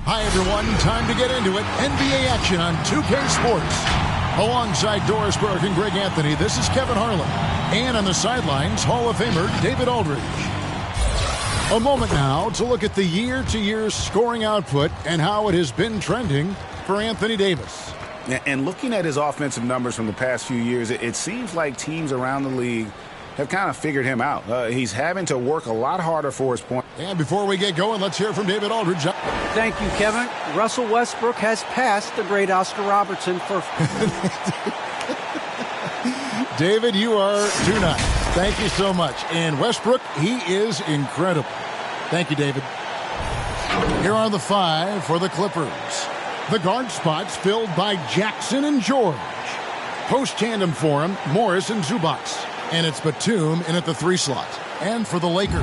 Hi, everyone. Time to get into it. NBA action on 2K Sports. Alongside Doris Burke and Greg Anthony, this is Kevin Harlan. And on the sidelines, Hall of Famer David Aldridge. A moment now to look at the year-to-year scoring output and how it has been trending for Anthony Davis. And looking at his offensive numbers from the past few years, it seems like teams around the league have kind of figured him out. He's having to work a lot harder for his point. And before we get going, let's hear from David Aldridge. Thank you, Kevin. Russell Westbrook has passed the great Oscar Robertson for... David, you are too nice. Thank you so much. And Westbrook, he is incredible. Thank you, David. Here are the five for the Clippers. The guard spots filled by Jackson and George. Post tandem for him, Morris and Zubats. And it's Batum in at the 3 slot. And for the Lakers,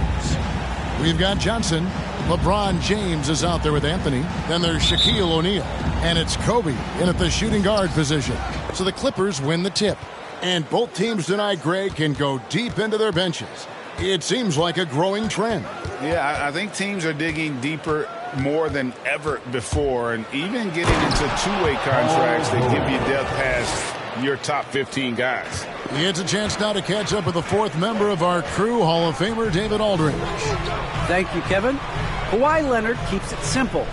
we've got Johnson. LeBron James is out there with Anthony. Then there's Shaquille O'Neal. And it's Kobe in at the shooting guard position. So the Clippers win the tip. And both teams tonight, Greg, can go deep into their benches. It seems like a growing trend. Yeah, I think teams are digging deeper more than ever before. And even getting into two-way contracts that give you depth past your top 15 guys. It's a chance now to catch up with the fourth member of our crew, Hall of Famer David Aldridge. Thank you, Kevin. Kawhi Leonard keeps it simple.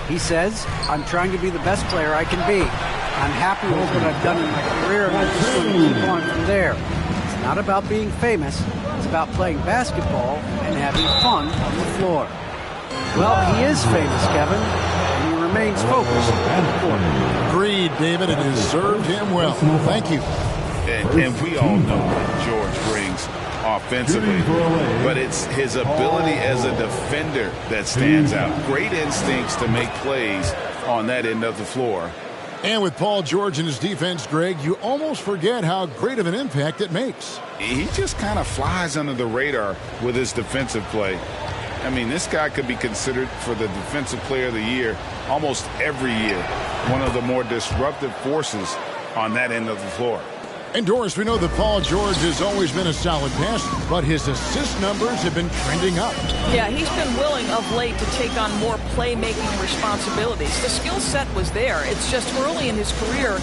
He says, I'm trying to be the best player I can be. I'm happy with what I've done in my career, and I'm just going to keep on from there. It's not about being famous. It's about playing basketball and having fun on the floor. Well, he is famous, Kevin, and he remains focused on the court. Agreed, David. It has served him well. Thank you. And we all know what George brings offensively, but it's his ability as a defender that stands out. Great instincts to make plays on that end of the floor. And with Paul George and his defense, Greg, you almost forget how great of an impact it makes. He just kind of flies under the radar with his defensive play. I mean, this guy could be considered for the Defensive Player of the Year almost every year. One of the more disruptive forces on that end of the floor. And Doris, we know that Paul George has always been a solid passer, but his assist numbers have been trending up. Yeah, he's been willing of late to take on more playmaking responsibilities. The skill set was there. It's just early in his career,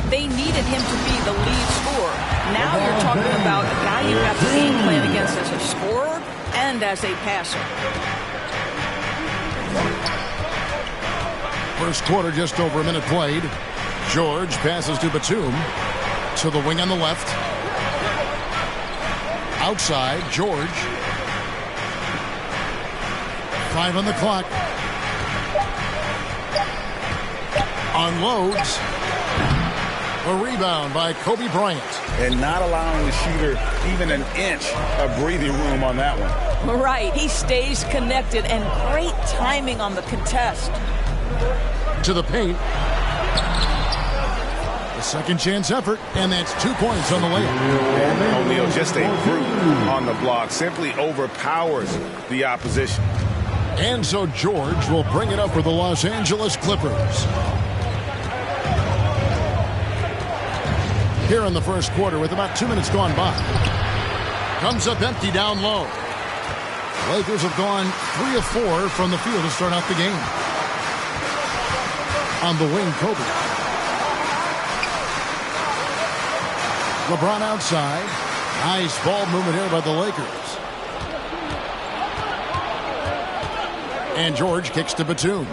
they needed him to be the lead scorer. Now you're talking about a guy you have to game plan against as a scorer and as a passer. First quarter, just over a minute played. George passes to Batum. To the wing on the left. Outside, George. 5 on the clock. Unloads. A rebound by Kobe Bryant. And not allowing the shooter even an inch of breathing room on that one. Right, he stays connected, and great timing on the contest. To the paint. A second chance effort, and that's 2 points on the layup. And O'Neal, just a brute on the block, simply overpowers the opposition. And so George will bring it up for the Los Angeles Clippers. Here in the first quarter with about 2 minutes gone by. Comes up empty down low. Lakers have gone 3 of 4 from the field to start out the game. On the wing, Kobe. LeBron outside. Nice ball movement here by the Lakers. And George kicks to Batum.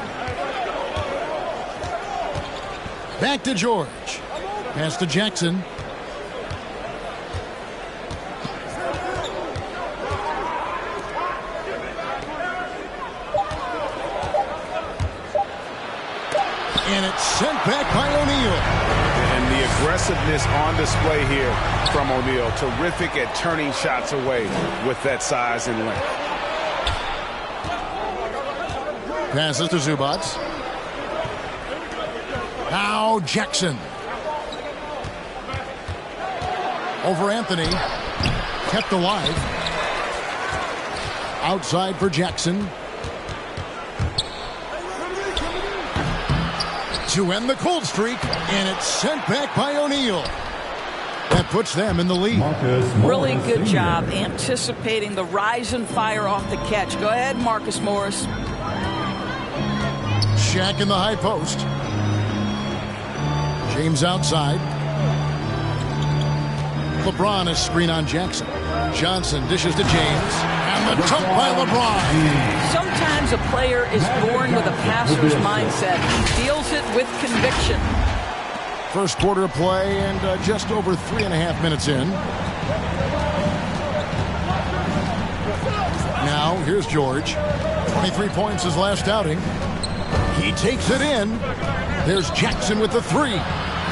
Back to George. Pass to Jackson. And it's sent back by O'Neal. And the aggressiveness on display here from O'Neal. Terrific at turning shots away with that size and length. Passes to Zubats. Now Jackson. Over Anthony. Kept alive. Outside for Jackson. To end the cold streak, and it's sent back by O'Neal. That puts them in the lead. Really good job anticipating the rise and fire off the catch. Go ahead, Marcus Morris. Shaq in the high post. James outside. LeBron is screen on Jackson. Johnson dishes to James. And the dunk by LeBron. Sometimes a player is born with a passer's mindset. He deals it with conviction. First quarter of play and just over 3.5 minutes in. Now, here's George. 23 points his last outing. He takes it in. There's Jackson with the three.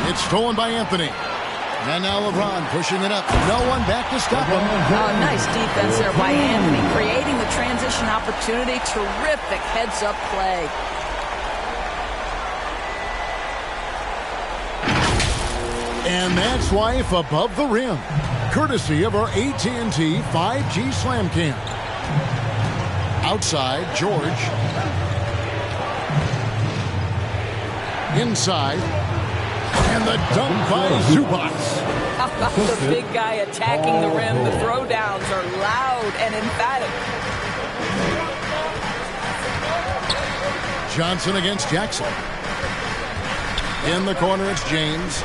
It's stolen by Anthony. And now LeBron pushing it up. No one back to stop him. Oh, nice defense there by Anthony, creating the transition opportunity. Terrific heads-up play. And that's Life Above the Rim, courtesy of our AT&T 5G Slam Cam. Outside, George. Inside. And the dunk by Zubac. The big guy attacking the rim. The throwdowns are loud and emphatic. Johnson against Jackson. In the corner, it's James.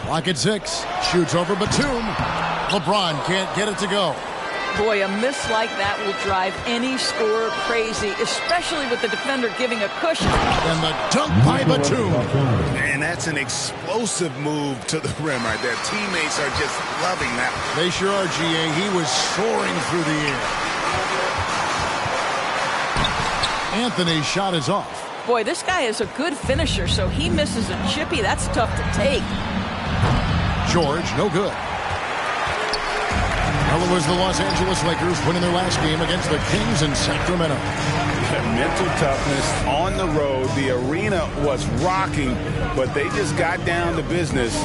Clock at 6. Shoots over Batum. LeBron can't get it to go. Boy, a miss like that will drive any scorer crazy, especially with the defender giving a cushion. And the dunk by Batum. Man, that's an explosive move to the rim right there. Teammates are just loving that. They sure are, GA. He was soaring through the air. Anthony's shot is off. Boy, this guy is a good finisher, so he misses a chippy. That's tough to take. George, no good. Well, it was the Los Angeles Lakers winning their last game against the Kings in Sacramento. Mental toughness on the road. The arena was rocking, but they just got down to business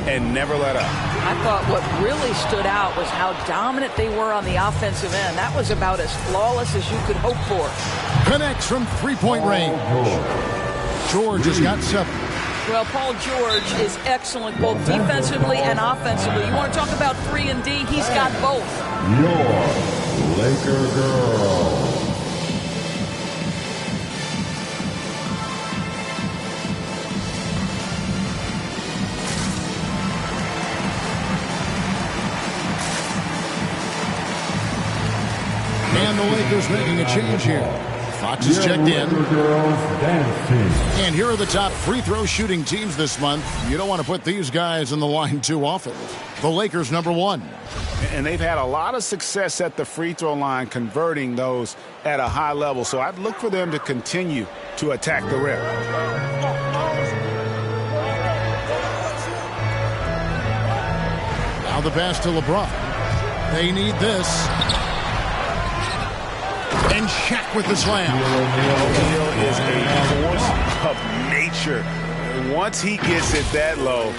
and never let up. I thought what really stood out was how dominant they were on the offensive end. That was about as flawless as you could hope for. Connects from three-point range. George has got 7. Well, Paul George is excellent both defensively and offensively. You want to talk about 3 and D? He's got both. Your Laker girl. And the Lakers making a change here. Fox is checked in. And here are the top free throw shooting teams this month. You don't want to put these guys in the line too often. The Lakers, number 1. And they've had a lot of success at the free throw line, converting those at a high level. So I'd look for them to continue to attack the rim. Now the pass to LeBron. They need this. And Shaq with the slam. O'Neal is a force of nature. Once he gets it that low,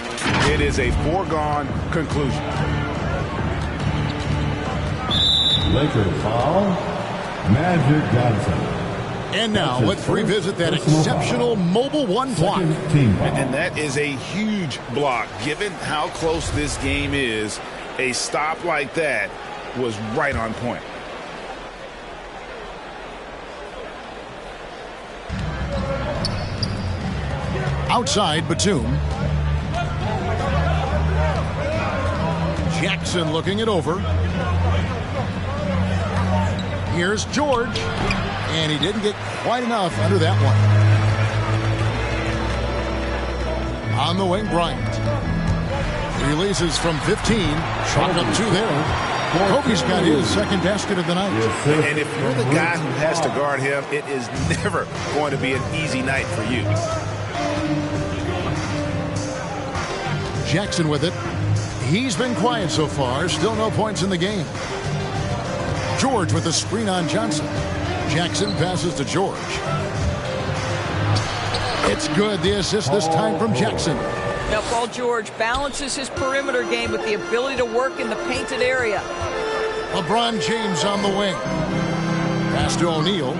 it is a foregone conclusion. Laker foul. Magic Johnson. And now let's revisit that exceptional mobile 1 block. And that is a huge block. Given how close this game is, a stop like that was right on point. Outside, Batum. Jackson looking it over. Here's George. And he didn't get quite enough under that one. On the wing, Bryant. Releases from 15. Shot up 2 there. Kobe's got his second basket of the night. And if you're the guy who has to guard him, it is never going to be an easy night for you. Jackson with it. He's been quiet so far. Still no points in the game. George with the screen on Johnson. Jackson passes to George. It's good. The assist this time from Jackson. Now, Paul George balances his perimeter game with the ability to work in the painted area. LeBron James on the wing. Pass to O'Neal.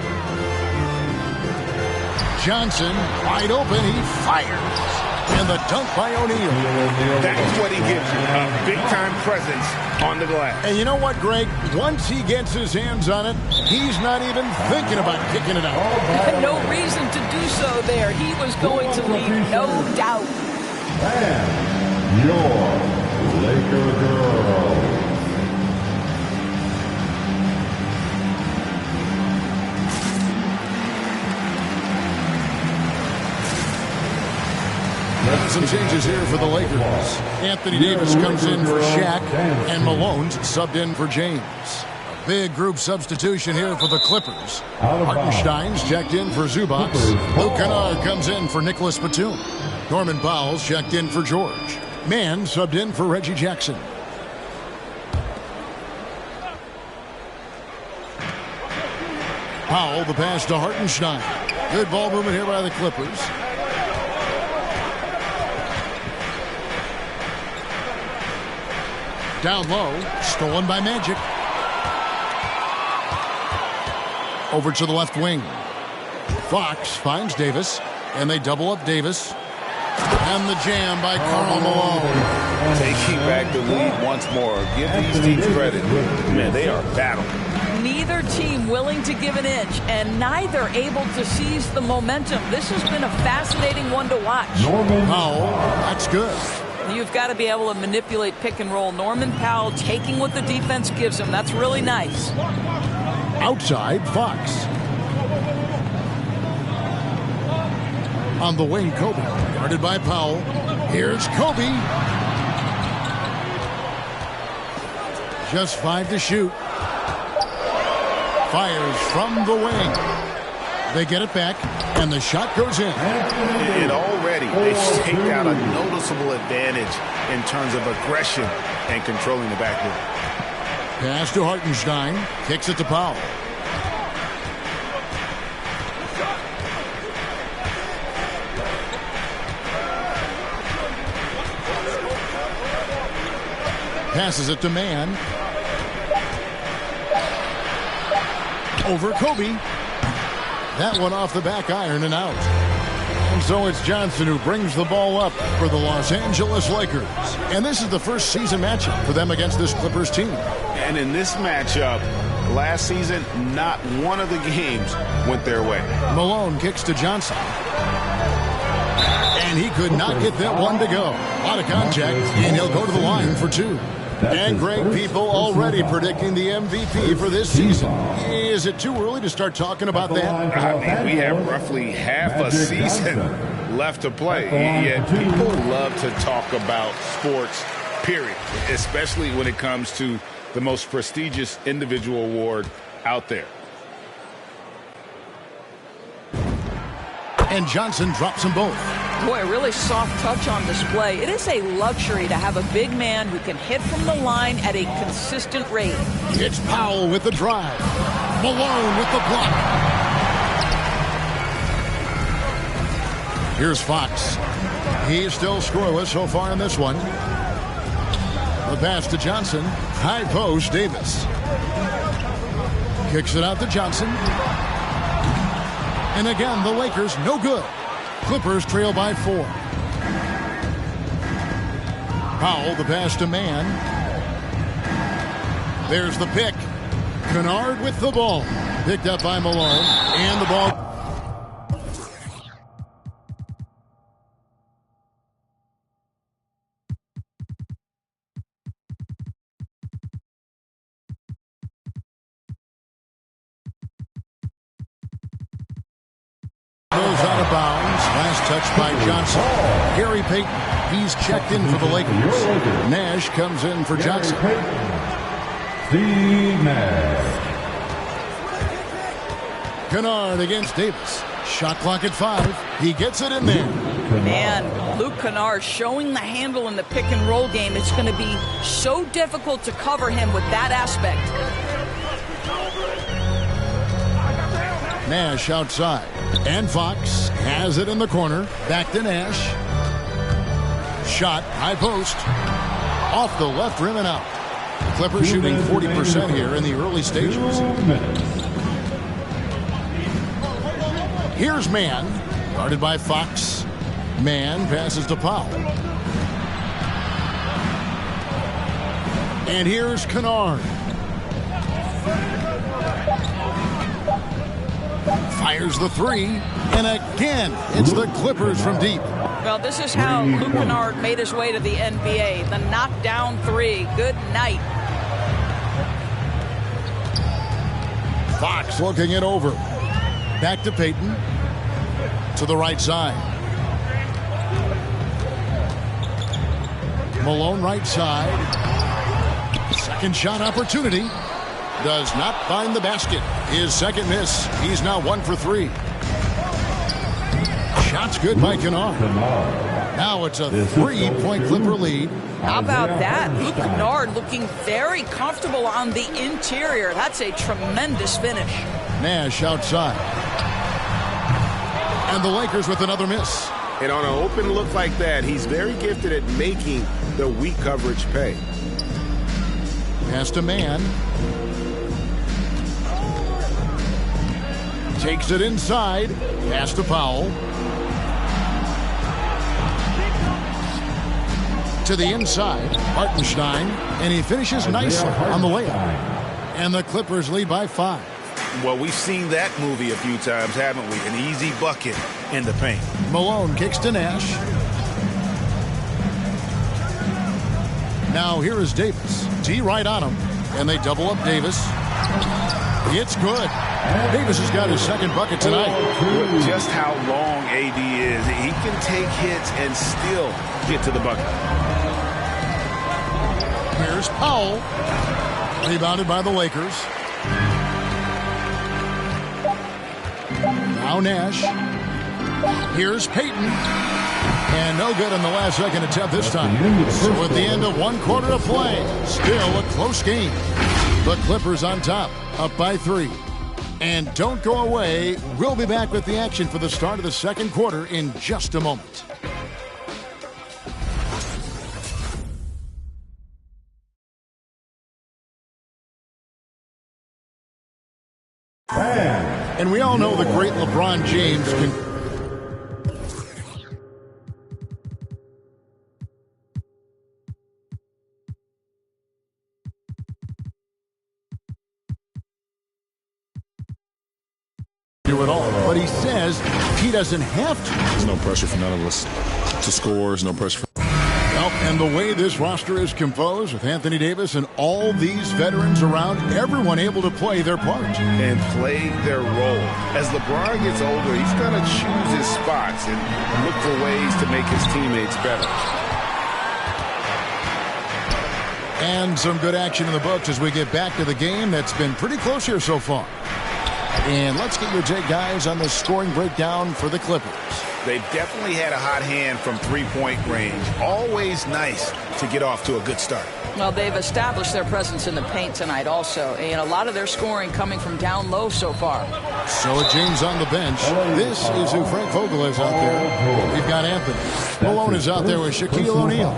Johnson wide open. He fires. And the dunk by O'Neal. That's what he gives you, a big-time presence on the glass. And you know what, Greg? Once he gets his hands on it, he's not even thinking about kicking it out. No reason to do so there. He was going to lead, no doubt. And your Laker girl. Some changes here for the Lakers. Anthony Davis comes in for Shaq, and Malone's subbed in for James. Big group substitution here for the Clippers. Hartenstein's checked in for Zubac. Luke Kennard comes in for Nicholas Batum. Norman Powell's checked in for George. Mann subbed in for Reggie Jackson. Powell, the pass to Hartenstein. Good ball movement here by the Clippers. Down low, stolen by Magic. Over to the left wing. Fox finds Davis, and they double up Davis. And the jam by Karl Malone. Taking back the lead once more. Give these teams credit. Man, they are battling. Neither team willing to give an inch, and neither able to seize the momentum. This has been a fascinating one to watch. Powell, that's good. You've got to be able to manipulate pick and roll. Norman Powell taking what the defense gives him. That's really nice. Outside, Fox. On the wing, Kobe. Guarded by Powell. Here's Kobe. Just 5 to shoot. Fires from the wing. They get it back, and the shot goes in. And already, they've staked out a noticeable advantage in terms of aggression and controlling the backcourt. Pass to Hartenstein. Kicks it to Powell. Passes it to Mann. Over Kobe. That one off the back iron and out. And so it's Johnson who brings the ball up for the Los Angeles Lakers. And this is the first season matchup for them against this Clippers team. And in this matchup, last season, not one of the games went their way. Malone kicks to Johnson. And he could not get that one to go. A lot of contact, and he'll go to the line for 2. And great people already predicting the MVP for this season. Is it too early to start talking about that? I mean, we have roughly half a season left to play. Yet people love to talk about sports, period, especially when it comes to the most prestigious individual award out there. And Johnson drops them both. Boy, a really soft touch on display. It is a luxury to have a big man who can hit from the line at a consistent rate. It's Powell with the drive. Malone with the block. Here's Fox. He's still scoreless so far in this one. The pass to Johnson. High post, Davis. Kicks it out to Johnson. And again, the Lakers no good. Clippers trail by 4. Powell, the pass to Mann. There's the pick. Kennard with the ball. Picked up by Malone. And the ball. Goes out of bounds. Last touch by Johnson. Gary Payton, he's checked in for the Lakers. Nash comes in for Johnson. Steve Nash. Kennard against Davis. Shot clock at 5. He gets it in there. Man, Luke Kennard showing the handle in the pick and roll game. It's going to be so difficult to cover him with that aspect. Nash outside. And Fox has it in the corner. Back to Nash. Shot, high post. Off the left rim and out. The Clippers shooting 40% here in the early stages. Here's Mann, guarded by Fox. Man passes to Powell. And here's Kennard. Fires the three. And again, it's the Clippers from deep. Well, this is how Luke Kennard made his way to the NBA. The knockdown three. Good night. Fox looking it over. Back to Payton. To the right side. Malone right side. Second shot opportunity. Does not find the basket. His second miss. He's now 1 for 3. Shot's good by Kennard. Now it's a 3-point Clipper lead. How about that? Luke Kennard looking very comfortable on the interior. That's a tremendous finish. Nash outside. And the Lakers with another miss. And on an open look like that, he's very gifted at making the weak coverage pay. Pass to Man. Takes it inside. Pass to Powell. To the inside, Hartenstein, and he finishes nicely on the layup. And the Clippers lead by 5. Well, we've seen that movie a few times, haven't we? An easy bucket in the paint. Malone kicks to Nash. Now here is Davis. T right on him, and they double up Davis. It's good. Davis has got his second bucket tonight. Just how long AD is. He can take hits and still get to the bucket. Here's Powell. Rebounded by the Lakers. Now Nash. Here's Payton. And no good in the last second attempt this time. So at the end of 1 quarter of play, still a close game. The Clippers on top, up by 3. And don't go away. We'll be back with the action for the start of the second quarter in just a moment. And we all know the great LeBron James can... do it all, but he says he doesn't have to. There's no pressure for none of us to score. There's no pressure. Well, and the way this roster is composed with Anthony Davis and all these veterans around, everyone able to play their part. And play their role. As LeBron gets older, he's going to choose his spots and look for ways to make his teammates better. And some good action in the books as we get back to the game that's been pretty close here so far. And let's get your take, guys, on the scoring breakdown for the Clippers. They've definitely had a hot hand from three-point range. Always nice to get off to a good start. Well, they've established their presence in the paint tonight also. And a lot of their scoring coming from down low so far. So James on the bench. This is who Frank Vogel is out there. We've got Anthony. Malone is out there with Shaquille O'Neal.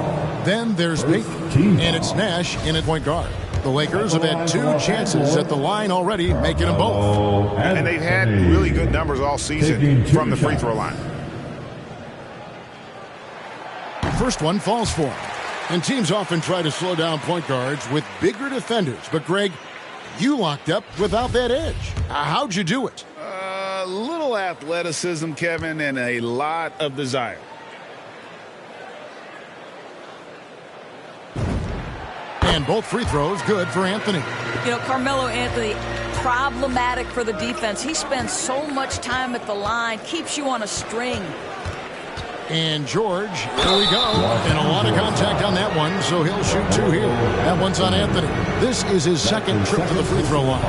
Then there's Payton. And it's Nash in at point guard. The Lakers have had 2 chances at the line already, making them both. And they've had really good numbers all season from the free throw line. First one falls for him. And teams often try to slow down point guards with bigger defenders. But, Greg, you locked up without that edge. How'd you do it? A little athleticism, Kevin, and a lot of desire. And both free throws good for Anthony. You know, Carmelo Anthony, problematic for the defense. He spends so much time at the line, keeps you on a string. And George, here we go. And a lot of contact on that one, so he'll shoot 2 here. That one's on Anthony. This is his second trip to the free throw line.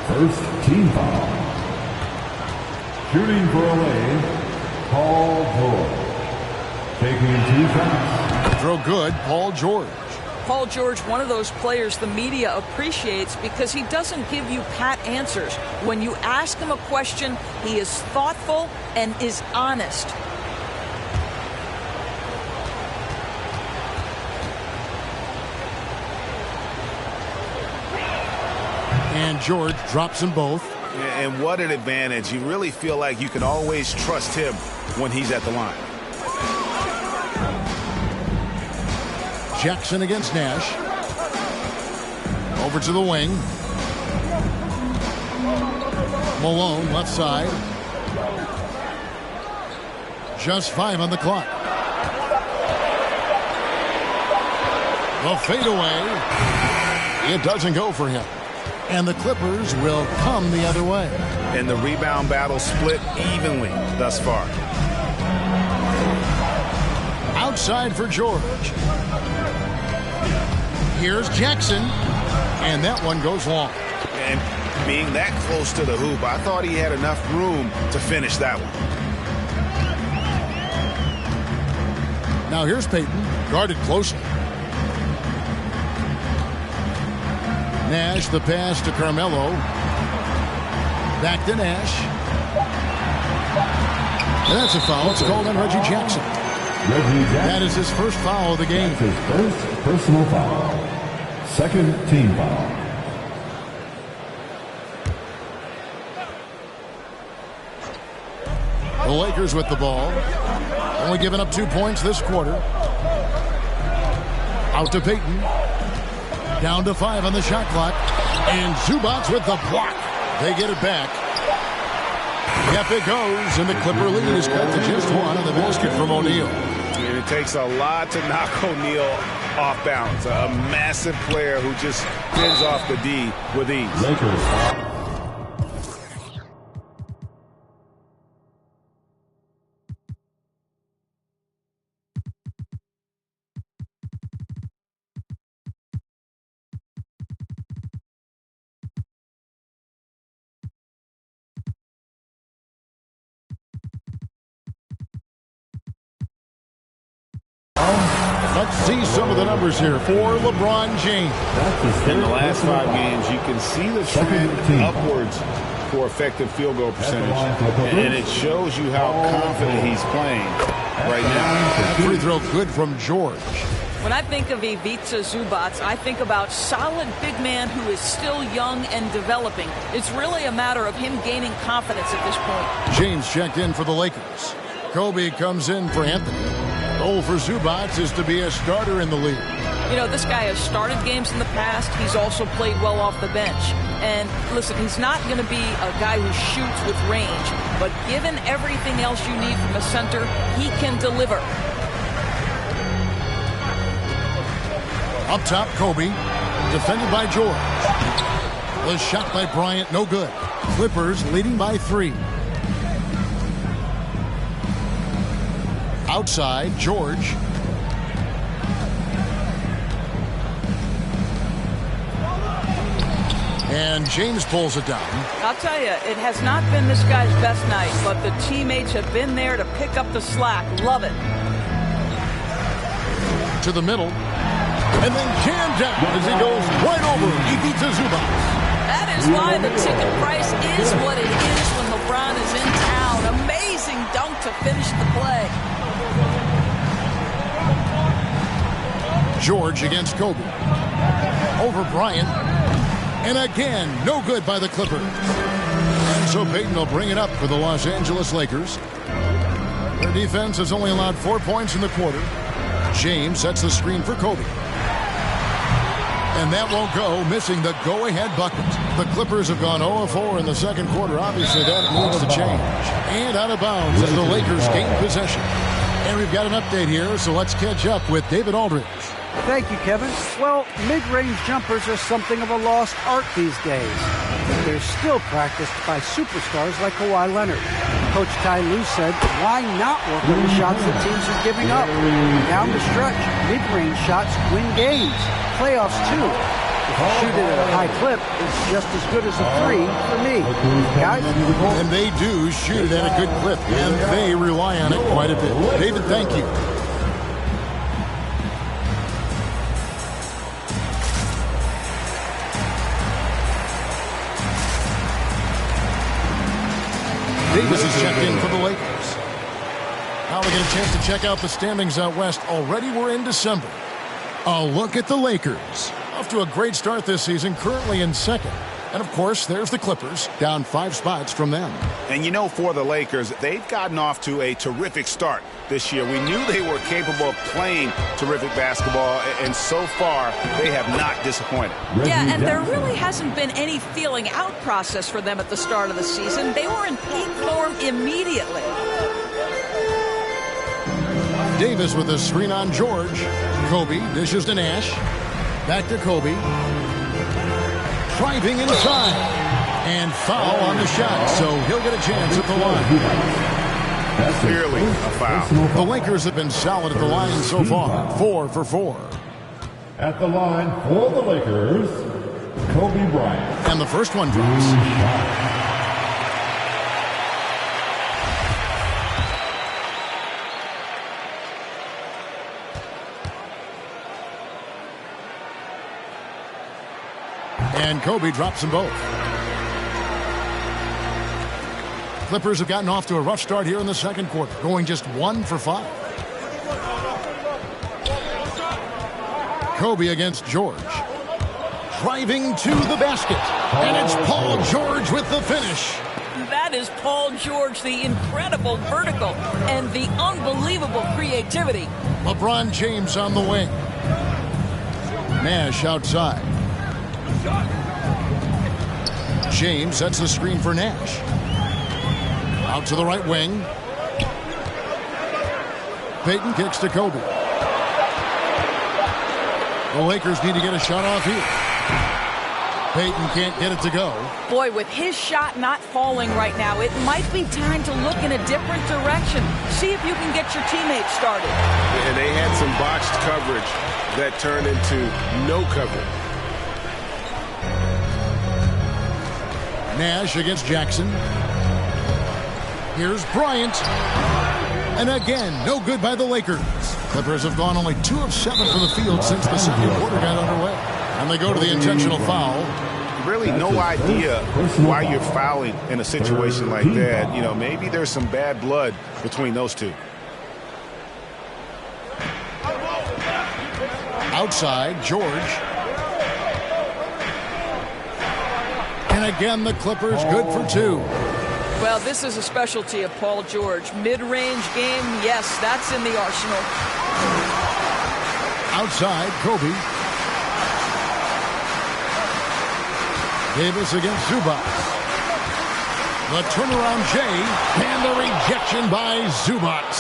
First team foul. Shooting for LA, Paul George. Taking 2 shots. Throw good, Paul George. Paul George, one of those players the media appreciates because he doesn't give you pat answers. When you ask him a question, he is thoughtful and is honest. And George drops them both. And what an advantage. You really feel like you can always trust him when he's at the line. Jackson against Nash. Over to the wing. Malone, left side. Just 5 on the clock. The fadeaway. It doesn't go for him. And the Clippers will come the other way. And the rebound battle split evenly thus far. Outside for George. Here's Jackson. And that one goes long. And being that close to the hoop, I thought he had enough room to finish that one. Now here's Payton, guarded closely. Nash, the pass to Carmelo. Back to Nash. And that's a foul. It's called on Reggie Jackson. That is his first foul of the game. That's his first personal foul. Second team foul. The Lakers with the ball. Only giving up 2 points this quarter. Out to Payton. Down to 5 on the shot clock. And Zubac with the block. They get it back. Yep, it goes. And the Clipper lead is cut to just 1 on the basket from O'Neal. And it takes a lot to knock O'Neal off balance. A massive player who just fends off the D with ease. Lakers. Let's see some of the numbers here for LeBron James. In the last 5 games, you can see the trend upwards for effective field goal percentage. And it shows you how confident he's playing right now. That free throw good from George. When I think of Ivica Zubac, I think about solid big man who is still young and developing. It's really a matter of him gaining confidence at this point. James checked in for the Lakers. Kobe comes in for Anthony. Goal for Zubac is to be a starter in the league. You know, this guy has started games in the past. He's also played well off the bench. And listen, he's not going to be a guy who shoots with range, but given everything else you need from a center, he can deliver. Up top, Kobe, defended by George. The shot by Bryant, no good. Clippers leading by 3. Outside, George. And James pulls it down. I'll tell you, it has not been this guy's best night, but the teammates have been there to pick up the slack. Love it. To the middle. And then jammed down as he goes right over Ivica Zubac. That is why the ticket price is what it is when LeBron is in town. Amazing dunk to finish the play. George against Kobe. Over Bryant. And again, no good by the Clippers. And so Payton will bring it up for the Los Angeles Lakers. Their defense has only allowed 4 points in the quarter. James sets the screen for Kobe. And that won't go, missing the go-ahead bucket. The Clippers have gone 0-4 in the second quarter. Obviously, that needs to change. And out of bounds as the Lakers gain possession. And we've got an update here, so let's catch up with David Aldridge. Thank you, Kevin. Well, mid-range jumpers are something of a lost art these days. But they're still practiced by superstars like Kawhi Leonard. Coach Ty Lue said, why not work on the shots that teams are giving up? Down the stretch, mid-range shots win games. Playoffs, too. If you shoot it at a high clip, it's just as good as a 3 for me. Guys? And they do shoot it at a good clip, and they rely on it quite a bit. David, thank you. Davis is checked in for the Lakers. Now we get a chance to check out the standings out west. Already we're in December. A look at the Lakers. Off to a great start this season, currently in second. And, of course, there's the Clippers, down 5 spots from them. And, you know, for the Lakers, they've gotten off to a terrific start this year. We knew they were capable of playing terrific basketball, and so far, they have not disappointed. Yeah, and there really hasn't been any feeling out process for them at the start of the season. They were in peak form immediately. Davis with a screen on George. Kobe dishes to Nash. Back to Kobe. Driving inside. And foul on the shot, so he'll get a chance at the line. That's clearly a foul. The Lakers have been solid at the line so far. 4 for 4. At the line for the Lakers, Kobe Bryant. And the first one drops. And Kobe drops them both. Clippers have gotten off to a rough start here in the second quarter, going just 1 for 5. Kobe against George. Driving to the basket. And it's Paul George with the finish. That is Paul George, the incredible vertical and the unbelievable creativity. LeBron James on the wing. Nash outside. James sets the screen for Nash. Out to the right wing. Payton kicks to Kobe. The Lakers need to get a shot off here. Payton can't get it to go. Boy, with his shot not falling right now, it might be time to look in a different direction. See if you can get your teammates started. And they had some botched coverage that turned into no coverage. Nash against Jackson. Here's Bryant. And again, no good by the Lakers. Clippers have gone only 2 of 7 from the field since the second quarter got underway. And they go to the intentional foul. Really no idea why you're fouling in a situation like that. You know, maybe there's some bad blood between those two. Outside, George. And again, the Clippers good for 2. Well, this is a specialty of Paul George. Mid-range game, yes, that's in the arsenal. Outside, Kobe. Davis against Zubac. The turnaround Jay, and the rejection by Zubac.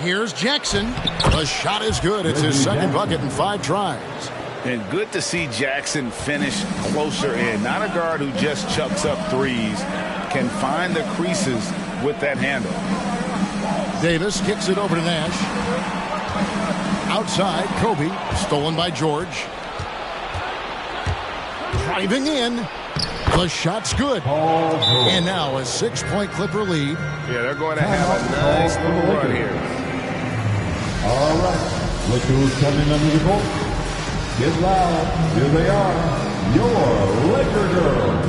Here's Jackson. The shot is good. It's his second bucket in 5 tries. And good to see Jackson finish closer in. Not a guard who just chucks up threes. Can find the creases with that handle. Davis kicks it over to Nash. Outside, Kobe. Stolen by George. Driving in. The shot's good. And now a 6-point Clipper lead. Yeah, they're going to have a nice little run here. All right. Look who's coming under the court. Get loud. Here they are. Your Laker Girls.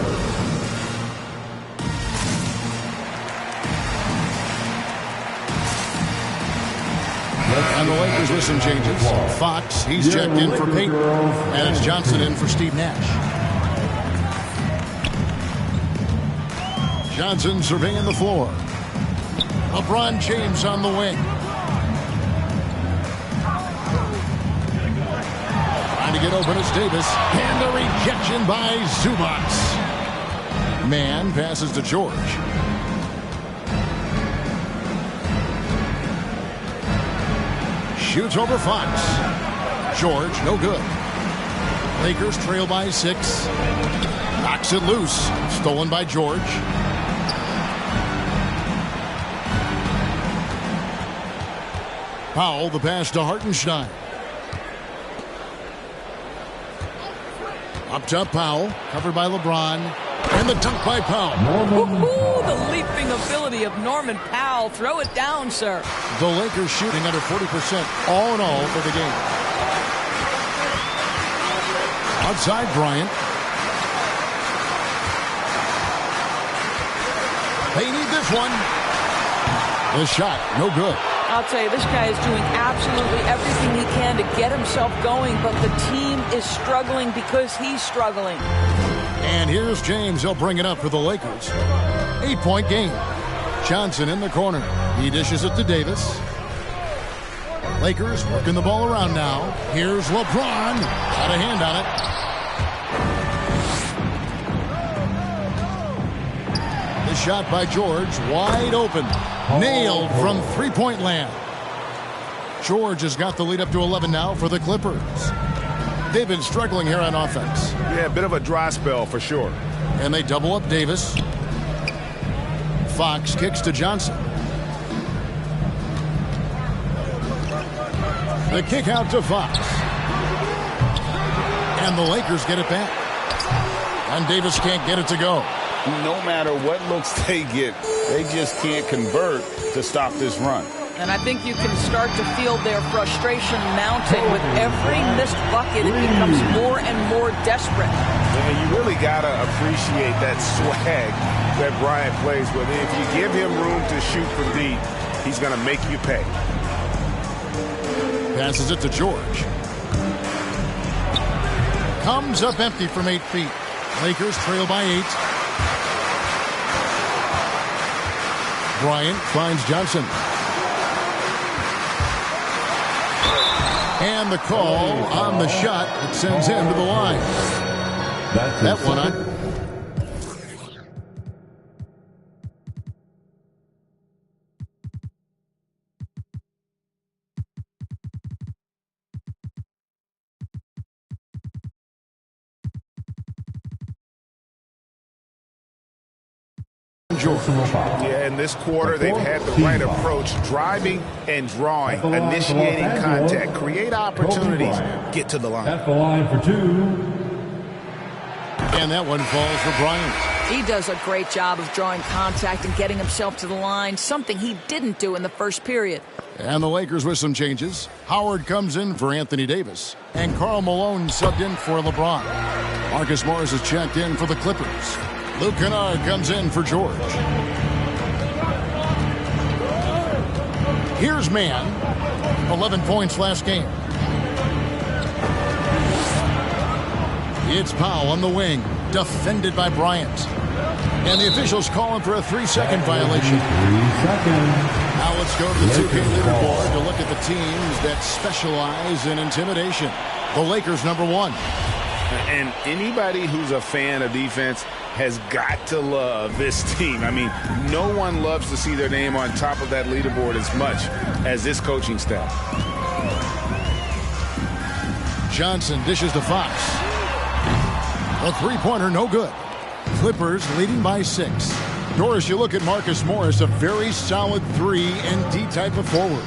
And the Lakers with some changes. Fox, he's checked in for Payton. And it's Johnson in for Steve Nash. Johnson surveying the floor. LeBron James on the wing. Trying to get open is Davis. And a rejection by Zubac. Man passes to George. Shoots over Fox. George, no good. Lakers trail by 6. Knocks it loose. Stolen by George. Powell, the pass to Hartenstein. Up top, Powell, covered by LeBron. And the dunk by Powell. Woo-hoo, the leaping ability of Norman Powell. Throw it down, sir. The Lakers shooting under 40% all in all for the game. Outside, Bryant. They need this one. The shot, no good. I'll tell you, this guy is doing absolutely everything he can to get himself going, but the team is struggling because he's struggling. And here's James. He'll bring it up for the Lakers. 8-point game. Johnson in the corner. He dishes it to Davis. Lakers working the ball around now. Here's LeBron. Got a hand on it. The shot by George. Wide open. Nailed from three-point land. George has got the lead up to 11 now for the Clippers. They've been struggling here on offense. Yeah, a bit of a dry spell for sure. And they double up Davis. Fox kicks to Johnson. The kick out to Fox. And the Lakers get it back. And Davis can't get it to go. No matter what looks they get, they just can't convert to stop this run. And I think you can start to feel their frustration mounting. With every missed bucket, it becomes more and more desperate. And you really got to appreciate that swag that Bryant plays with. If you give him room to shoot from deep, he's going to make you pay. Passes it to George. Comes up empty from 8 feet. Lakers trail by 8. Bryant finds Johnson. And the call on the shot that sends him to the line. That one on. Yeah, in this quarter, they've had the right approach, driving and drawing, initiating contact, create opportunities, get to the line. At the line for 2. And that one falls for Bryant. He does a great job of drawing contact and getting himself to the line, something he didn't do in the first period. And the Lakers with some changes. Howard comes in for Anthony Davis. And Karl Malone subbed in for LeBron. Marcus Morris is checked in for the Clippers. Luke Kennard comes in for George. Here's Mann. 11 points last game. It's Powell on the wing. Defended by Bryant. And the officials calling for a 3-second violation. 3 seconds. Now let's go to the 2K leaderboard to look at the teams that specialize in intimidation. The Lakers, number 1. And anybody who's a fan of defense has got to love this team. I mean, no one loves to see their name on top of that leaderboard as much as this coaching staff. Johnson dishes to Fox. A three-pointer, no good. Clippers leading by 6. Doris, you look at Marcus Morris, a very solid 3-and-D type of forward.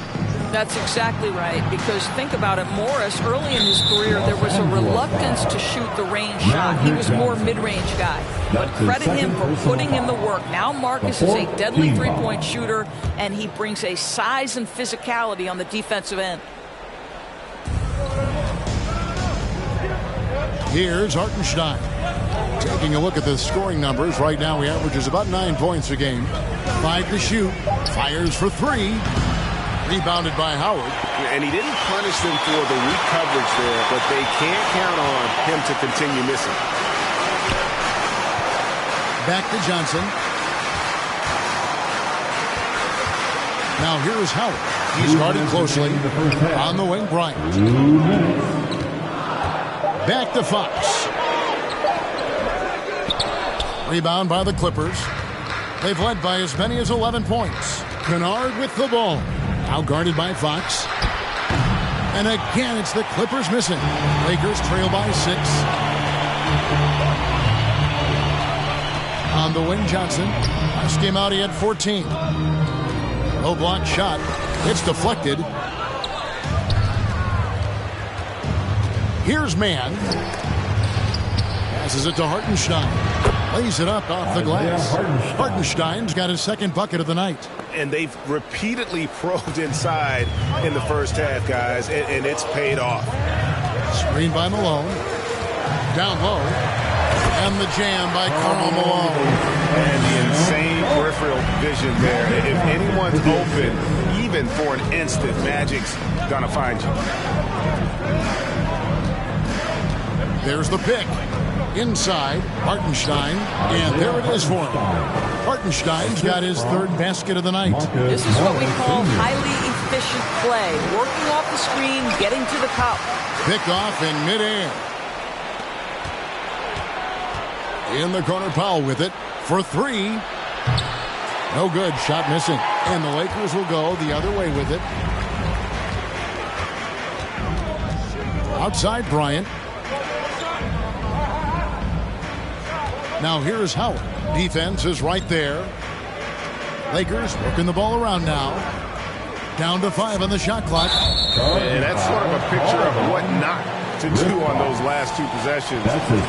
That's exactly right, because think about it, Morris, early in his career, there was a reluctance to shoot the range shot. He was more mid-range guy. But credit him for putting in the work. Now Marcus is a deadly three-point shooter, and he brings a size and physicality on the defensive end. Here's Hartenstein. Taking a look at the scoring numbers, right now he averages about 9 points a game. 5 to shoot. Fires for 3. Rebounded by Howard. And he didn't punish them for the weak coverage there, but they can't count on him to continue missing. Back to Johnson. Now here's Howard. He's guarded closely. On the wing, Bryant. Back to Fox. Rebound by the Clippers. They've led by as many as 11 points. Kennard with the ball. Now guarded by Fox. And again, it's the Clippers missing. Lakers trail by 6. On the wing, Johnson. Last game out, he had 14. No block shot. It's deflected. Here's Mann. Passes it to Hartenstein. Lays it up off the glass. Hartenstein's got his second bucket of the night. And they've repeatedly probed inside in the first half, guys, and it's paid off. Screen by Malone. Down low. And the jam by Karl Malone. And the insane peripheral vision there. If anyone's open, even for an instant, Magic's gonna find you. There's the pick. Inside, Hartenstein, and there it is for him. Hartenstein's got his third basket of the night. This is what we call highly efficient play. Working off the screen, getting to the cup. Pick off in midair. In the corner, Powell with it for three. No good. Shot missing. And the Lakers will go the other way with it. Outside, Bryant. Now here's Howard. Defense is right there. Lakers working the ball around now. Down to 5 on the shot clock. And that's sort of a picture of what not to do on those last two possessions.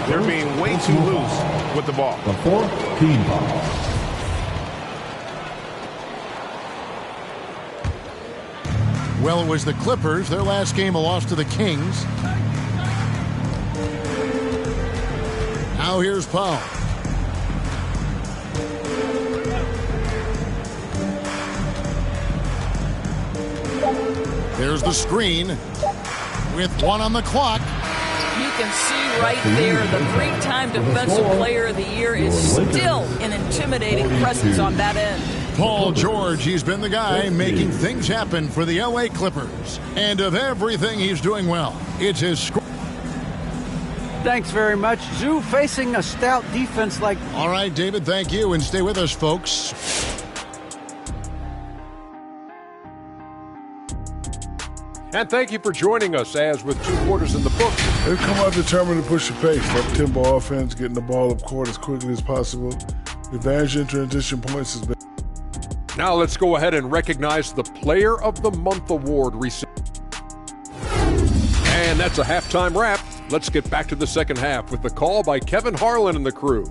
They're being way too loose with the ball. The fourth team foul. Well, it was the Clippers. Their last game, a loss to the Kings. Now here's Powell. There's the screen with 1 on the clock. You can see right there the three-time Defensive Player of the Year is still an intimidating presence on that end. Paul George, he's been the guy making things happen for the LA Clippers. And of everything he's doing well, it's his score. Thanks very much. Zoo facing a stout defense like... All right, David, thank you. And stay with us, folks. And thank you for joining us as with 2 quarters in the book. They come out determined to push the pace. Up-tempo offense, getting the ball up court as quickly as possible. The advantage in transition points has been... Now let's go ahead and recognize the Player of the Month award recipient. And that's a halftime wrap. Let's get back to the second half with the call by Kevin Harlan and the crew.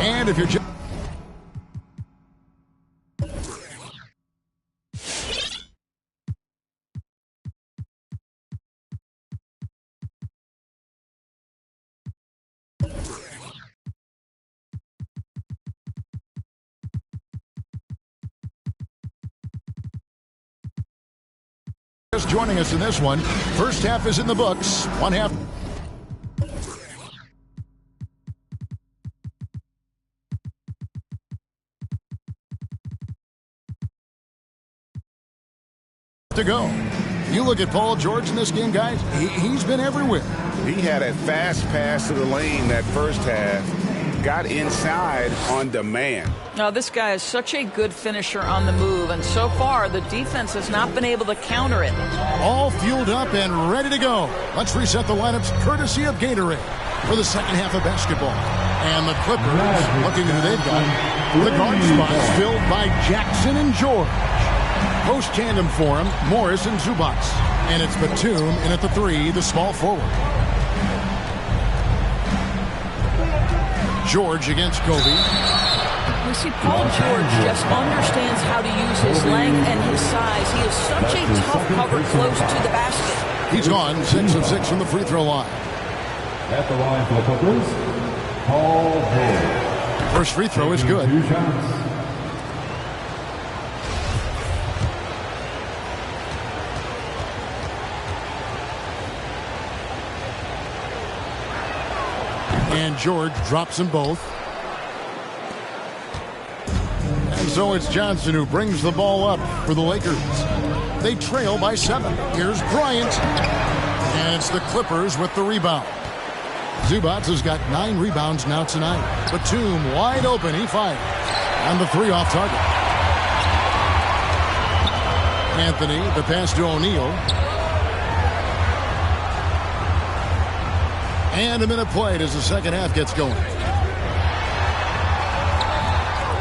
And if you're just joining us in this one, first half is in the books. One half to go. You look at Paul George in this game, guys, he's been everywhere. He had a fast pass to the lane that first half, got inside on demand. Now, this guy is such a good finisher on the move, and so far the defense has not been able to counter it. All fueled up and ready to go. Let's reset the lineups courtesy of Gatorade for the second half of basketball. And the Clippers, looking who they've got, the guard spots filled by Jackson and George. Post tandem for him, Morris and Zubac. And it's Batum in at the 3, the small forward. George against Kobe. We see Paul George just understands how to use his length and his size. He is such a tough cover close to the basket. He's gone 6 of 6 from the free throw line. At the line for the Clippers, Paul George. First free throw is good. 2 shots. And George drops them both. And so it's Johnson who brings the ball up for the Lakers. They trail by 7. Here's Bryant. And it's the Clippers with the rebound. Zubac has got 9 rebounds now tonight. Batum wide open. He fires. And the 3 off target. Anthony, the pass to O'Neal. And a minute played as the second half gets going.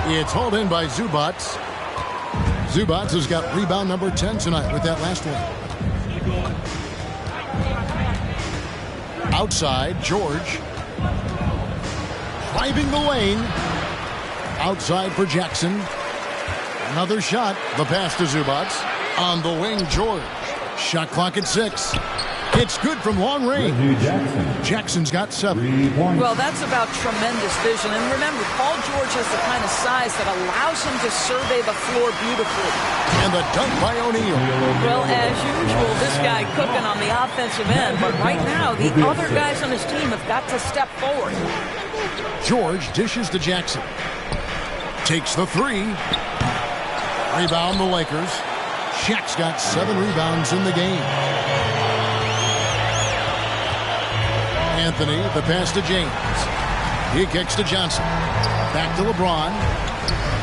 It's hauled in by Zubac. Zubac has got rebound number 10 tonight with that last one. Outside, George. Driving the lane. Outside for Jackson. Another shot. The pass to Zubac. On the wing, George. Shot clock at 6. It's good from long range. Jackson's got 7. Well, that's about tremendous vision. And remember, Paul George has the kind of size that allows him to survey the floor beautifully. And the dunk by O'Neal. Well, as usual, this guy cooking on the offensive end. But right now, the other guys on his team have got to step forward. George dishes to Jackson. Takes the 3. Rebound the Lakers. Shaq's got 7 rebounds in the game. Anthony, the pass to James. He kicks to Johnson. Back to LeBron.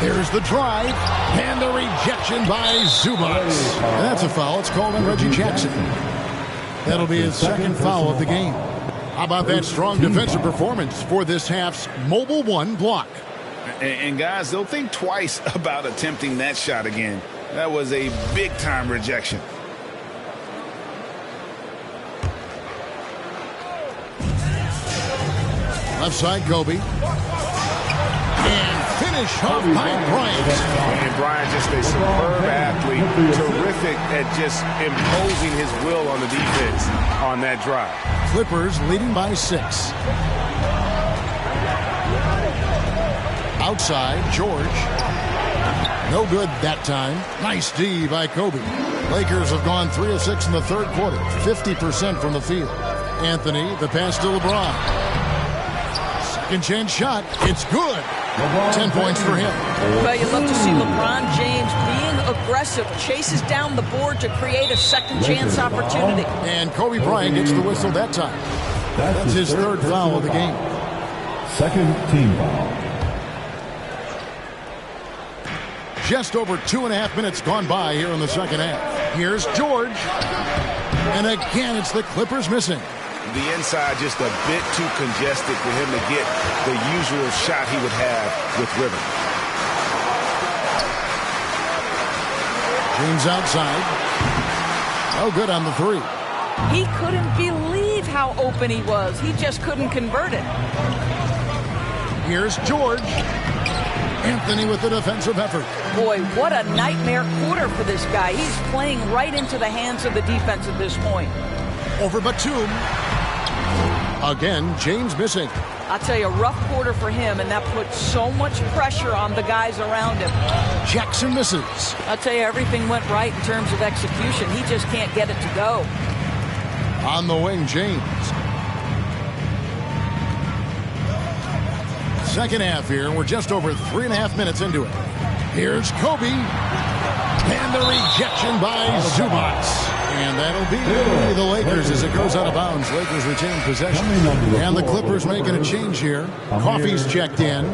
There's the drive. And the rejection by Zubac. That's a foul. It's called on Reggie Jackson. That'll be his second foul of the game. How about that strong defensive performance for this half's Mobile 1 block? And guys, they'll think twice about attempting that shot again. That was a big-time rejection. Left side, Kobe. And finish off by Bryant. And Bryant, just a superb athlete. Terrific at just imposing his will on the defense on that drive. Clippers leading by 6. Outside, George. No good that time. Nice D by Kobe. Lakers have gone 3 of 6 in the third quarter. 50% from the field. Anthony, the pass to LeBron. Second chance shot. It's good. 10 points for him. Well, you'd love to see LeBron James being aggressive, chases down the board to create a second chance opportunity. And Kobe Bryant gets the whistle that time. That's his third foul of the game. Second team foul. Just over 2.5 minutes gone by here in the second half. Here's George. And again, it's the Clippers missing. The inside just a bit too congested for him to get the usual shot he would have with rhythm. James outside. No good on the 3. He couldn't believe how open he was. He just couldn't convert it. Here's George. Anthony with the defensive effort. Boy, what a nightmare quarter for this guy. He's playing right into the hands of the defense at this point. Over Batum. Again, James missing. I'll tell you, a rough quarter for him, and that puts so much pressure on the guys around him. Jackson misses. I'll tell you, everything went right in terms of execution. He just can't get it to go. On the wing, James. Second half here. We're just over 3.5 minutes into it. Here's Kobe. And the rejection by Zubac. And that'll be the Lakers as it goes out of bounds. Lakers retain possession. And the Clippers making a change here. Coffey's checked in.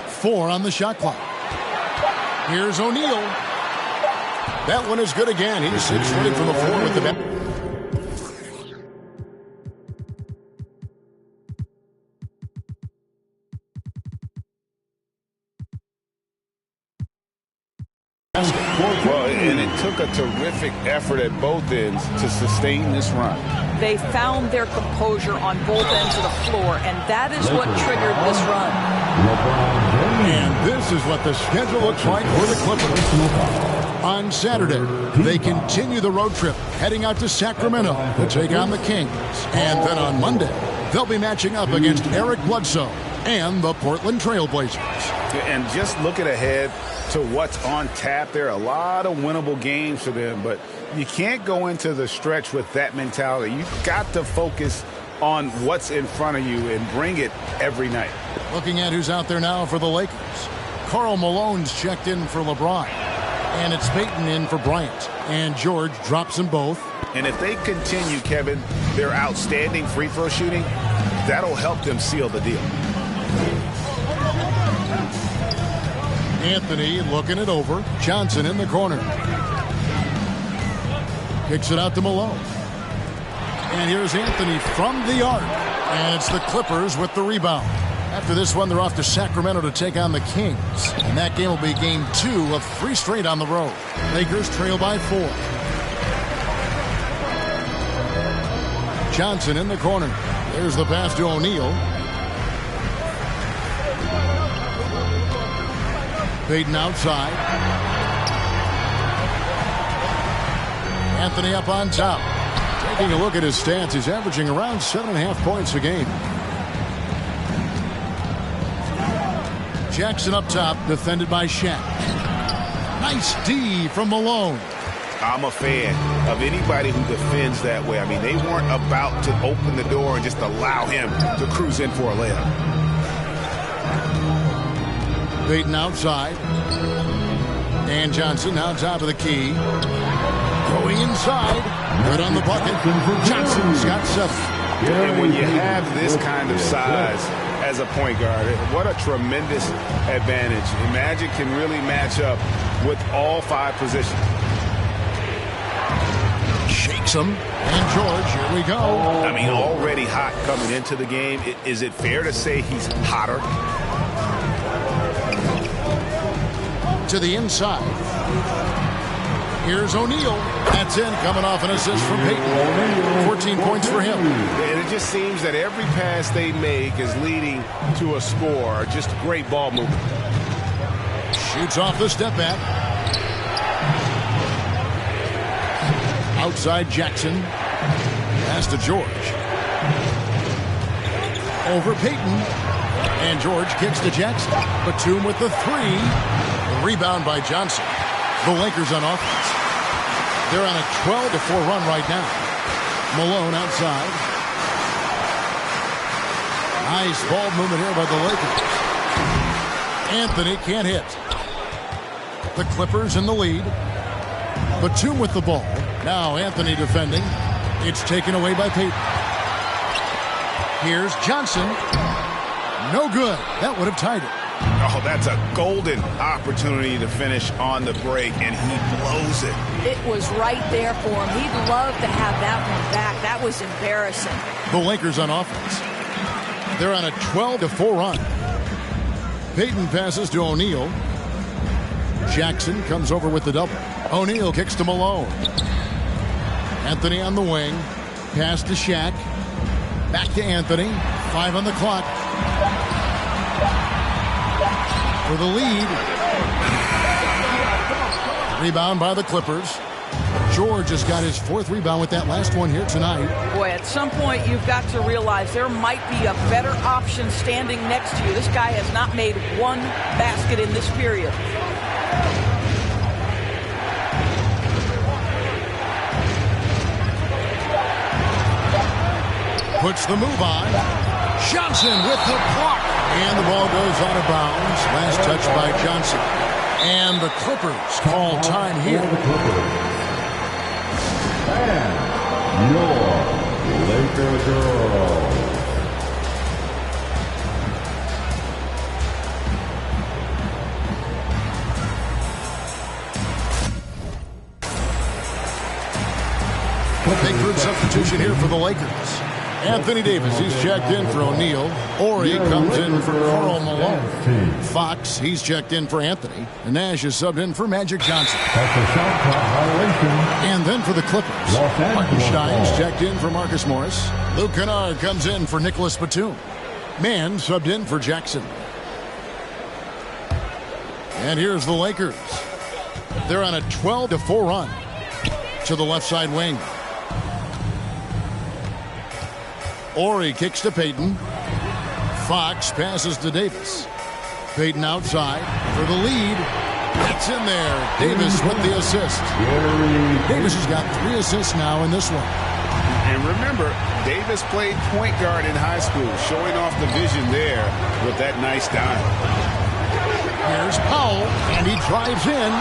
Four on the shot clock. Here's O'Neal. That one is good again. He's 6 straight from the floor with the back. Well, and it took a terrific effort at both ends to sustain this run. They found their composure on both ends of the floor, and that is what triggered this run. And this is what the schedule looks like for the Clippers. On Saturday, they continue the road trip, heading out to Sacramento to take on the Kings. And then on Monday, they'll be matching up against Eric Bledsoe and the Portland Trail Blazers. And just looking ahead to what's on tap, there are a lot of winnable games for them, but you can't go into the stretch with that mentality. You've got to focus on what's in front of you and bring it every night. Looking at who's out there now for the Lakers. Karl Malone's checked in for LeBron. And it's Payton in for Bryant. And George drops them both. And if they continue, Kevin, their outstanding free throw shooting, that'll help them seal the deal. Anthony looking it over. Johnson in the corner. Kicks it out to Malone. And here's Anthony from the arc. And it's the Clippers with the rebound. After this one, they're off to Sacramento to take on the Kings. And that game will be game 2 of 3 straight on the road. Lakers trail by 4. Johnson in the corner. There's the pass to O'Neal. Payton outside. Anthony up on top. Taking a look at his stats, he's averaging around 7.5 points a game. Jackson up top, defended by Shaq. Nice D from Malone. I'm a fan of anybody who defends that way. I mean, they weren't about to open the door and just allow him to cruise in for a layup. Payton outside. And Johnson now top of the key. Going inside. Right on the bucket. Johnson's got 7. And when you have this kind of size as a point guard, what a tremendous advantage. Magic can really match up with all 5 positions. Shakes him. And George, here we go. I mean, already hot coming into the game. Is it fair to say he's hotter? To the inside. Here's O'Neal. That's in, coming off an assist from Payton. 14 points for him. And it just seems that every pass they make is leading to a score. Just great ball movement. Shoots off the step back. Outside Jackson. Pass to George. Over Payton. And George kicks to Jackson. Batum with the 3. Rebound by Johnson. The Lakers on offense. They're on a 12-4 run right now. Malone outside. Nice ball movement here by the Lakers. Anthony can't hit. The Clippers in the lead. Batum with the ball. Now Anthony defending. It's taken away by Payton. Here's Johnson. No good. That would have tied it. Oh, that's a golden opportunity to finish on the break, and he blows it. It was right there for him. He'd love to have that one back. That was embarrassing. The Lakers on offense. They're on a 12-4 run. Payton passes to O'Neal. Jackson comes over with the double. O'Neal kicks to Malone. Anthony on the wing. Pass to Shaq. Back to Anthony. 5 on the clock. For the lead. Rebound by the Clippers. George has got his 4th rebound with that last one here tonight. Boy, at some point you've got to realize there might be a better option standing next to you. This guy has not made one basket in this period. Puts the move on. Johnson with the block. And the ball goes out of bounds. Last touch by Johnson. And the Clippers call time here. And your Laker girl. Big group substitution here for the Lakers. Anthony Davis, he's checked in for O'Neal. Ori comes in for Karl Malone. Fox, he's checked in for Anthony. And Nash is subbed in for Magic Johnson. That's a shot clock violation. And then for the Clippers, Hartenstein's checked in for Marcus Morris. Luke Kennard comes in for Nicholas Batum. Mann subbed in for Jackson. And here's the Lakers. They're on a 12-4 run to the left side wing. Ori kicks to Payton. Fox passes to Davis. Payton outside for the lead. That's in there. Davis with the assist. Davis has got 3 assists now in this one. And remember, Davis played point guard in high school, showing off the vision there with that nice dive. Here's Powell, and he drives in.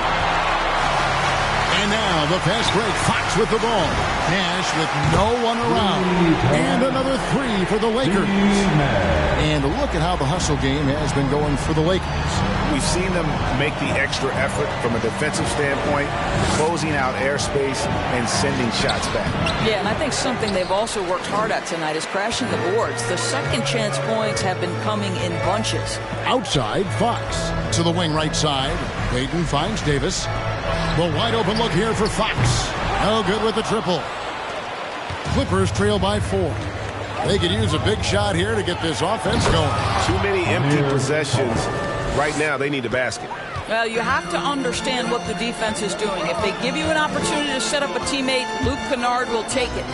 And now the fast break. Fox with the ball. Nash with no one around. And another 3 for the Lakers. And look at how the hustle game has been going for the Lakers. We've seen them make the extra effort from a defensive standpoint, closing out airspace and sending shots back. Yeah, and I think something they've also worked hard at tonight is crashing the boards. The second chance points have been coming in bunches. Outside, Fox. To the wing right side. Payton finds Davis. The wide open look here for Fox. No good with the triple. Clippers trail by 4. They could use a big shot here to get this offense going. Too many empty possessions. Right now, they need a basket. Well, you have to understand what the defense is doing. If they give you an opportunity to set up a teammate, Luke Kennard will take it.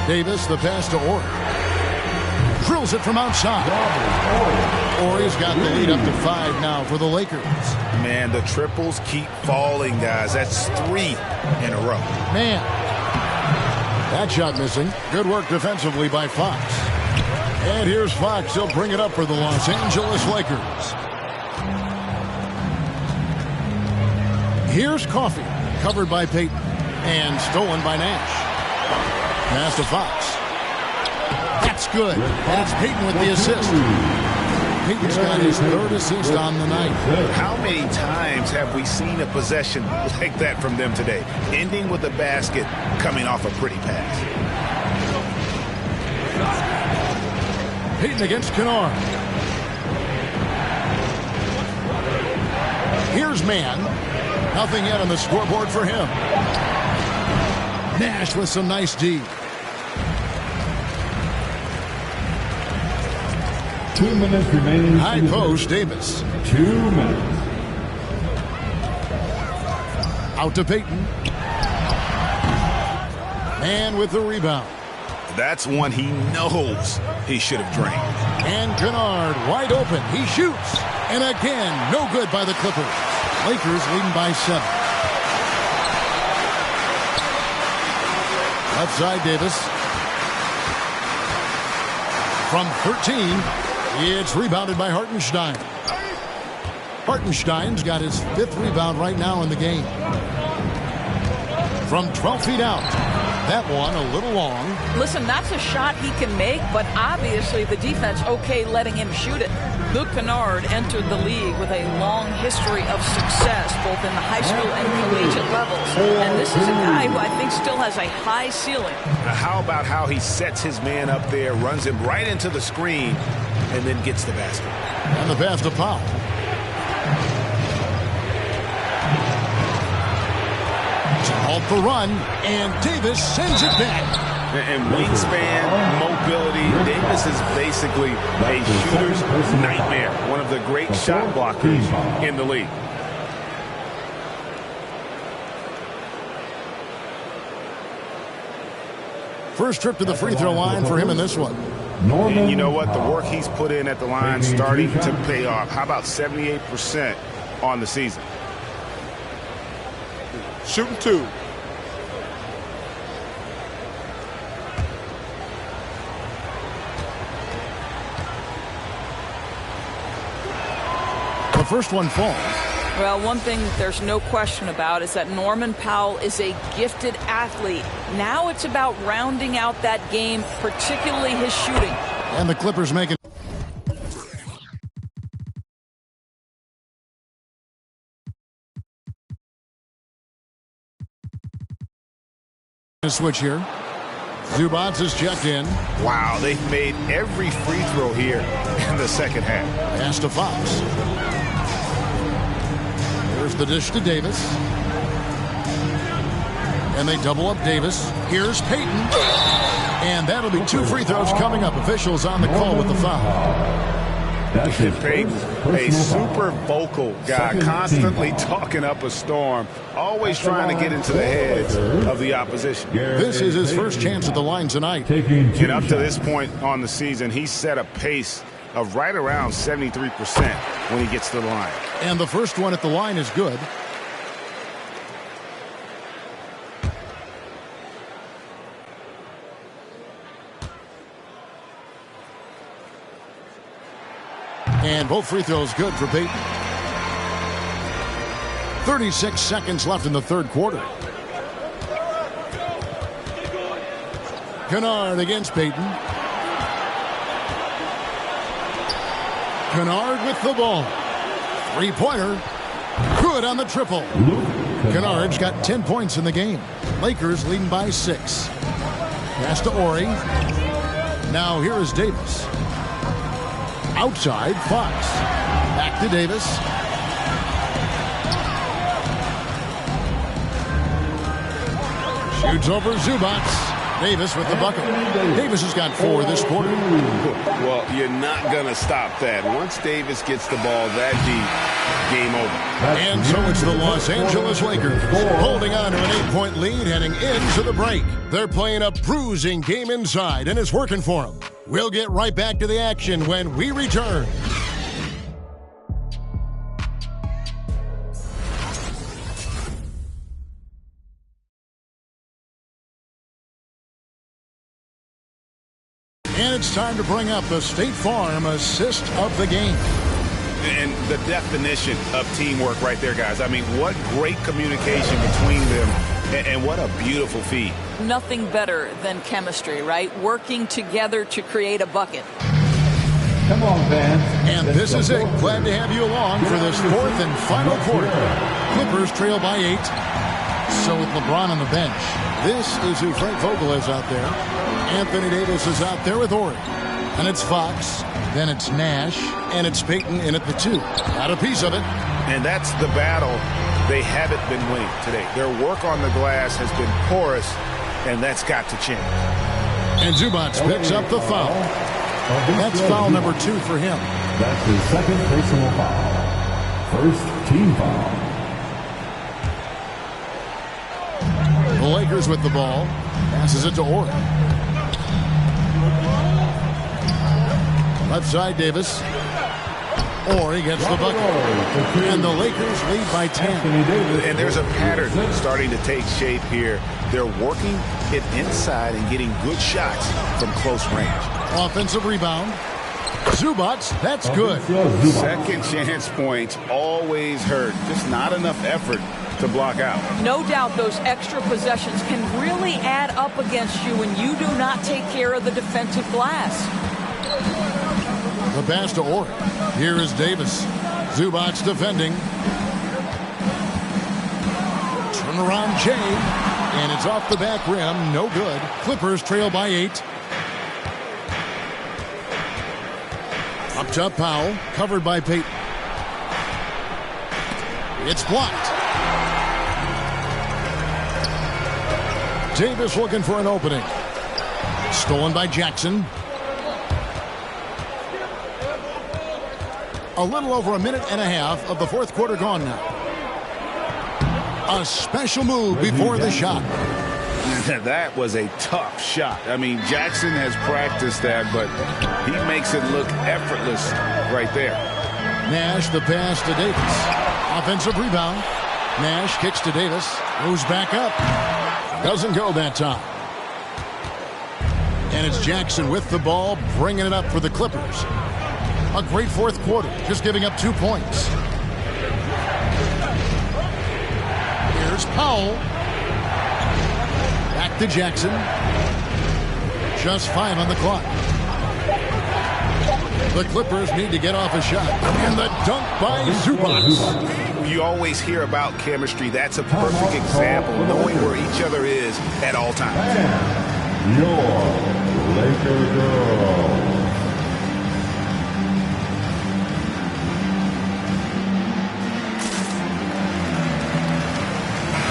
Davis, the pass to Ori. Drills it from outside. Ori's got the lead up to 5 now for the Lakers. Man, the triples keep falling, guys. That's 3 in a row. Man, that shot missing. Good work defensively by Fox. And here's Fox. He'll bring it up for the Los Angeles Lakers. Here's Coffey, covered by Payton, and stolen by Nash. Pass to Fox. That's good. That's Payton with the assist. Payton's got his 3rd assist on the night. How many times have we seen a possession like that from them today? Ending with a basket, coming off a pretty pass. Payton against Kennard. Here's Mann. Nothing yet on the scoreboard for him. Nash with some nice D. 2 minutes remaining. High post, Davis. 2 minutes. Out to Payton. And with the rebound. That's one he knows he should have drained. And Kennard wide open. He shoots. And again, no good by the Clippers. Lakers leading by 7. Left side, Davis. From 13, it's rebounded by Hartenstein. Hartenstein's got his 5th rebound right now in the game. From 12 feet out. That one a little long. Listen, that's a shot he can make, but obviously the defense okay letting him shoot it. Luke Kennard entered the league with a long history of success, both in the high school and collegiate levels. And this is a guy who I think still has a high ceiling. Now, how about how he sets his man up there, runs him right into the screen, and then gets the basket. And the pass to Powell. Halt the run, and Davis sends it back. And wingspan, mobility, Davis is basically a shooter's nightmare. One of the great shot blockers in the league. First trip to the free throw line for him in this one. And you know what? The work he's put in at the line starting to pay off. How about 78% on the season? Shooting 2. The first one falls. Well, one thing there's no question about is that Norman Powell is a gifted athlete. Now it's about rounding out that game, particularly his shooting. And the Clippers making a switch here. Zubats is checked in. Wow, they've made every free throw here in the second half. Pass to Fox. Here's the dish to Davis. And they double up Davis. Here's Payton. And that'll be 2 free throws coming up. Officials on the call with the foul. Payton, a super vocal guy, constantly talking up a storm, always trying to get into the heads of the opposition. This is his first chance at the line tonight. And up to this point on the season, he's set a pace of right around 73% when he gets to the line. And the first one at the line is good. And both free throws good for Payton. 36 seconds left in the third quarter. Kennard against Payton. Kennard with the ball. Three-pointer. Good on the triple. Kennard's got 10 points in the game. Lakers leading by 6. Pass to Ori. Now here is Davis. Outside, Fox. Back to Davis. Shoots over Zubats. Davis with the bucket. Davis has got 4 this quarter. Well, you're not going to stop that. Once Davis gets the ball that deep, game over. And so it's the Los Angeles Lakers holding on to an 8-point lead heading into the break. They're playing a bruising game inside, and it's working for them. We'll get right back to the action when we return. And it's time to bring up the State Farm assist of the game. And the definition of teamwork right there, guys. I mean, what great communication between them, and what a beautiful feed. Nothing better than chemistry, right? Working together to create a bucket. Come on, fans. And this is it. Glad to have you along for this 4th and final quarter. Clippers trail by 8. So with LeBron on the bench, this is who Frank Vogel is out there. Anthony Davis is out there with Ori. And it's Fox, then it's Nash, and it's Payton in at the 2. Got a piece of it. And that's the battle they haven't been winning today. Their work on the glass has been porous, and that's got to change. And Zubac picks up the foul. That's foul number 2 for him. That's his second personal foul. First team foul. The Lakers with the ball. Passes it to Ori. Left side, Davis. Ori gets the bucket. And the Lakers lead by 10. And there's a pattern starting to take shape here. They're working it inside and getting good shots from close range. Offensive rebound. Zubac, that's good. Second chance points always hurt. Just not enough effort to block out. No doubt those extra possessions can really add up against you when you do not take care of the defensive glass. The pass to Ori. Here is Davis. Zubac defending. Turnaround Jay. And it's off the back rim. No good. Clippers trail by 8. Up top, Powell. Covered by Payton. It's blocked. Davis looking for an opening. Stolen by Jackson. A little over a minute and a half of the 4th quarter gone now. A special move before the shot. That was a tough shot. I mean, Jackson has practiced that, but he makes it look effortless right there. Nash, the pass to Davis. Offensive rebound. Nash kicks to Davis. Moves back up. Doesn't go that time. And it's Jackson with the ball, bringing it up for the Clippers. A great 4th quarter, just giving up 2 points. Here's Powell. Back to Jackson. Just 5 on the clock. The Clippers need to get off a shot. And the dunk by Zubac. You always hear about chemistry. That's a perfect example, knowing where each other is at all times. And your Laker girl.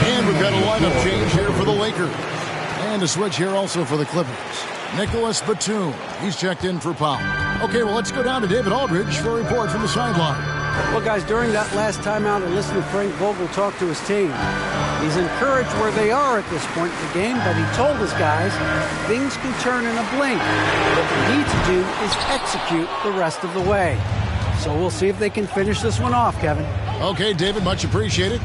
And we've got a lineup change here for the Lakers. And a switch here also for the Clippers. Nicholas Batum. He's checked in for Powell. Okay, well, let's go down to David Aldridge for a report from the sideline. Well, guys, during that last timeout, I listened to Frank Vogel talk to his team. He's encouraged where they are at this point in the game, but he told his guys things can turn in a blink. What they need to do is execute the rest of the way. So we'll see if they can finish this one off, Kevin. Okay, David, much appreciated.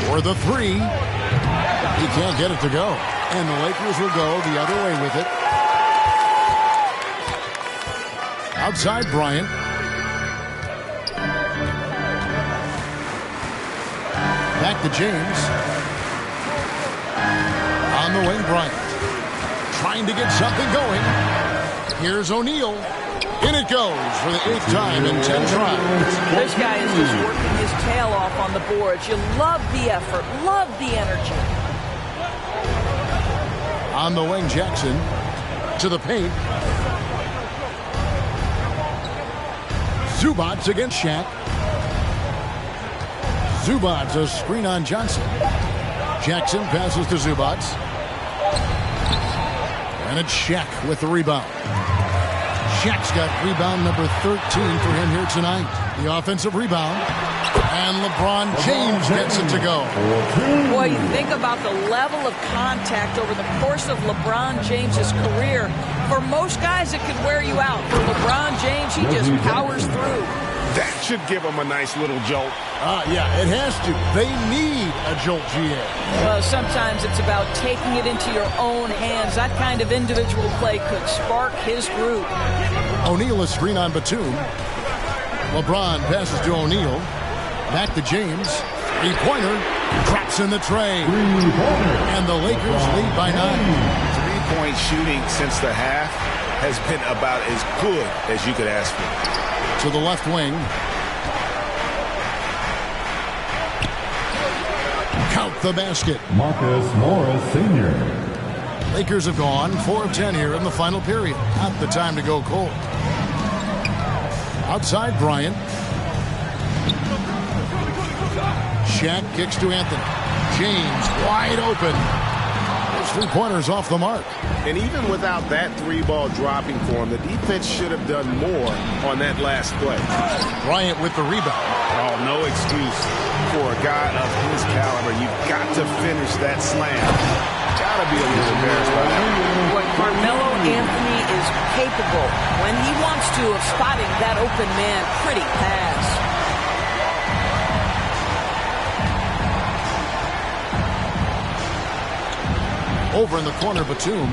For the 3. He can't get it to go. And the Lakers will go the other way with it. Outside Bryant. Back to James. On the wing, Bryant. Trying to get something going. Here's O'Neal. In it goes for the 8th time in 10 tries. This guy is just working his tail off on the boards. You love the effort, love the energy. On the wing, Jackson to the paint. Zubats against Shaq. Zubats, a screen on Johnson. Jackson passes to Zubats. And it's Shaq with the rebound. Shaq's got rebound number 13 for him here tonight. The offensive rebound. And LeBron James gets it to go. Boy, you think about the level of contact over the course of LeBron James's career. For most guys, it could wear you out. For LeBron James, he just powers through. That should give him a nice little jolt. Yeah, it has to. They need a jolt, GA. Well, sometimes it's about taking it into your own hands. That kind of individual play could spark his groove. O'Neal is screen on Batum. LeBron passes to O'Neal. Back to James. Three-pointer. Drops in the tray. And the Lakers lead by 9. Three-point shooting since the half has been about as good as you could ask for. To the left wing. Count the basket. Marcus Morris Sr. Lakers have gone 4 of 10 here in the final period. Not the time to go cold. Outside Bryant. Shaq kicks to Anthony. James wide open. His three-pointer's off the mark. And even without that three-ball dropping for him, the defense should have done more on that last play. Bryant with the rebound. Oh, no excuse for a guy of his caliber. You've got to finish that slam. Got to be a little embarrassed by that. What Carmelo Anthony is capable, when he wants to, of spotting that open man. Pretty pass. Over in the corner, Batum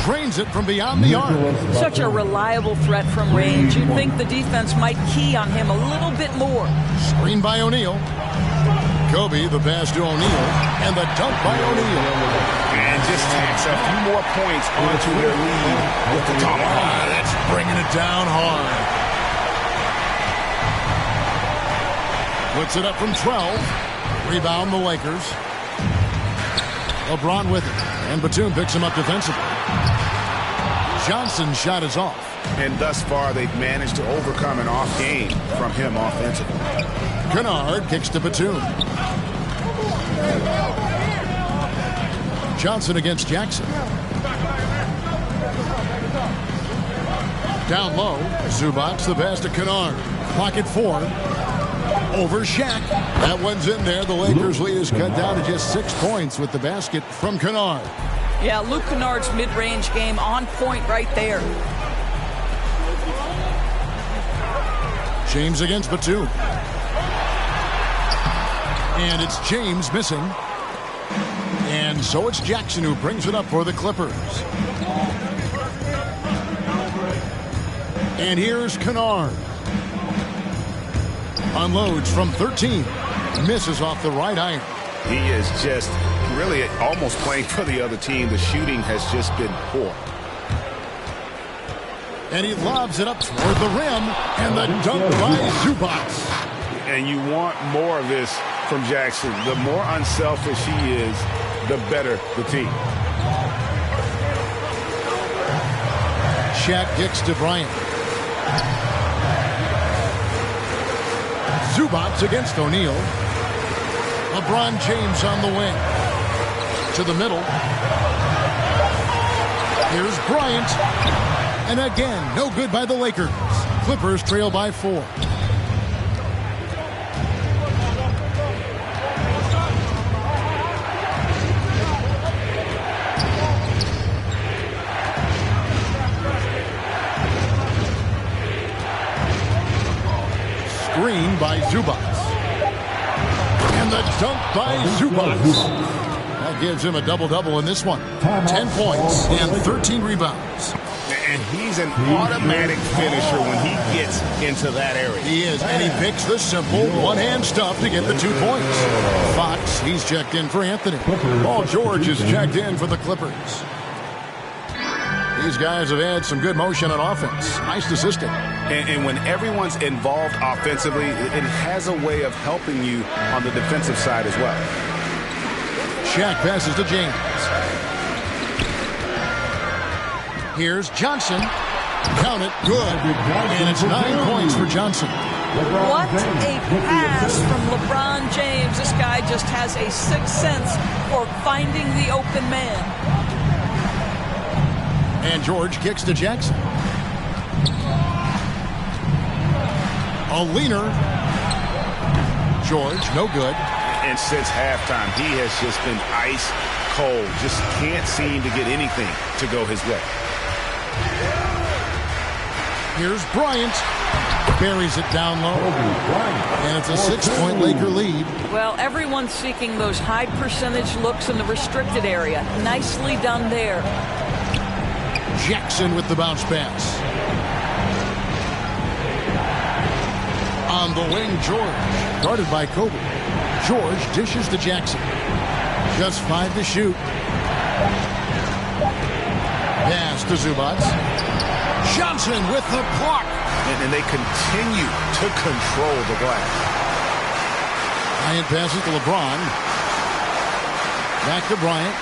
drains it from beyond the arc. Such a reliable threat from range. You'd think the defense might key on him a little bit more. Screen by O'Neal. Kobe, the pass to O'Neal, and the dunk by O'Neal. And just takes a few more points onto their lead with the top. That's bringing it down hard. Puts it up from 12. Rebound the Lakers. LeBron with it. And Batum picks him up defensively. Johnson's shot is off. And thus far, they've managed to overcome an off game from him offensively. Kennard kicks to Batum. Johnson against Jackson. Down low, Zubats the pass to Kennard. Pocket 4. Over Shaq. That one's in there. The Lakers' lead is cut down to just 6 points with the basket from Kennard. Yeah, Luke Kennard's mid-range game on point right there. James against Batum. And it's James missing. And so it's Jackson who brings it up for the Clippers. And here's Kennard. Unloads from 13. Misses off the right iron. He is just really almost playing for the other team. The shooting has just been poor. And he lobs it up toward the rim. And the dunk by Zubats. And you want more of this from Jackson. The more unselfish he is, the better the team. Shaq kicks to Bryant. Zubats against O'Neal. LeBron James on the wing. To the middle. Here's Bryant. And again, no good by the Lakers. Clippers trail by 4. Screen by Zubats. And the dunk by Zubats. That gives him a double-double in this one. 10 points and 13 rebounds. And he's an automatic finisher when he gets into that area. He is, and he picks the simple one-hand stuff to get the 2 points. Fox, he's checked in for Anthony. Paul George is checked in for the Clippers. These guys have had some good motion on offense. Nice assisting. And when everyone's involved offensively, it has a way of helping you on the defensive side as well. Shaq passes to James. Here's Johnson. Count it. Good. And it's 9 points for Johnson. What a pass from LeBron James. This guy just has a sixth sense for finding the open man. And George kicks to Jackson. A leaner. George, no good. And since halftime, he has just been ice cold. Just can't seem to get anything to go his way. Here's Bryant. Buries it down low. And it's a 6-point Laker lead. Well, everyone's seeking those high percentage looks in the restricted area. Nicely done there. Jackson with the bounce pass. On the wing, George. Guarded by Kobe. George dishes to Jackson. Just 5 to shoot. Pass to Zubac. Johnson with the block. And they continue to control the glass. Bryant passes to LeBron. Back to Bryant.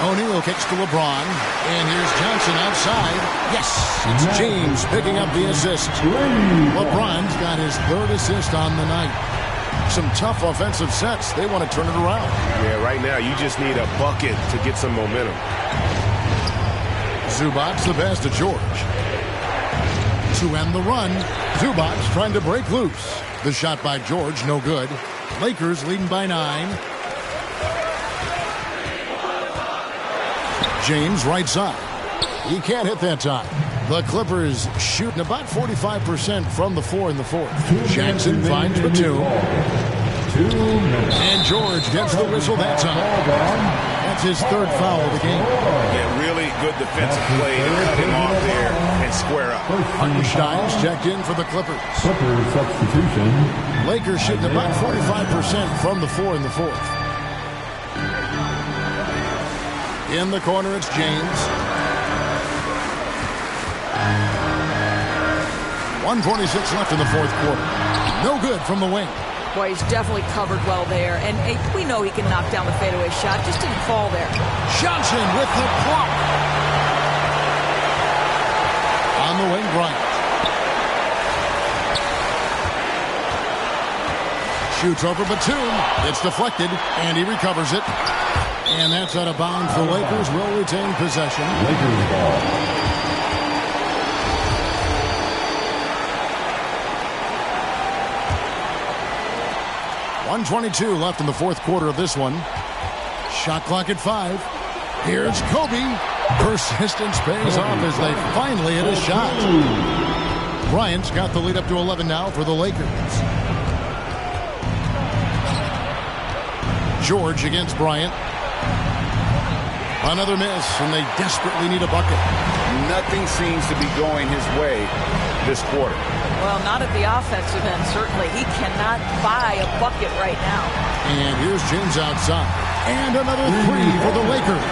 O'Neal kicks to LeBron. And here's Johnson outside. Yes, it's James picking up the assist. LeBron's got his 3rd assist on the night. Some tough offensive sets. They want to turn it around. Yeah, right now you just need a bucket to get some momentum. Zubac the pass to George. To end the run, Zubac trying to break loose. The shot by George, no good. Lakers leading by 9. James right side. He can't hit that time. The Clippers shooting about 45% from the floor in the 4th. Jackson finds Batum. And George gets the whistle that time. That's his 3rd foul of the game. Yeah, really good defensive play to cut him off there and square up. Hartenstein's checked in for the Clippers. Clippers substitution. Lakers shooting about 45% from the floor in the 4th. In the corner, it's James. 1:46 left in the 4th quarter. No good from the wing. Boy, he's definitely covered well there. And we know he can knock down the fadeaway shot. Just didn't fall there. Johnson with the block. On the wing, Bryant. Shoots over Batum. It's deflected, and he recovers it. And that's out of bounds. The Lakers will retain possession. Lakers ball. .122 left in the 4th quarter of this one. Shot clock at 5. Here's Kobe. Persistence pays off as they finally hit a shot. Bryant's got the lead up to 11 now for the Lakers. George against Bryant. Another miss, and they desperately need a bucket. Nothing seems to be going his way this quarter. Well, not at the offensive end, certainly. He cannot buy a bucket right now. And here's James outside. And another 3 for the Lakers.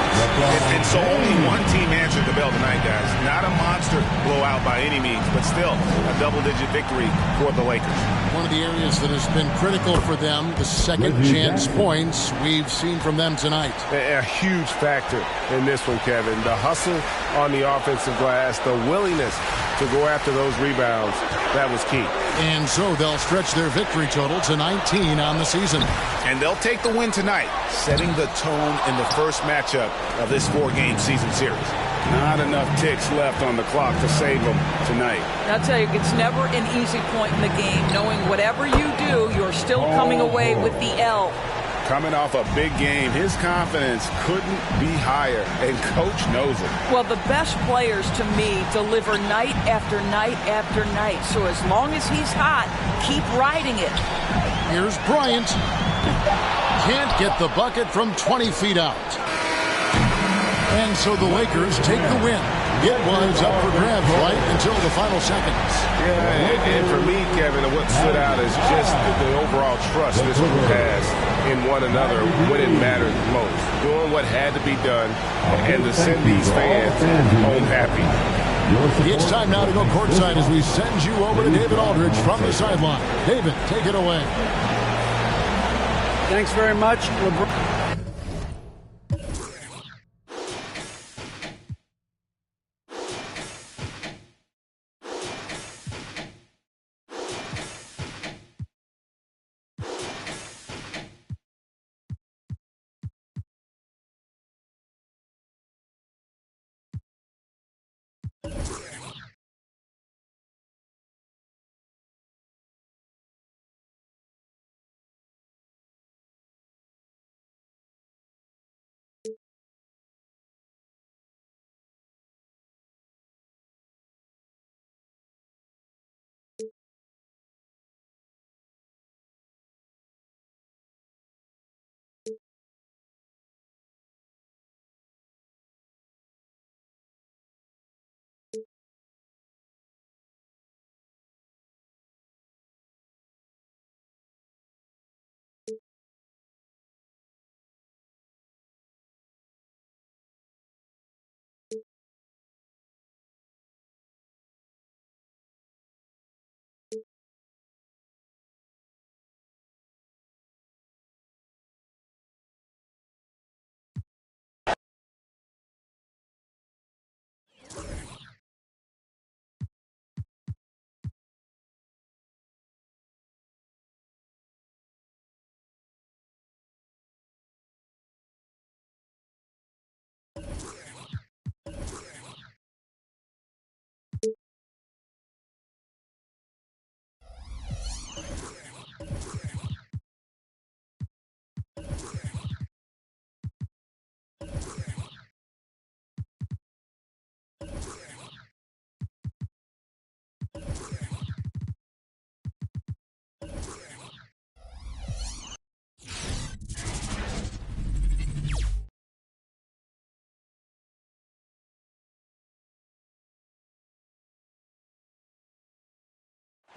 And so only one team answered the bell tonight, guys. Not a monster blowout by any means, but still a double-digit victory for the Lakers. One of the areas that has been critical for them, the second chance points we've seen from them tonight. A huge factor in this one, Kevin. The hustle on the offensive glass, the willingness to go after those rebounds, that was key. And so they'll stretch their victory total to 19 on the season. And they'll take the win tonight, setting the tone in the first matchup of this 4-game season series. Not enough ticks left on the clock to save them tonight. I'll tell you, it's never an easy point in the game, knowing whatever you do, you're still coming away with the L. Coming off a big game, his confidence couldn't be higher, and Coach knows it. Well, the best players, to me, deliver night after night after night. So as long as he's hot, keep riding it. Here's Bryant. Can't get the bucket from 20 feet out. And so the Lakers take the win. It was up for grabs right until the final seconds. Yeah, and for me, Kevin, what stood out is just the overall trust this group has in one another when it mattered most. Doing what had to be done and to send these fans home happy. It's time now to go courtside as we send you over to David Aldridge from the sideline. David, take it away. Thanks very much, LeBron.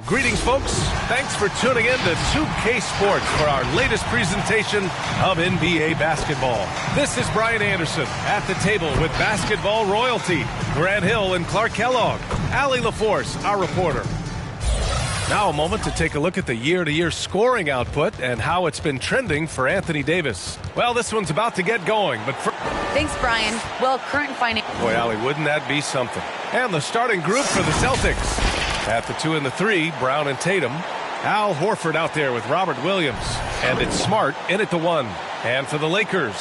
Greetings, folks. Thanks for tuning in to 2K Sports for our latest presentation of NBA basketball. This is Brian Anderson at the table with basketball royalty, Grant Hill and Clark Kellogg, Allie LaForce, our reporter. Now a moment to take a look at the year-to-year scoring output and how it's been trending for Anthony Davis. Well, this one's about to get going, but Thanks, Brian. Well, current finance... Boy, Allie, wouldn't that be something? And the starting group for the Celtics. At the 2 and the 3, Brown and Tatum. Al Horford out there with Robert Williams. And it's Smart in at the 1. And for the Lakers,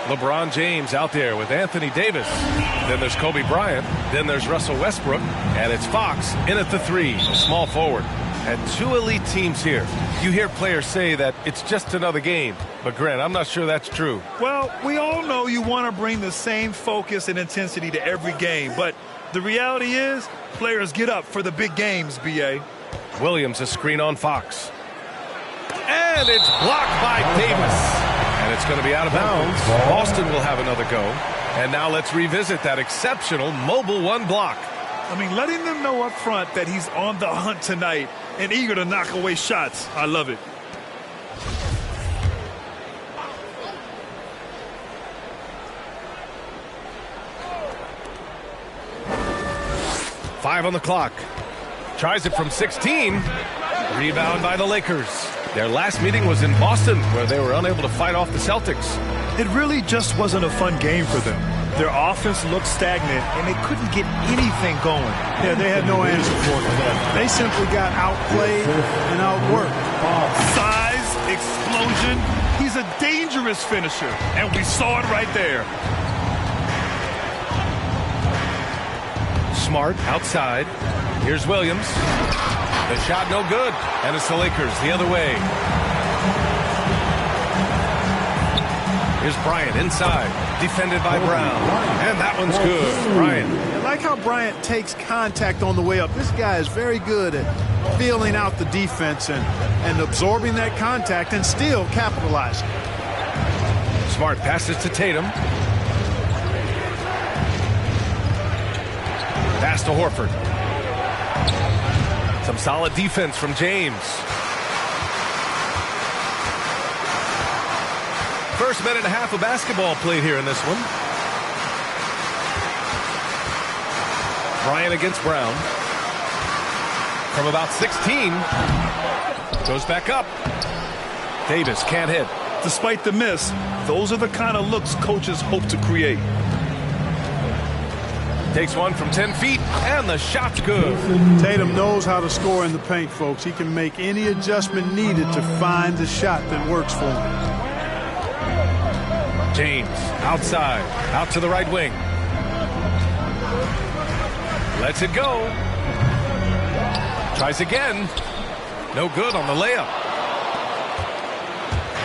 LeBron James out there with Anthony Davis. Then there's Kobe Bryant. Then there's Russell Westbrook. And it's Fox in at the 3, a small forward. And 2 elite teams here. You hear players say that it's just another game. But, Grant, I'm not sure that's true. Well, we all know you want to bring the same focus and intensity to every game. But the reality is, players get up for the big games, B.A. Williams, a screen on Fox. And it's blocked by Davis. And it's going to be out of bounds. Boston will have another go. And now let's revisit that exceptional mobile 1 block. I mean, letting them know up front that he's on the hunt tonight and eager to knock away shots. I love it. Five on the clock. Tries it from 16. Rebound by the Lakers. Their last meeting was in Boston, where they were unable to fight off the Celtics. It really just wasn't a fun game for them. Their offense looked stagnant, and they couldn't get anything going. Yeah, they had no answer for it. They simply got outplayed and outworked. Size, explosion. He's a dangerous finisher, and we saw it right there. Smart outside. Here's Williams. The shot no good. And it's the Lakers the other way. Here's Bryant inside. Defended by Brown. And that one's good. Bryant. I like how Bryant takes contact on the way up. This guy is very good at feeling out the defense and absorbing that contact and still capitalizing. Smart passes to Tatum. Pass to Horford. Some solid defense from James. First minute and a half of basketball played here in this one. Bryant against Brown. From about 16. Goes back up. Davis can't hit. Despite the miss, those are the kind of looks coaches hope to create. Takes one from 10 feet, and the shot's good. Tatum knows how to score in the paint, folks. He can make any adjustment needed to find the shot that works for him. James, outside, out to the right wing. Lets it go. Tries again. No good on the layup.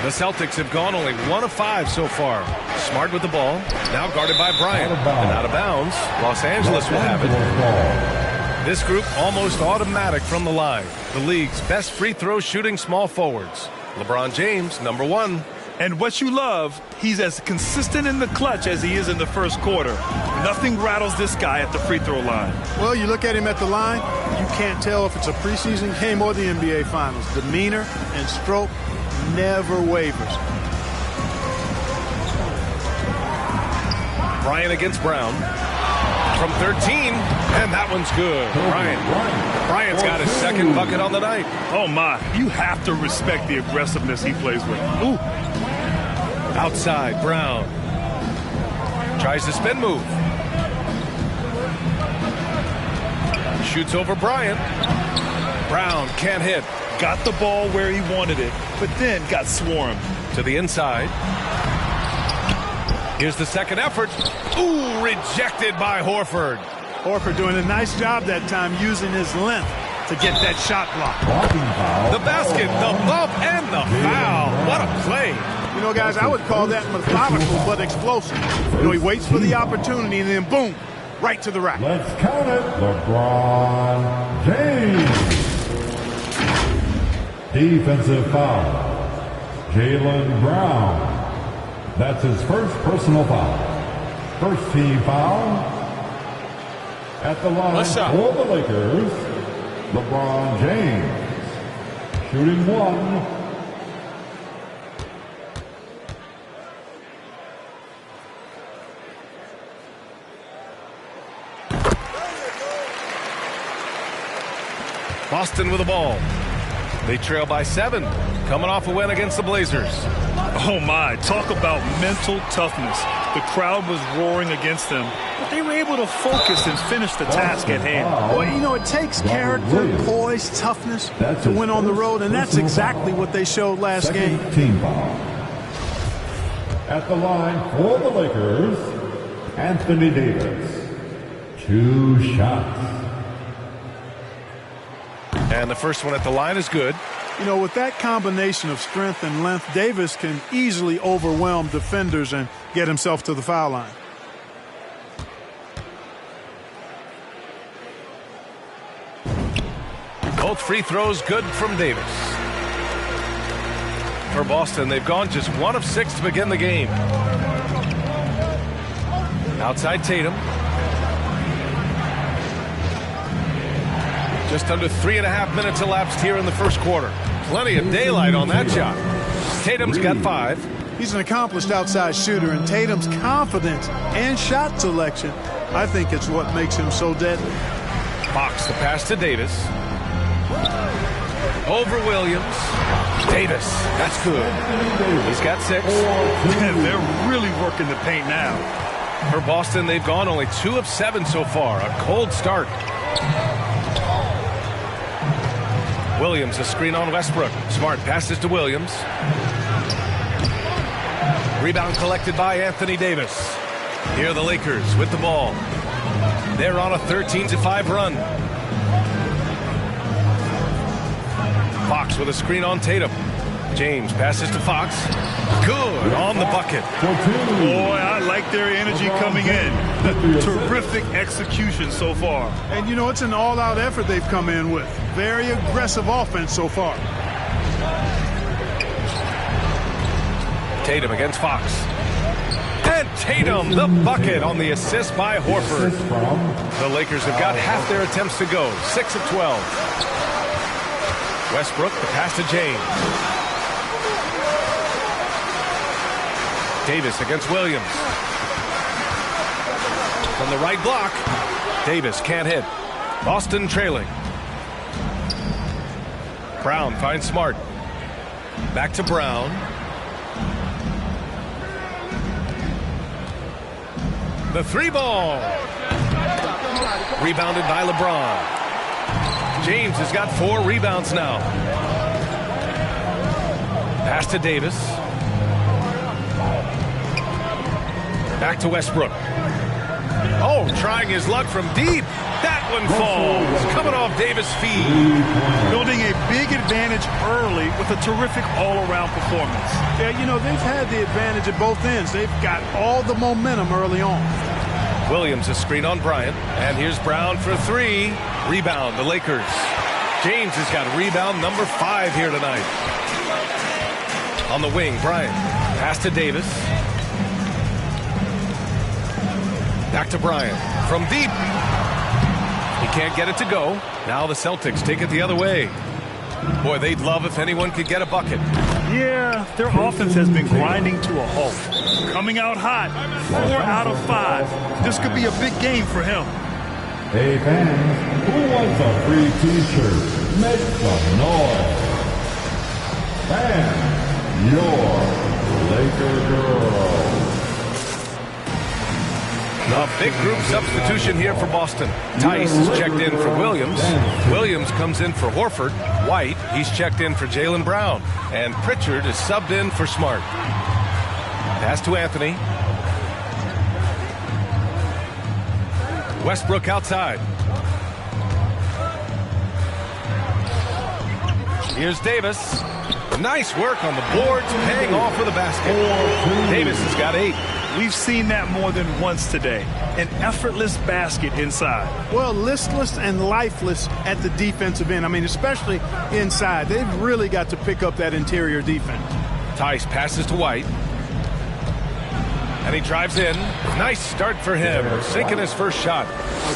The Celtics have gone only 1 of 5 so far. Smart with the ball. Now guarded by Bryant. And out of bounds. Los Angeles will have it. This group almost automatic from the line. The league's best free throw shooting small forwards. LeBron James, number 1. And what you love, he's as consistent in the clutch as he is in the first quarter. Nothing rattles this guy at the free throw line. Well, you look at him at the line, you can't tell if it's a preseason game or the NBA Finals. Demeanor and stroke never wavers. Bryant against Brown. From 13, and that one's good. Bryant's got his second bucket on the night. Oh, my. You have to respect the aggressiveness he plays with. Ooh. Outside, Brown. Tries the spin move. Shoots over Bryant. Brown can't hit. Got the ball where he wanted it, but then got swarmed. To the inside. Here's the second effort. Ooh, rejected by Horford. Horford doing a nice job that time using his length to get that shot block. The basket, the bump, and the foul. What a play. You know, guys, I would call that methodical but explosive. You know, he waits for the opportunity and then boom, right to the rack. Let's count it. LeBron James. Defensive foul. Jaylen Brown. That's his first personal foul. First team foul at the line for the Lakers. LeBron James. Shooting 1. Boston with the ball. They trail by 7, coming off a win against the Blazers. Oh my, talk about mental toughness. The crowd was roaring against them, but they were able to focus and finish the task at hand. Well, you know, it takes character, poise, toughness to win on the road, and that's exactly what they showed last game. Team foul. At the line for the Lakers, Anthony Davis. 2 shots. And the first one at the line is good. You know, with that combination of strength and length, Davis can easily overwhelm defenders and get himself to the foul line. Both free throws good from Davis. For Boston, they've gone just 1 of 6 to begin the game. Outside Tatum. Just under 3.5 minutes elapsed here in the first quarter. Plenty of daylight on that shot. Tatum's got 5. He's an accomplished outside shooter, and Tatum's confidence and shot selection, I think it's what makes him so deadly. Fox the pass to Davis. Over Williams. Davis, that's good. He's got 6. They're really working the paint now. For Boston, they've gone only 2 of 7 so far. A cold start. Williams, a screen on Westbrook. Smart passes to Williams. Rebound collected by Anthony Davis. Here are the Lakers with the ball. They're on a 13-5 run. Fox with a screen on Tatum. James passes to Fox. Good on the bucket. Boy, I like their energy coming in. Terrific execution so far. And, you know, it's an all-out effort they've come in with. Very aggressive offense so far. Tatum against Fox. And Tatum, the bucket on the assist by Horford. The Lakers have got half their attempts to go. 6 of 12. Westbrook, the pass to James. Davis against Williams. From the right block. Davis can't hit. Boston trailing. Brown finds Smart. Back to Brown. The 3-ball. Rebounded by LeBron. James has got 4 rebounds now. Pass to Davis. Back to Westbrook. Oh, trying his luck from deep. That one falls. Coming off Davis' feet. Building a big advantage early with a terrific all-around performance. Yeah, you know, they've had the advantage at both ends. They've got all the momentum early on. Williams, a screen on Bryant. And here's Brown for 3. Rebound, the Lakers. James has got rebound number 5 here tonight. On the wing, Bryant. Pass to Davis. Back to Bryant. From deep. He can't get it to go. Now the Celtics take it the other way. Boy, they'd love if anyone could get a bucket. Yeah, their offense has been grinding to a halt. Coming out hot. 4 out of 5. This could be a big game for him. Hey fans, who wants a free t-shirt? Make some noise. And your Laker girl. A big group substitution here for Boston. Tice is checked in for Williams. Williams comes in for Horford. White, he's checked in for Jaylen Brown. And Pritchard is subbed in for Smart. Pass to Anthony. Westbrook outside. Here's Davis. Nice work on the boards, paying off for the basket. Davis has got 8. We've seen that more than once today. An effortless basket inside. Well, listless and lifeless at the defensive end. I mean, especially inside. They've really got to pick up that interior defense. Tice passes to White. And he drives in. Nice start for him, sinking his first shot.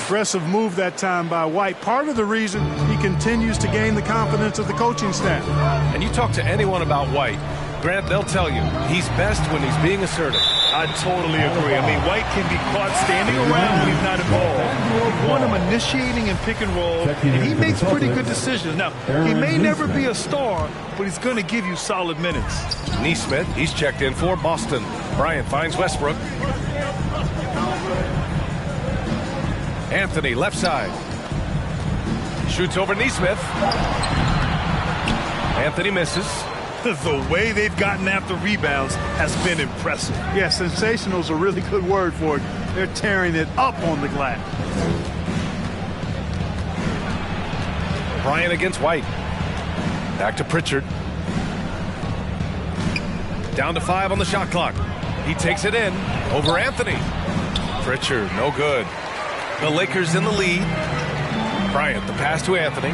Aggressive move that time by White. Part of the reason he continues to gain the confidence of the coaching staff. And you talk to anyone about White, Grant, they'll tell you he's best when he's being assertive. I totally agree. I mean, White can be caught standing around when he's not involved. You want him initiating and pick and roll, and he makes pretty good decisions. Now, he may never be a star, but he's going to give you solid minutes. Nesmith, he's checked in for Boston. Bryant finds Westbrook. Anthony, left side. Shoots over Nesmith. Anthony misses. The way they've gotten after rebounds has been impressive. Yeah, sensational is a really good word for it. They're tearing it up on the glass. Bryant against White. Back to Pritchard. Down to 5 on the shot clock. He takes it in over Anthony. Pritchard, no good. The Lakers in the lead. Bryant, the pass to Anthony.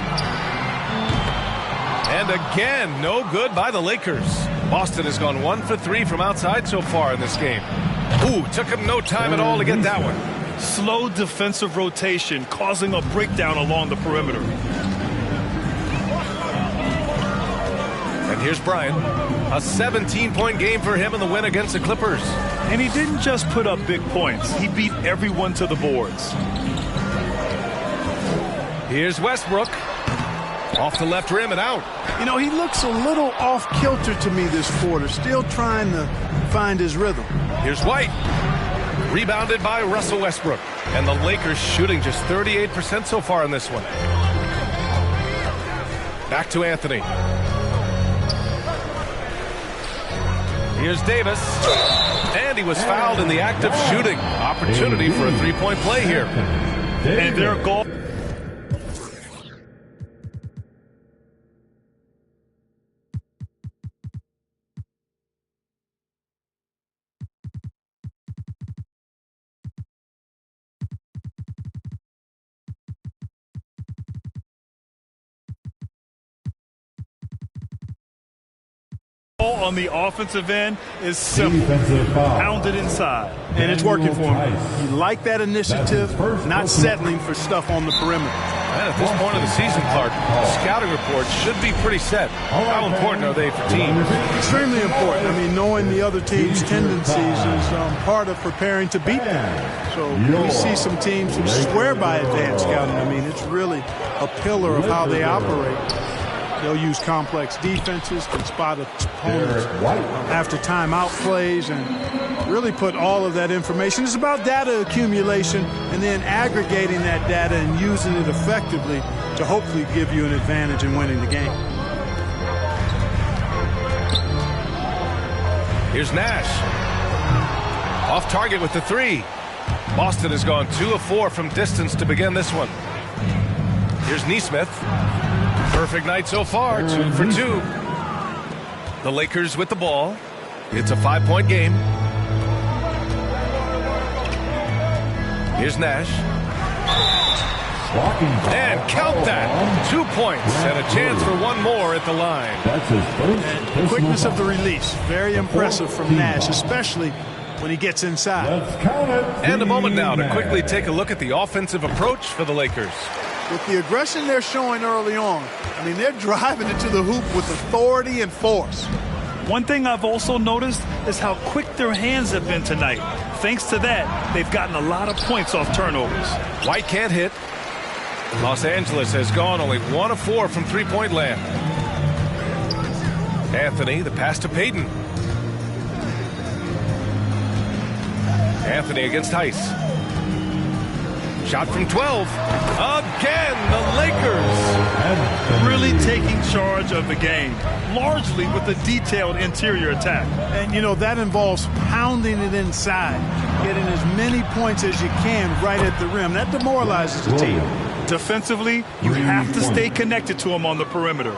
And again, no good by the Lakers. Boston has gone 1 for 3 from outside so far in this game. Ooh, took him no time at all to get that one. Slow defensive rotation causing a breakdown along the perimeter. And here's Bryant. A 17-point game for him in the win against the Clippers. And he didn't just put up big points. He beat everyone to the boards. Here's Westbrook. Off the left rim and out. You know, he looks a little off-kilter to me this quarter, still trying to find his rhythm. Here's White. Rebounded by Russell Westbrook. And the Lakers shooting just 38% so far in this one. Back to Anthony. Here's Davis. And he was fouled in the act of shooting. Opportunity for a three-point play here. And their goal. On the offensive end is simple. Pound it inside. And it's working for him. You like that initiative, not settling for stuff on the perimeter. And at this point of the season, Clark, scouting reports should be pretty set. How important are they for teams? Extremely important. I mean, knowing the other team's tendencies is part of preparing to beat them. So we see some teams who swear by advanced scouting. I mean, it's really a pillar of how they operate. They'll use complex defenses, can spot opponents after timeout plays, and really put all of that information. It's about data accumulation and then aggregating that data and using it effectively to hopefully give you an advantage in winning the game. Here's Nash. Off target with the three. Boston has gone 2 of 4 from distance to begin this one. Here's Nesmith. Perfect night so far, 2 for 2. The Lakers with the ball. It's a 5-point game. Here's Nash. And count that. 2 points and a chance for one more at the line. That's his first. The quickness of the release, very impressive from Nash, especially when he gets inside. Let's count it. And a moment now to quickly take a look at the offensive approach for the Lakers. With the aggression they're showing early on, I mean, they're driving into the hoop with authority and force. One thing I've also noticed is how quick their hands have been tonight. Thanks to that, they've gotten a lot of points off turnovers. White can't hit. Los Angeles has gone only 1 of 4 from three-point land. Anthony, the pass to Payton. Anthony against Heiss. Shot from 12. Again, the Lakers. Really taking charge of the game, largely with a detailed interior attack. And, you know, that involves pounding it inside, getting as many points as you can right at the rim. That demoralizes the team. Defensively, you have to stay connected to him on the perimeter.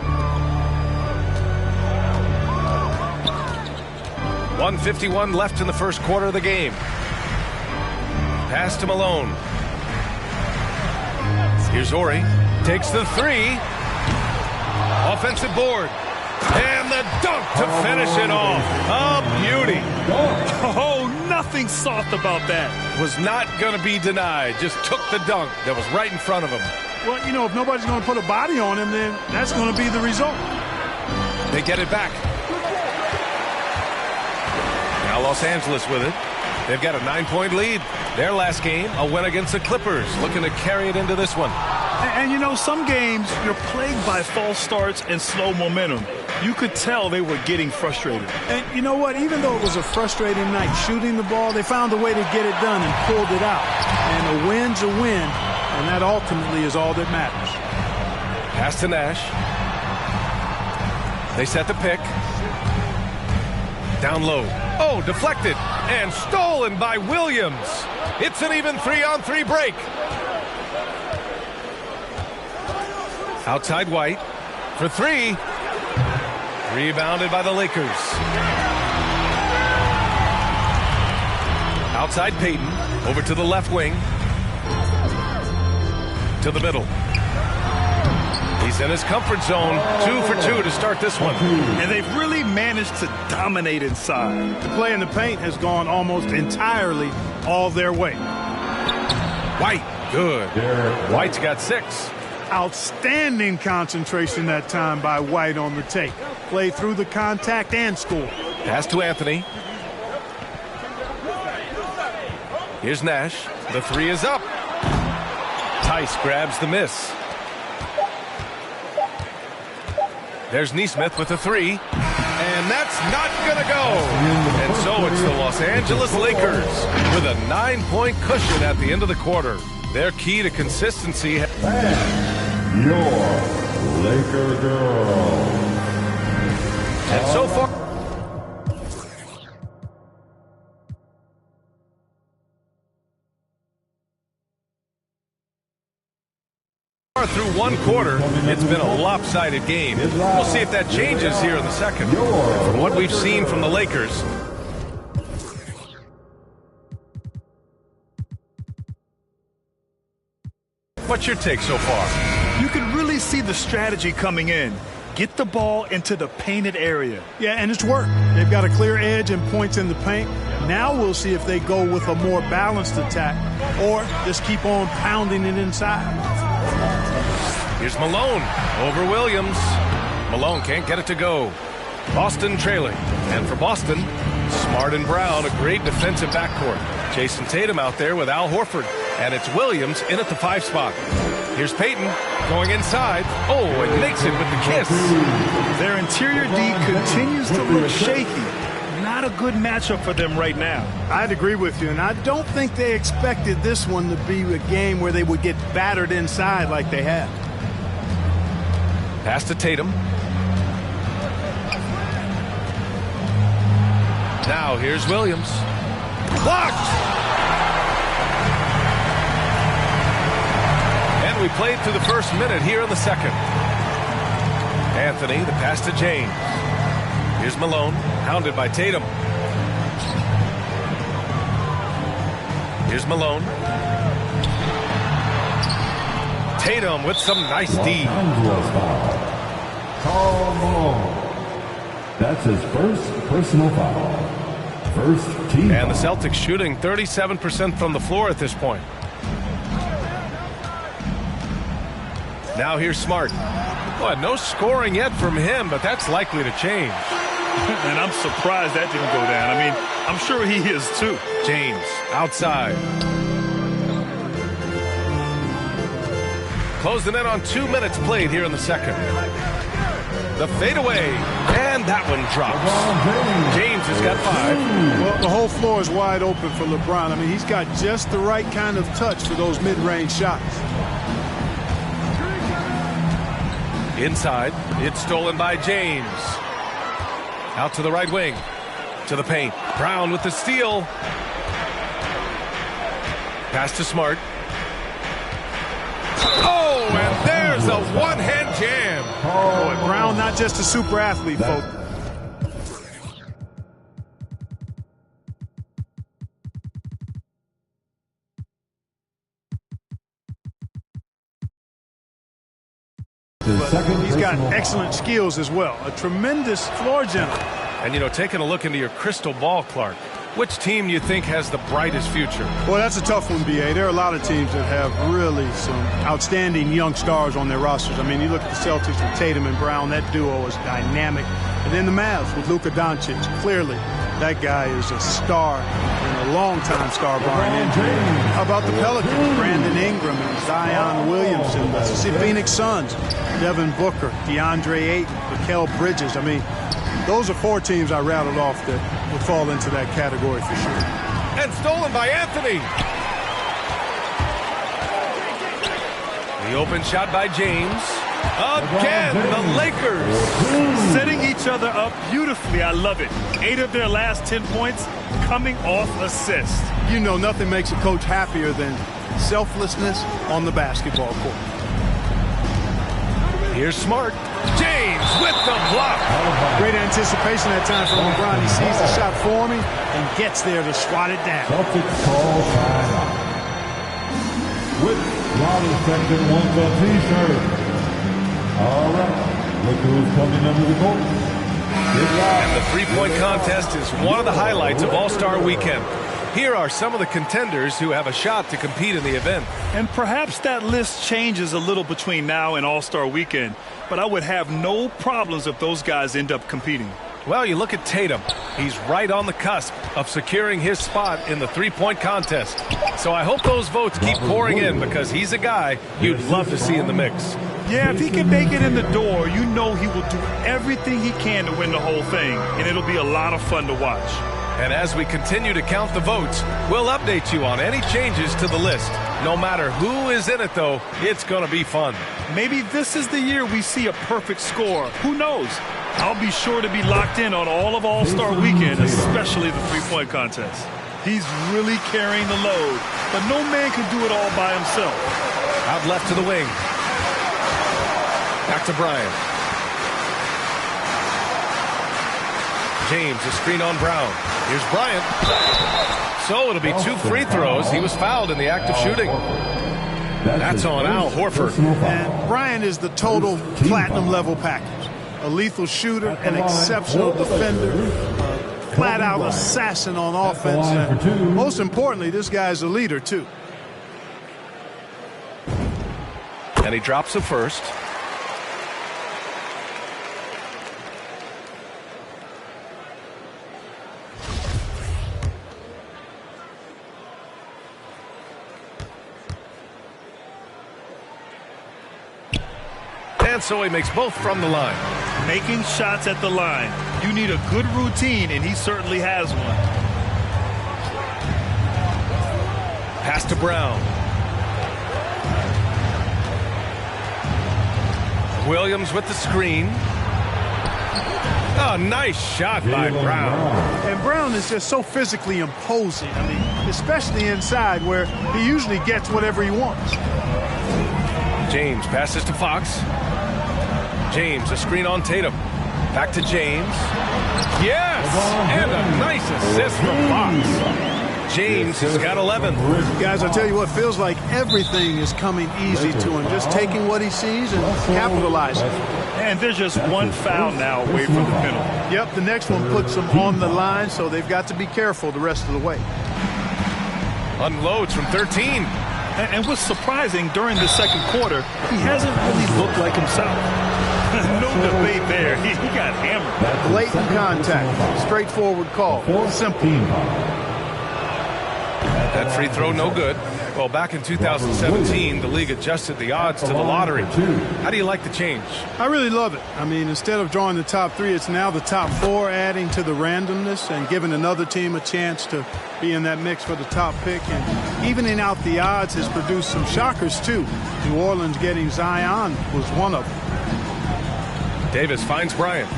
1:51 left in the first quarter of the game. Pass to Malone. Here's Ori. Takes the three. Offensive board. And the dunk to finish it off. A beauty. Oh, nothing soft about that. Was not going to be denied. Just took the dunk that was right in front of him. Well, you know, if nobody's going to put a body on him, then that's going to be the result. They get it back. Now Los Angeles with it. They've got a 9-point lead. Their last game, a win against the Clippers, looking to carry it into this one. And you know, some games you're plagued by false starts and slow momentum. You could tell they were getting frustrated. And you know what? Even though it was a frustrating night shooting the ball, they found a way to get it done and pulled it out. And a win's a win, and that ultimately is all that matters. Pass to Nash. They set the pick. Down low. Oh, deflected. And stolen by Williams. It's an even 3-on-3 break. Outside White for three. Rebounded by the Lakers. Outside Payton. Over to the left wing. To the middle. He's in his comfort zone. 2 for 2 to start this one. And they've really managed to dominate inside. The play in the paint has gone almost entirely all their way. White, good. White's got 6. Outstanding concentration that time by White on the take. Played through the contact and scored. Pass to Anthony. Here's Nash. The 3 is up. Tice grabs the miss. There's Nesmith with the 3. And that's not going to go. And so it's the Los Angeles Lakers with a 9-point cushion at the end of the quarter. Their key to consistency. And your Laker girl. And so far. Through one quarter, it's been a lopsided game. We'll see if that changes here in the second. From what we've seen from the Lakers. What's your take so far? You can really see the strategy coming in. Get the ball into the painted area. Yeah, and it's worked. They've got a clear edge and points in the paint. Now we'll see if they go with a more balanced attack or just keep on pounding it inside. Here's Malone over Williams. Malone can't get it to go. Boston trailing. And for Boston, Smart and Brown, a great defensive backcourt. Jason Tatum out there with Al Horford. And it's Williams in at the 5 spot. Here's Payton going inside. Oh, and makes it with the kiss. Their interior D continues to look shaky. Not a good matchup for them right now. I'd agree with you, and I don't think they expected this one to be a game where they would get battered inside like they have. Pass to Tatum. Now here's Williams. Blocked! And we played through the first minute here in the second. Anthony, the pass to James. Here's Malone, hounded by Tatum. Here's Malone. Tatum with some nice D. Karl Malone. That's his first personal foul. First team. And the Celtics shooting 37% from the floor at this point. Now here's Smart. Boy, no scoring yet from him, but that's likely to change. And I'm surprised that didn't go down. I mean, I'm sure he is too. James outside. Closing in on 2 minutes played here in the second. The fadeaway, and that one drops. James has got 5. Well, the whole floor is wide open for LeBron. I mean, he's got just the right kind of touch for those mid-range shots. Inside, it's stolen by James. Out to the right wing, to the paint. Brown with the steal. Pass to Smart. Oh, and there's a one-hand jam. Oh, boy, Brown not just a super athlete, folks. He's got excellent skills as well. A tremendous floor general. And, you know, taking a look into your crystal ball, Clark, Which team do you think has the brightest future? Well, that's a tough one, B.A. There are a lot of teams that have really some outstanding young stars on their rosters. I mean, you look at the Celtics with Tatum and Brown. That duo is dynamic. And then the Mavs with Luka Doncic. Clearly, that guy is a star and a long-time star barring injury. How about the Pelicans? Brandon Ingram and Zion Williamson. The Phoenix Suns, Devin Booker, DeAndre Ayton, Mikal Bridges. I mean, those are 4 teams I rattled off that would fall into that category for sure. And stolen by Anthony. The open shot by James. Again, the Lakers. Setting each other up beautifully. I love it. 8 of their last 10 points coming off assists. You know, nothing makes a coach happier than selflessness on the basketball court. Here's Smart. James with the block. Great anticipation that time from LeBron. He sees the shot forming and gets there to swat it down. Celtics call timeout. With Ronald section 1 the T-shirt. All right, look who's coming under the court. And the three-point contest is one of the highlights of All-Star Weekend. Here are some of the contenders who have a shot to compete in the event. And perhaps that list changes a little between now and All-Star Weekend, but I would have no problems if those guys end up competing. Well, you look at Tatum. He's right on the cusp of securing his spot in the three-point contest. So I hope those votes keep pouring in because he's a guy you'd love to see in the mix. Yeah, if he can make it in the door, you know he will do everything he can to win the whole thing, and it'll be a lot of fun to watch. And as we continue to count the votes, we'll update you on any changes to the list. No matter who is in it, though, it's going to be fun. Maybe this is the year we see a perfect score. Who knows? I'll be sure to be locked in on all of All-Star Weekend, especially the three-point contest. He's really carrying the load, but no man can do it all by himself. Out left to the wing. Back to Bryant. James, a screen on Brown. Here's Bryant. So it'll be 2 free throws. He was fouled in the act of shooting. That's on Al Horford. And Bryant is the total platinum level package. A lethal shooter, an exceptional defender, a flat-out assassin on offense. And most importantly, this guy's a leader, too. And he drops the first. And so he makes both from the line. Making shots at the line. You need a good routine, and he certainly has one. Pass to Brown. Williams with the screen. Oh, nice shot by Brown. And Brown is just so physically imposing. I mean, especially inside where he usually gets whatever he wants. James passes to Fox. James, a screen on Tatum. Back to James. Yes! And a nice assist from Fox. James has got 11. Guys, I tell you what, feels like everything is coming easy to him. Just taking what he sees and capitalizing. And there's just one foul now away from the penalty. Yep, the next one puts them on the line, so they've got to be careful the rest of the way. Unloads from 13. And what's surprising, during the second quarter, he hasn't really looked like himself. No debate there. He got hammered. Blatant contact. Straightforward call. Simple. That free throw, no good. Well, back in 2017, the league adjusted the odds to the lottery. How do you like the change? I really love it. I mean, instead of drawing the top 3, it's now the top 4, adding to the randomness and giving another team a chance to be in that mix for the top pick. And evening out the odds has produced some shockers, too. New Orleans getting Zion was one of them. Davis finds Bryant.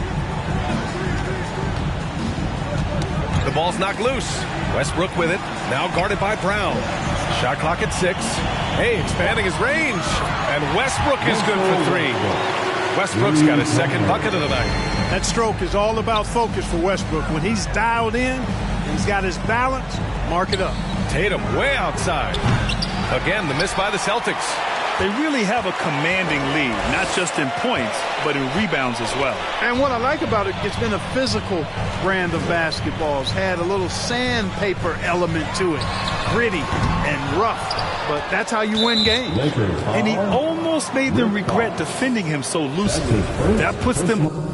The ball's knocked loose. Westbrook with it. Now guarded by Brown. Shot clock at 6. Hey, expanding his range. And Westbrook is good for 3. Westbrook's got his second bucket of the night. That stroke is all about focus for Westbrook. When he's dialed in, he's got his balance, mark it up. Tatum way outside. Again, the miss by the Celtics. They really have a commanding lead, not just in points, but in rebounds as well. And what I like about it, it's been a physical brand of basketball. It's had a little sandpaper element to it, gritty and rough. But that's how you win games. And he almost made them regret defending him so loosely. That puts them...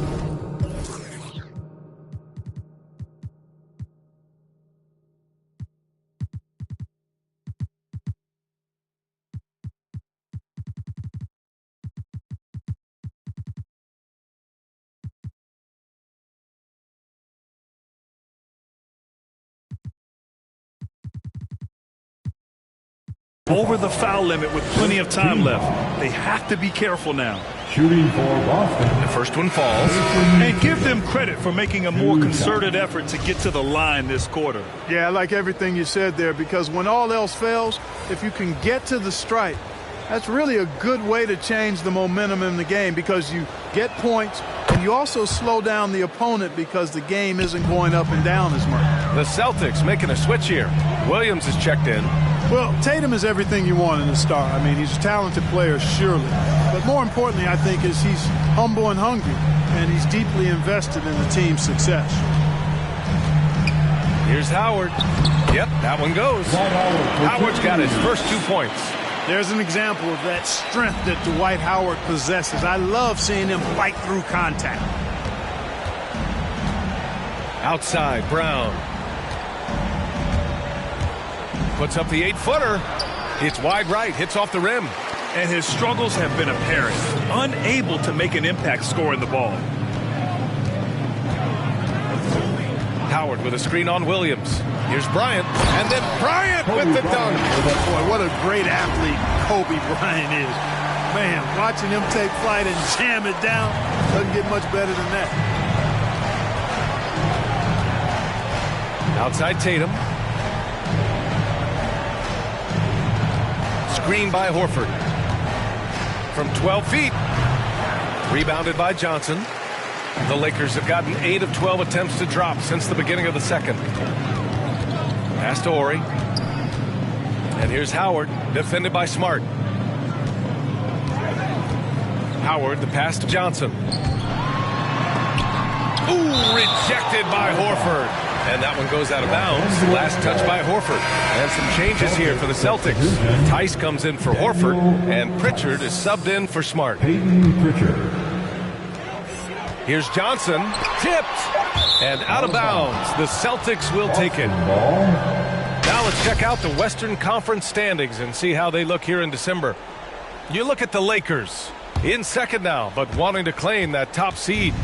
over the foul limit with plenty of time left. They have to be careful now. Shooting for Boston. The first one falls. And give them credit for making a more concerted effort to get to the line this quarter. Yeah, I like everything you said there, because when all else fails, if you can get to the stripe, that's really a good way to change the momentum in the game, because you get points and you also slow down the opponent because the game isn't going up and down as much. The Celtics making a switch here. Williams is checked in. Well, Tatum is everything you want in a star. I mean, he's a talented player, surely. But more importantly, I think, is he's humble and hungry, and he's deeply invested in the team's success. Here's Howard. Yep, that one goes. Howard's got his first 2 points. There's an example of that strength that Dwight Howard possesses. I love seeing him fight through contact. Outside, Brown. Puts up the 8-footer. It's wide right, hits off the rim. And his struggles have been apparent. Unable to make an impact scoring the ball. Howard with a screen on Williams. Here's Bryant. And then Bryant with the dunk. Boy, what a great athlete Kobe Bryant is. Man, watching him take flight and jam it down doesn't get much better than that. Outside Tatum. Screen by Horford. From 12 feet. Rebounded by Johnson. The Lakers have gotten 8 of 12 attempts to drop since the beginning of the second. Pass to Ori. And here's Howard, defended by Smart. Howard, the pass to Johnson. Ooh, rejected by Horford. And that one goes out of bounds. Last touch by Horford. And some changes here for the Celtics. Tice comes in for Horford, and Pritchard is subbed in for Smart. Here's Johnson, tipped, and out of bounds. The Celtics will take it. Now let's check out the Western Conference standings and see how they look here in December. You look at the Lakers, in second now, but wanting to claim that top seed.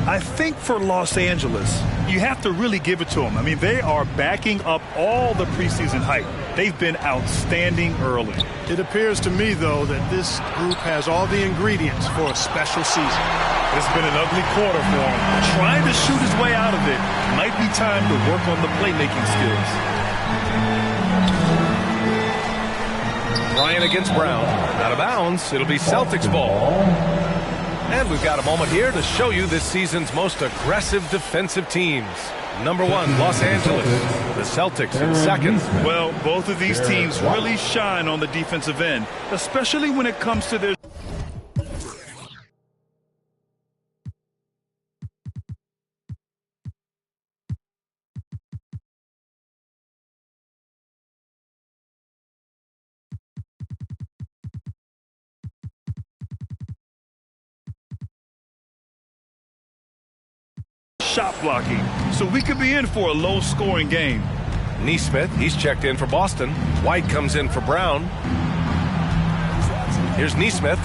I think for Los Angeles, you have to really give it to them. I mean, they are backing up all the preseason hype. They've been outstanding early. It appears to me, though, that this group has all the ingredients for a special season. It's been an ugly quarter for him. Trying to shoot his way out of it. Might be time to work on the playmaking skills. Bryant against Brown. Out of bounds. It'll be Celtics ball. And we've got a moment here to show you this season's most aggressive defensive teams. Number 1, Los Angeles. The Celtics in second. Well, both of these teams really shine on the defensive end, especially when it comes to their... shot blocking, so we could be in for a low-scoring game. Nesmith, he's checked in for Boston. White comes in for Brown. Here's Nesmith.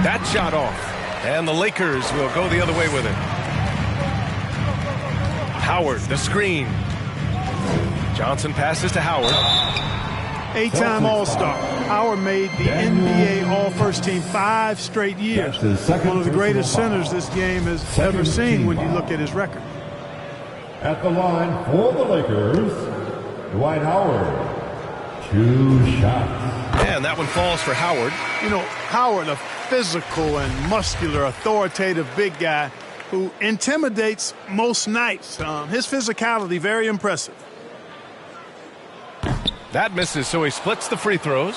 That shot off. And the Lakers will go the other way with it. Howard, the screen. Johnson passes to Howard. 8-time All-Star. Howard made the NBA All-First Team 5 straight years. One of the greatest centers this game has ever seen when you look at his record. At the line for the Lakers, Dwight Howard. 2 shots. And that one falls for Howard. You know, Howard, a physical and muscular, authoritative big guy who intimidates most nights. His physicality, very impressive. That misses, so he splits the free throws.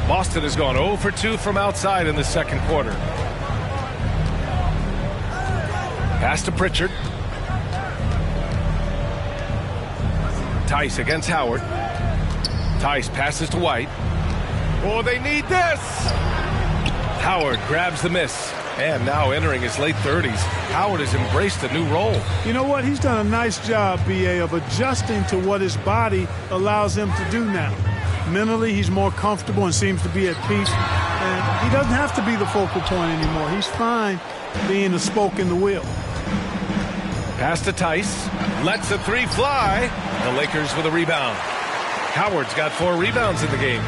Boston has gone 0 for 2 from outside in the second quarter. Pass to Pritchard. Tice against Howard. Tice passes to White. Oh, they need this! Howard grabs the miss. And now entering his late 30s, Howard has embraced a new role. You know what? He's done a nice job, B.A., of adjusting to what his body allows him to do now. Mentally, he's more comfortable and seems to be at peace. And he doesn't have to be the focal point anymore. He's fine being a spoke in the wheel. Pass to Tice. Lets the three fly. The Lakers with a rebound. Howard's got 4 rebounds in the game.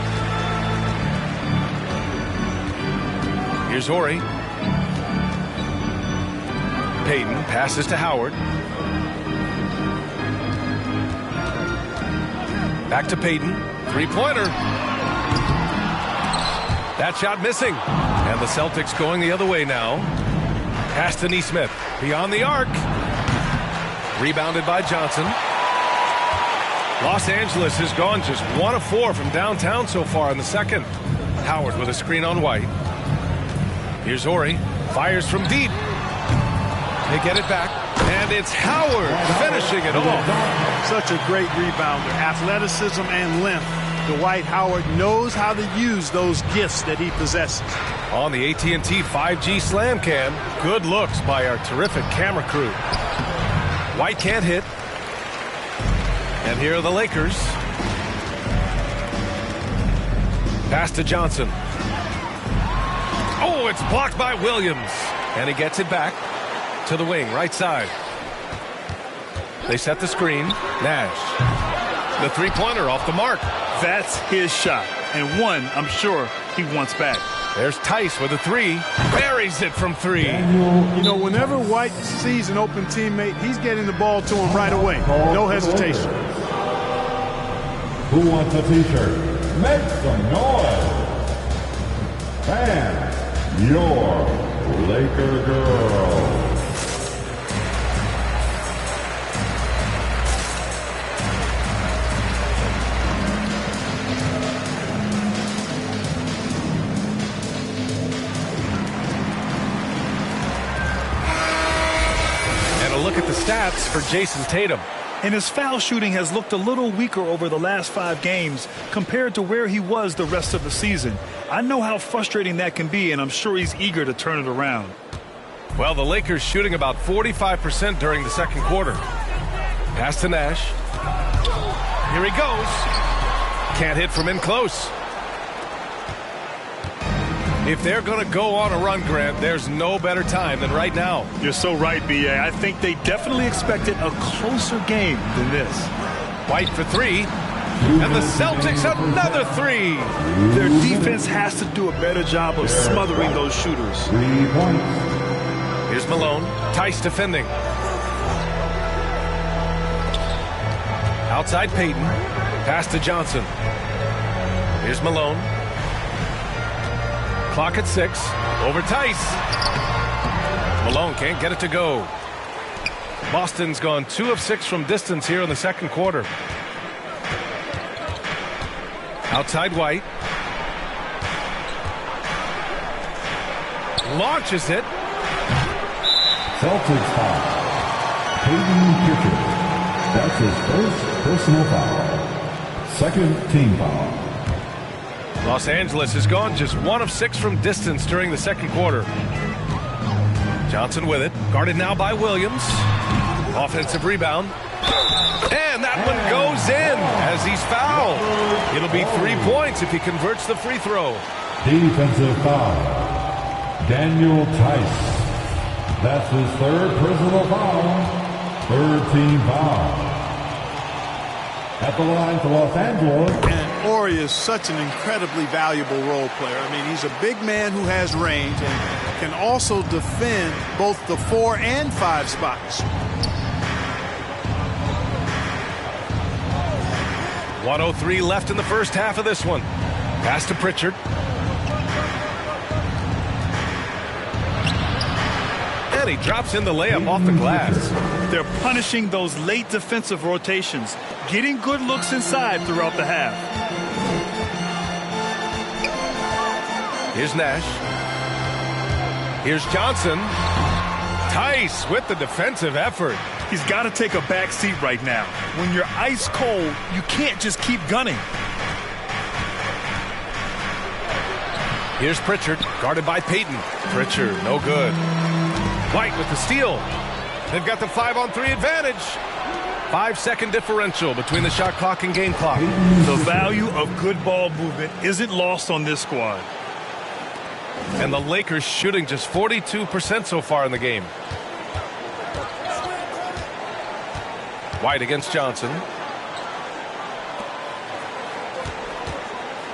Here's Horry. Payton passes to Howard. Back to Payton. Three-pointer. That shot missing. And the Celtics going the other way now. Pass to Nesmith. Beyond the arc. Rebounded by Johnson. Los Angeles has gone just 1 of 4 from downtown so far in the second. Howard with a screen on White. Here's Horry. Fires from deep. They get it back. And it's Howard finishing it off. Such a great rebounder. Athleticism and length. Dwight Howard knows how to use those gifts that he possesses. On the AT&T 5G Slam Cam, good looks by our terrific camera crew. White can't hit. And here are the Lakers. Pass to Johnson. Oh, it's blocked by Williams. And he gets it back to the wing, right side. They set the screen. Nash. The three-pointer off the mark. That's his shot. And one, I'm sure, he wants back. There's Tice with a 3. Buries it from 3. You know, whenever White sees an open teammate, he's getting the ball to him right away. No hesitation. Who wants a t-shirt? Make some noise. And your Laker girl. Look at the stats for Jason Tatum. And his foul shooting has looked a little weaker over the last 5 games compared to where he was the rest of the season. I know how frustrating that can be, and I'm sure he's eager to turn it around. Well, the Lakers shooting about 45% during the second quarter. Pass to Nash. Here he goes. Can't hit from in close. If they're going to go on a run, Grant, there's no better time than right now. You're so right, B.A. I think they definitely expected a closer game than this. White for 3. And the Celtics another 3. Their defense has to do a better job of smothering those shooters. 3 points. Here's Malone. Tice defending. Outside Payton. Pass to Johnson. Here's Malone. Clock at 6. Over Tice. Malone can't get it to go. Boston's gone 2 of 6 from distance here in the second quarter. Outside White. Launches it. Celtics foul. Payton Pritchard. That's his first personal foul. Second team foul. Los Angeles has gone just 1 of 6 from distance during the second quarter. Johnson with it. Guarded now by Williams. Offensive rebound. And that one goes in as he's fouled. It'll be 3 points if he converts the free throw. Defensive foul. Daniel Tice. That's his 3rd personal foul. 3rd team foul. At the line for Los Angeles. And Horry is such an incredibly valuable role player. I mean, he's a big man who has range and can also defend both the 4 and 5 spots. 1:03 left in the first half of this one. Pass to Pritchard. And he drops in the layup off the glass. They're punishing those late defensive rotations, getting good looks inside throughout the half. Here's Nash. Here's Johnson. Tice with the defensive effort. He's got to take a back seat right now. When you're ice cold, you can't just keep gunning. Here's Pritchard, guarded by Payton. Pritchard, no good. White with the steal. They've got the 5-on-3 advantage. 5-second differential between the shot clock and game clock. The value of good ball movement isn't lost on this squad. And the Lakers shooting just 42% so far in the game. White against Johnson.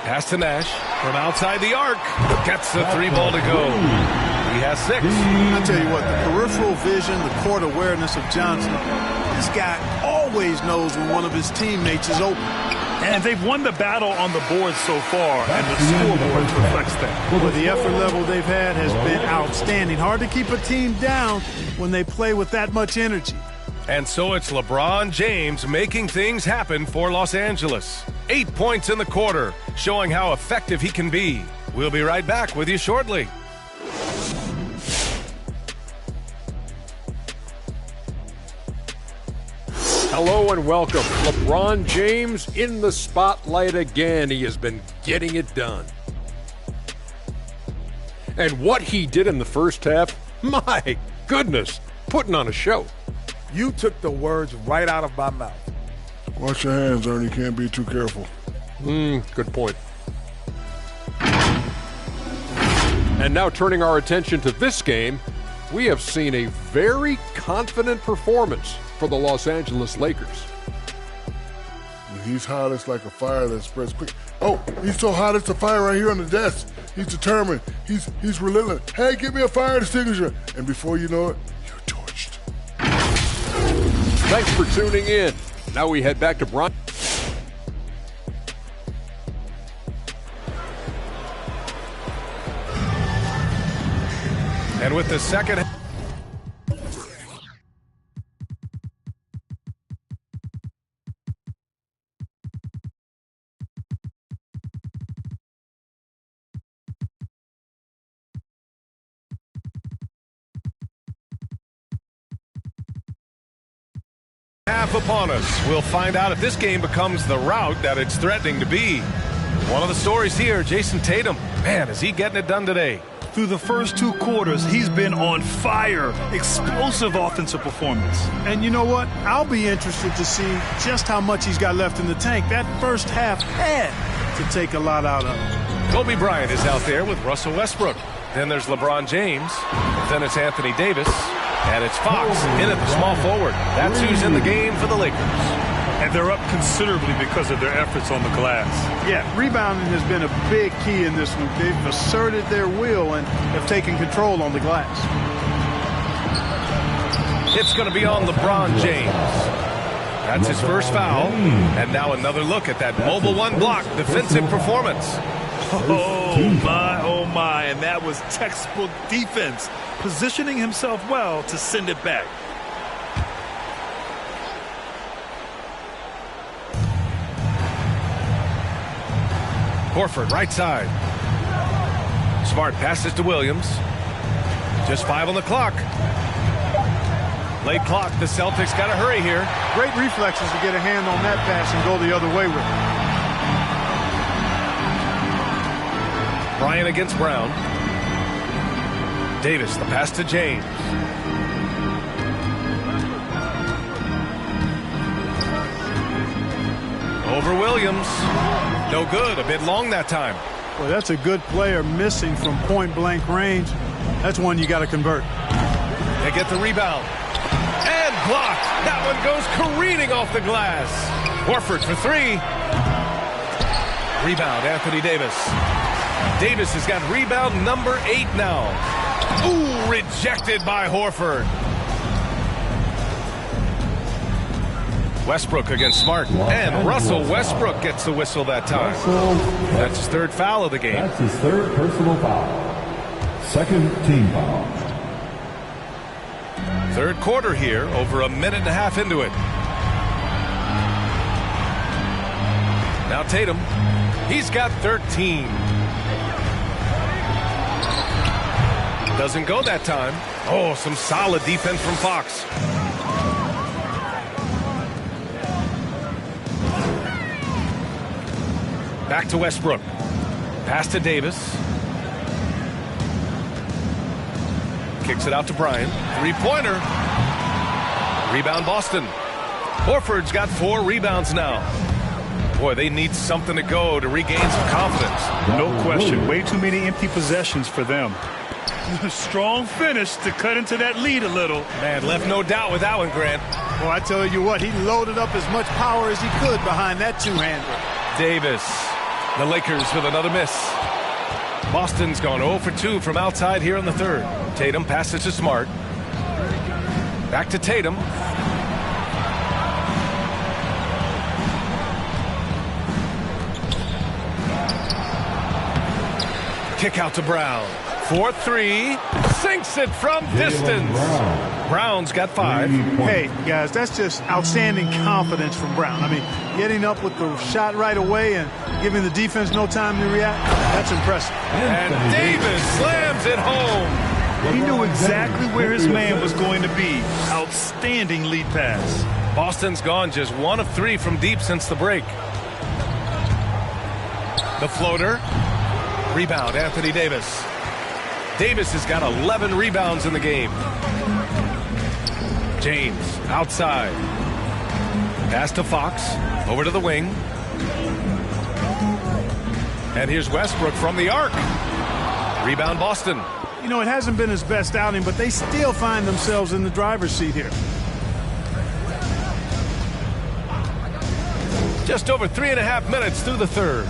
Pass to Nash from outside the arc. Gets the 3-ball to go. He has 6. I tell you what, the peripheral vision, the court awareness of Johnson, this guy always knows when one of his teammates is open. And they've won the battle on the board so far, and the scoreboard reflects that. Well, the effort level they've had has been outstanding. Hard to keep a team down when they play with that much energy. And so it's LeBron James making things happen for Los Angeles. 8 points in the quarter, showing how effective he can be. We'll be right back with you shortly. Hello and welcome. LeBron James in the spotlight again. He has been getting it done. And what he did in the first half, my goodness, putting on a show. You took the words right out of my mouth. Watch your hands, Ernie. Can't be too careful. Good point. And now turning our attention to this game, we have seen a very confident performance for the Los Angeles Lakers. When he's hot, it's like a fire that spreads quick. Oh, he's so hot, it's a fire right here on the desk. He's determined. He's relentless. Hey, give me a fire extinguisher. And before you know it, you're torched. Thanks for tuning in. Now we head back to Brian. And with the second half upon us, we'll find out if this game becomes the rout that it's threatening to be. One of the stories here, Jason Tatum. Man, is he getting it done today? Through the first 2 quarters, he's been on fire. Explosive offensive performance. And you know what? I'll be interested to see just how much he's got left in the tank. That first half had to take a lot out of him. Kobe Bryant is out there with Russell Westbrook. Then there's LeBron James. Then it's Anthony Davis. And it's Fox in at the small forward. That's who's in the game for the Lakers. And they're up considerably because of their efforts on the glass. Yeah, rebounding has been a big key in this one. They've asserted their will and have taken control on the glass. It's going to be on LeBron James. That's his first foul. And now another look at that mobile 1 block defensive performance. Oh my, and that was textbook defense, positioning himself well to send it back. Horford, right side. Smart passes to Williams. Just 5 on the clock. Late clock, the Celtics got to hurry here. Great reflexes to get a hand on that pass and go the other way with it. Bryant against Brown. Davis, the pass to James. Over Williams. No good. A bit long that time. Well, that's a good player missing from point-blank range. That's one you got to convert. They get the rebound. And blocked. That one goes careening off the glass. Horford for 3. Rebound, Anthony Davis. Davis has got rebound number 8 now. Ooh, rejected by Horford. Westbrook against Smart. And Russell Westbrook gets the whistle that time. That's his 3rd foul of the game. That's his 3rd personal foul. 2nd team foul. 3rd quarter here, over a minute and a half into it. Now Tatum. He's got 13. Doesn't go that time. Oh, some solid defense from Fox. Back to Westbrook. Pass to Davis. Kicks it out to Bryant. Three-pointer. Rebound Boston. Horford's got 4 rebounds now. Boy, they need something to go to regain some confidence. No question. Way too many empty possessions for them. Strong finish to cut into that lead a little. Man, left no doubt with that one, Grant. Well, I tell you what, he loaded up as much power as he could behind that two-hander. Davis. The Lakers with another miss. Boston's gone 0 for 2 from outside here in the third. Tatum passes to Smart. Back to Tatum. Kick out to Brown. 4-3. Sinks it from distance. Brown's got 5. Hey, guys, that's just outstanding confidence from Brown. I mean, getting up with the shot right away and giving the defense no time to react, that's impressive. And Davis slams it home. He knew exactly where his man was going to be. Outstanding lead pass. Boston's gone just 1 of 3 from deep since the break. The floater. Rebound, Anthony Davis. Davis has got 11 rebounds in the game. James outside. Pass to Fox. Over to the wing. And here's Westbrook from the arc. Rebound Boston. You know, it hasn't been his best outing, but they still find themselves in the driver's seat here. Just over 3.5 minutes through the third.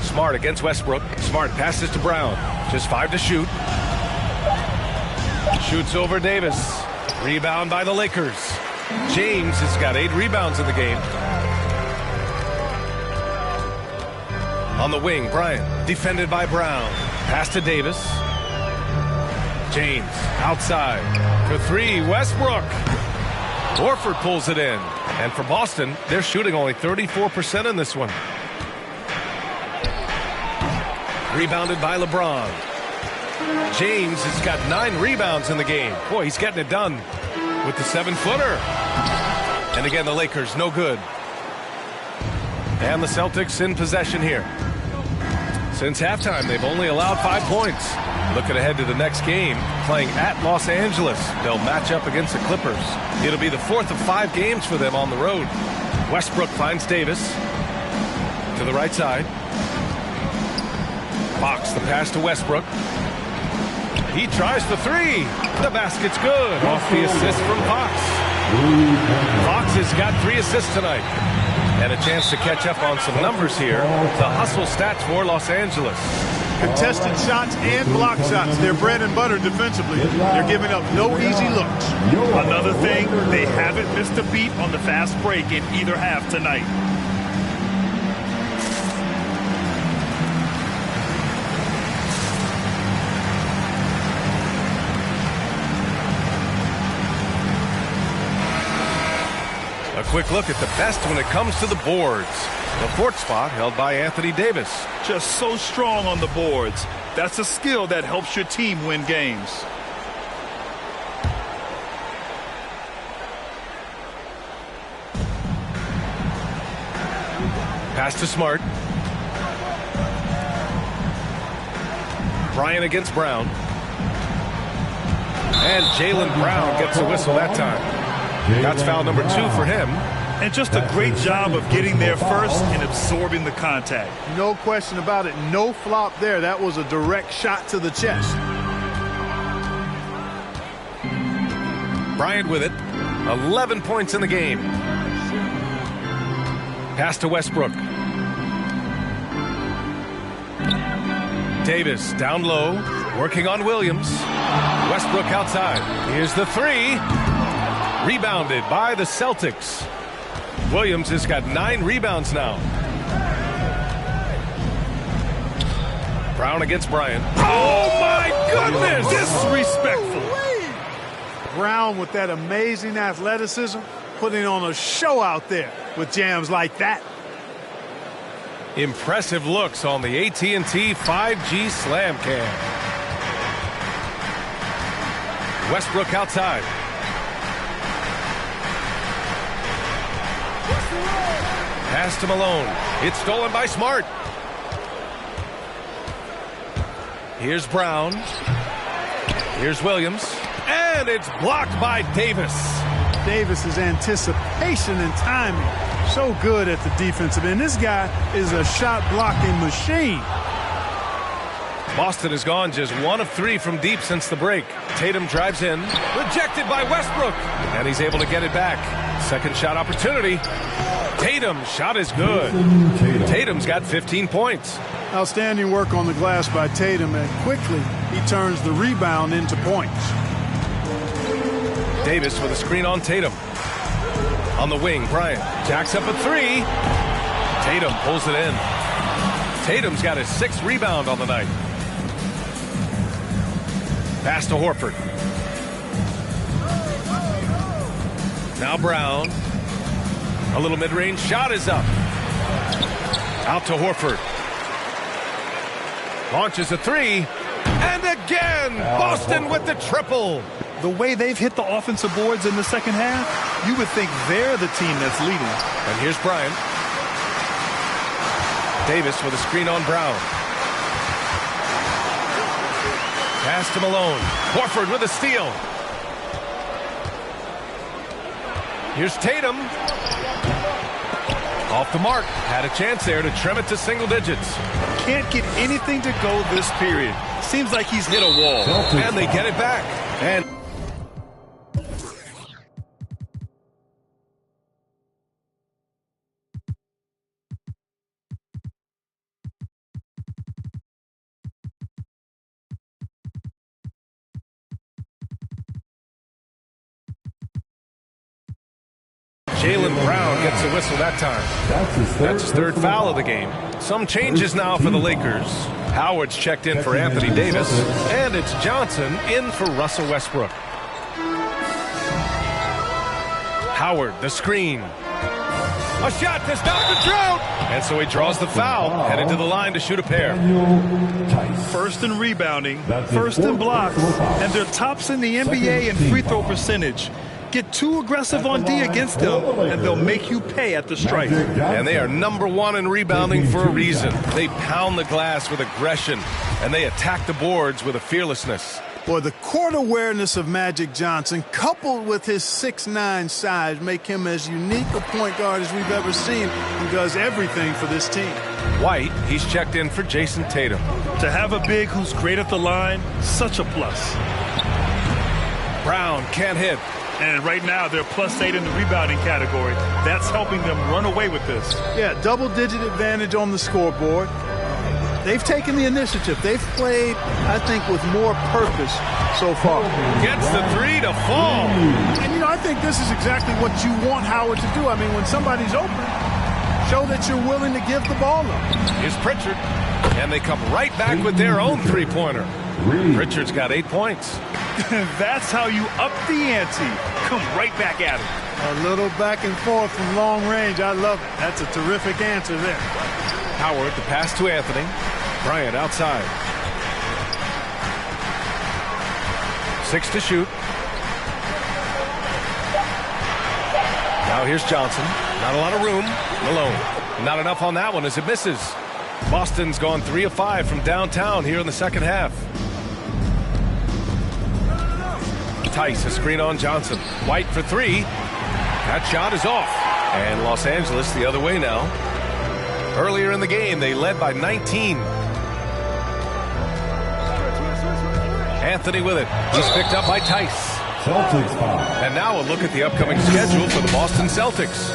Smart against Westbrook. Smart passes to Brown. Just 5 to shoot. Shoots over Davis. Rebound by the Lakers. James has got 8 rebounds in the game. On the wing, Bryant. Defended by Brown. Pass to Davis. James outside. For 3, Westbrook. Horford pulls it in. And for Boston, they're shooting only 34% in this one. Rebounded by LeBron. James has got 9 rebounds in the game. Boy, he's getting it done with the 7-footer. And again, the Lakers, no good. And the Celtics in possession here. Since halftime, they've only allowed 5 points. Looking ahead to the next game, playing at Los Angeles. They'll match up against the Clippers. It'll be the 4th of 5 games for them on the road. Westbrook finds Davis to the right side. Fox, the pass to Westbrook. He tries the 3. The basket's good. Off the assist from Fox. Fox has got 3 assists tonight. And a chance to catch up on some numbers here. The hustle stats for Los Angeles. Contested shots and block shots. They're bread and butter defensively. They're giving up no easy looks. Another thing, they haven't missed a beat on the fast break in either half tonight. A quick look at the best when it comes to the boards. The 4th spot held by Anthony Davis. Just so strong on the boards. That's a skill that helps your team win games. Pass to Smart. Bryant against Brown. And Jaylen Brown gets a whistle that time. That's foul number 2 for him. And just a great job of getting there first and absorbing the contact. No question about it. No flop there. That was a direct shot to the chest. Bryant with it. 11 points in the game. Pass to Westbrook. Davis down low. Working on Williams. Westbrook outside. Here's the 3. Rebounded by the Celtics. Williams has got 9 rebounds now. Brown against Bryant. Oh, my goodness! Disrespectful. Brown with that amazing athleticism, putting on a show out there with jams like that. Impressive looks on the AT&T 5G Slam Cam. Westbrook outside. Pass to Malone. It's stolen by Smart. Here's Brown. Here's Williams. And it's blocked by Davis. Davis's anticipation and timing, so good at the defensive end. This guy is a shot-blocking machine. Boston has gone just 1 of 3 from deep since the break. Tatum drives in. Rejected by Westbrook. And he's able to get it back. Second shot opportunity. Tatum's shot is good. Tatum's got 15 points. Outstanding work on the glass by Tatum, and quickly he turns the rebound into points. Davis with a screen on Tatum. On the wing, Bryant jacks up a 3. Tatum pulls it in. Tatum's got his 6th rebound on the night. Pass to Horford. Now Brown. A little mid-range shot is up. Out to Horford. Launches a 3. And again, Boston with the triple. The way they've hit the offensive boards in the second half, you would think they're the team that's leading. And here's Bryant. Davis with a screen on Brown. Pass to Malone. Horford with a steal. Here's Tatum. Off the mark. Had a chance there to trim it to single digits. Can't get anything to go this period. Seems like he's hit a wall. And they get it back. And Jaylen Brown gets a whistle that time. That's his 3rd foul of the game. Some changes now for the Lakers. Howard's checked in for Anthony Davis. And it's Johnson in for Russell Westbrook. Howard, the screen. A shot to stop the drought. And so he draws the foul, headed to the line to shoot a pair. First in rebounding, first in blocks, and they're tops in the NBA in free throw percentage. Get too aggressive on D against them, and they'll make you pay at the stripe. And they are #1 in rebounding for a reason. They pound the glass with aggression, and they attack the boards with a fearlessness. Boy, the court awareness of Magic Johnson, coupled with his 6'9" size, make him as unique a point guard as we've ever seen, who does everything for this team. White, he's checked in for Jason Tatum. To have a big who's great at the line, such a plus. Brown can't hit. And right now, they're +8 in the rebounding category. That's helping them run away with this. Yeah, double-digit advantage on the scoreboard. They've taken the initiative. They've played, I think, with more purpose so far. Gets the 3 to fall. And, you know, I think this is exactly what you want Howard to do. I mean, when somebody's open, show that you're willing to give the ball up. Here's Pritchard. And they come right back with their own three-pointer. Pritchard's got 8 points. That's how you up the ante. Come right back at him. A little back and forth from long range. I love it. That's a terrific answer there. Howard, the pass to Anthony. Bryant outside. 6 to shoot. Now here's Johnson. Not a lot of room. Malone. Not enough on that one as it misses. Boston's gone 3 of 5 from downtown here in the second half. Tice, a screen on Johnson. White for 3. That shot is off. And Los Angeles the other way now. Earlier in the game, they led by 19. Anthony with it. He's picked up by Tice. And now a look at the upcoming schedule for the Boston Celtics.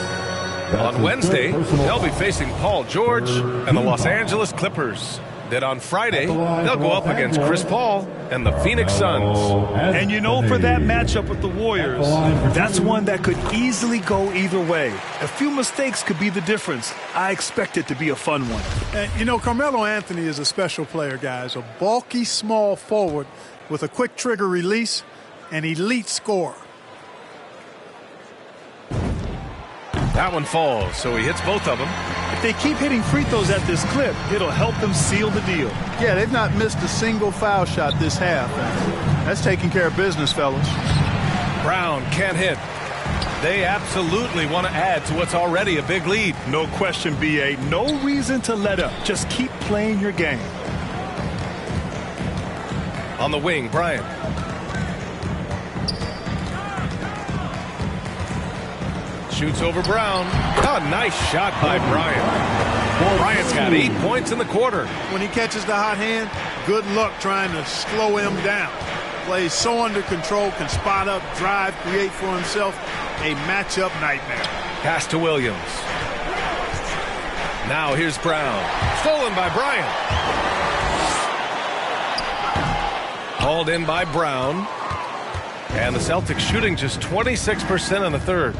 On Wednesday, they'll be facing Paul George and the Los Angeles Clippers. Then on Friday, they'll go up against Chris Paul and the Phoenix Suns. And you know, for that matchup with the Warriors, that's one that could easily go either way. A few mistakes could be the difference. I expect it to be a fun one. And, you know, Carmelo Anthony is a special player, guys. A bulky, small forward with a quick trigger release, an elite scorer. That one falls, so he hits both of them. If they keep hitting free throws at this clip, it'll help them seal the deal. Yeah, they've not missed a single foul shot this half. That's taking care of business, fellas. Brown can't hit. They absolutely want to add to what's already a big lead. No question, B.A. No reason to let up. Just keep playing your game. On the wing, Bryant. Shoots over Brown. Oh, nice shot by Bryant. Bryant's got 8 points in the quarter. When he catches the hot hand, good luck trying to slow him down. Plays so under control, can spot up, drive, create for himself. A matchup nightmare. Pass to Williams. Now here's Brown. Stolen by Bryant. Hauled in by Brown. And the Celtics shooting just 26% in the third.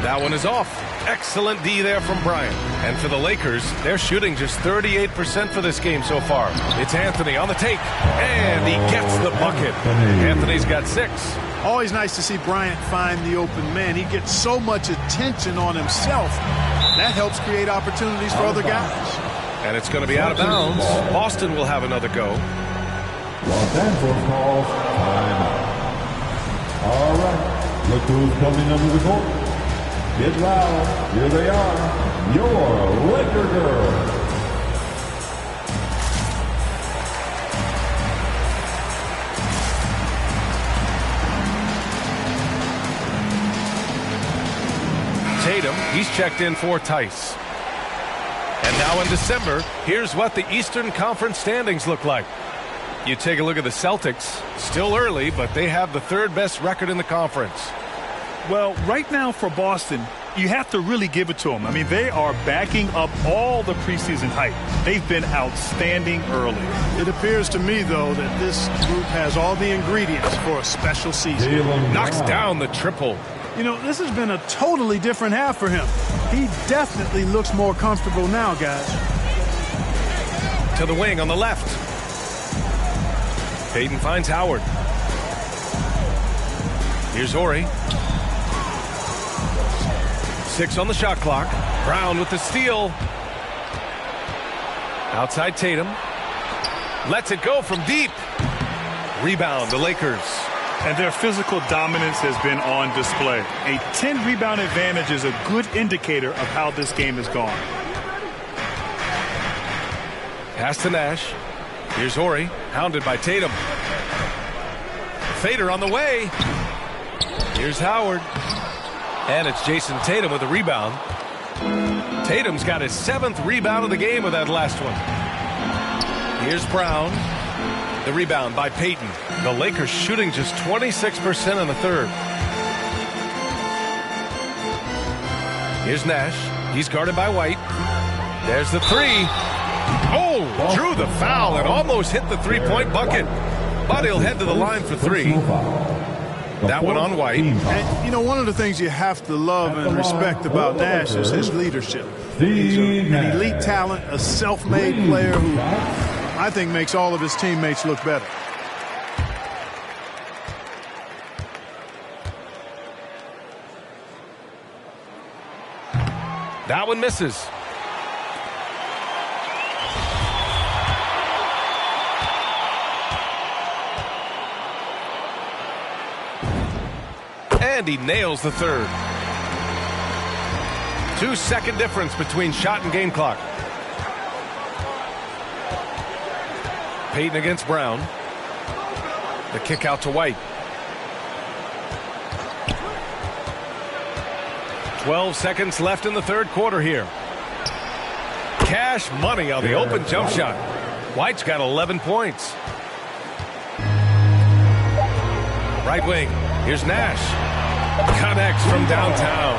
That one is off. Excellent D there from Bryant. And for the Lakers, they're shooting just 38% for this game so far. It's Anthony on the take. And he gets the bucket. Anthony's got 6. Always nice to see Bryant find the open man. He gets so much attention on himself. That helps create opportunities for other guys. And it's going to be out of bounds. Boston will have another go. Los Angeles calls timeout. All right, look who's coming under the court. Get loud. Here they are, your Laker girls. Tatum, he's checked in for Tice. And now in December, here's what the Eastern Conference standings look like. You take a look at the Celtics. Still early, but they have the 3rd best record in the conference. Well, right now for Boston, you have to really give it to them. I mean, they are backing up all the preseason hype. They've been outstanding early. It appears to me, though, that this group has all the ingredients for a special season. Knocks down the triple. You know, this has been a totally different half for him. He definitely looks more comfortable now, guys. To the wing on the left. Payton finds Howard. Here's Horry. 6 on the shot clock. Brown with the steal. Outside Tatum. Lets it go from deep. Rebound, the Lakers. And their physical dominance has been on display. A 10-rebound advantage is a good indicator of how this game has gone. Pass to Nash. Here's Horry, hounded by Tatum. Fader on the way. Here's Howard. And it's Jason Tatum with a rebound. Tatum's got his 7th rebound of the game with that last one. Here's Brown. The rebound by Payton. The Lakers shooting just 26% in the third. Here's Nash. He's guarded by White. There's the 3. Oh, drew the foul and almost hit the 3-point bucket. But he'll head to the line for 3. That one on White. And, you know, one of the things you have to love and respect about Nash is his leadership. He's an elite talent, a self-made player who I think makes all of his teammates look better. That one misses. And he nails the third. 2-second difference between shot and game clock. Payton against Brown. The kick out to White. 12 seconds left in the third quarter here. Cash money on the open jump shot. White's got 11 points. Right wing. Here's Nash. Connects from downtown.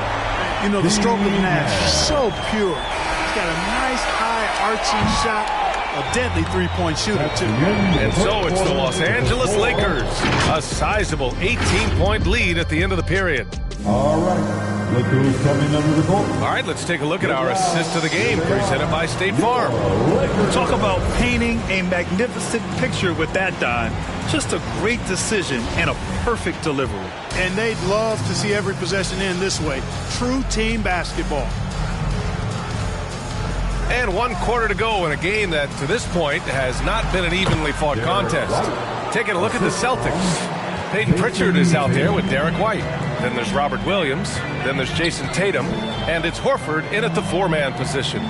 You know, the stroke of Nash is so pure. He's got a nice high arching shot. A deadly three-point shooter, too. And so it's the Los Angeles Lakers. A sizable 18-point lead at the end of the period. All right. look who's coming under the court. All right, let's take a look at our assist of the game presented by State Farm. Talk about painting a magnificent picture with that dime. Just a great decision and a perfect delivery. And they'd love to see every possession end this way. True team basketball. And 1 quarter to go in a game that, to this point, has not been an evenly fought contest. Taking a look at the Celtics. Peyton Pritchard is out there with Derek White. Then there's Robert Williams. Then there's Jason Tatum. And it's Horford in at the 4-man position.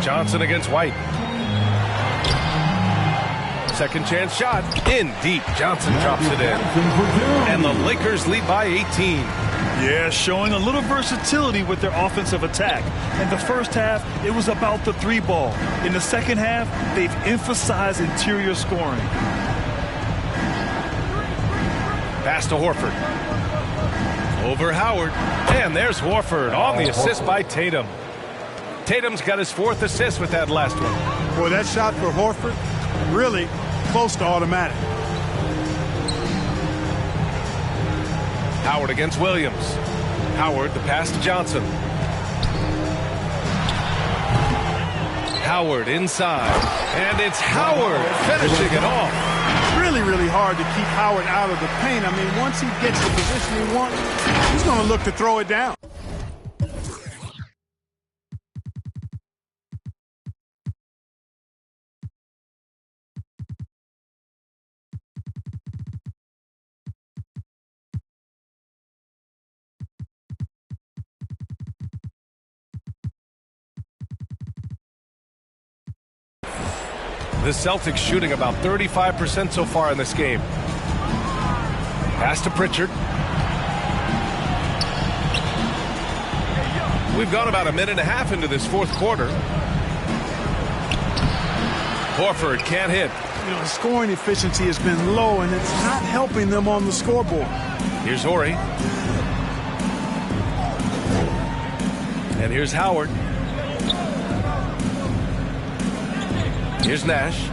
Johnson against White. Second chance shot. In deep. Johnson drops it in. And the Lakers lead by 18. Yeah, showing a little versatility with their offensive attack. In the first half, it was about the 3-ball. In the second half, they've emphasized interior scoring. Pass to Horford. Over Howard. And there's Horford on the assist by Tatum. Tatum's got his 4th assist with that last one. Boy, that shot for Horford, really close to automatic. Howard against Williams. Howard, the pass to Johnson. Howard inside. And it's Howard finishing it off. Really, really hard to keep Howard out of the paint. I mean, once he gets the position he wants, he's going to look to throw it down. The Celtics shooting about 35% so far in this game. Pass to Pritchard. We've gone about a minute and a half into this 4th quarter. Horford can't hit. You know, the scoring efficiency has been low, and it's not helping them on the scoreboard. Here's Horry. And here's Howard. Here's Nash.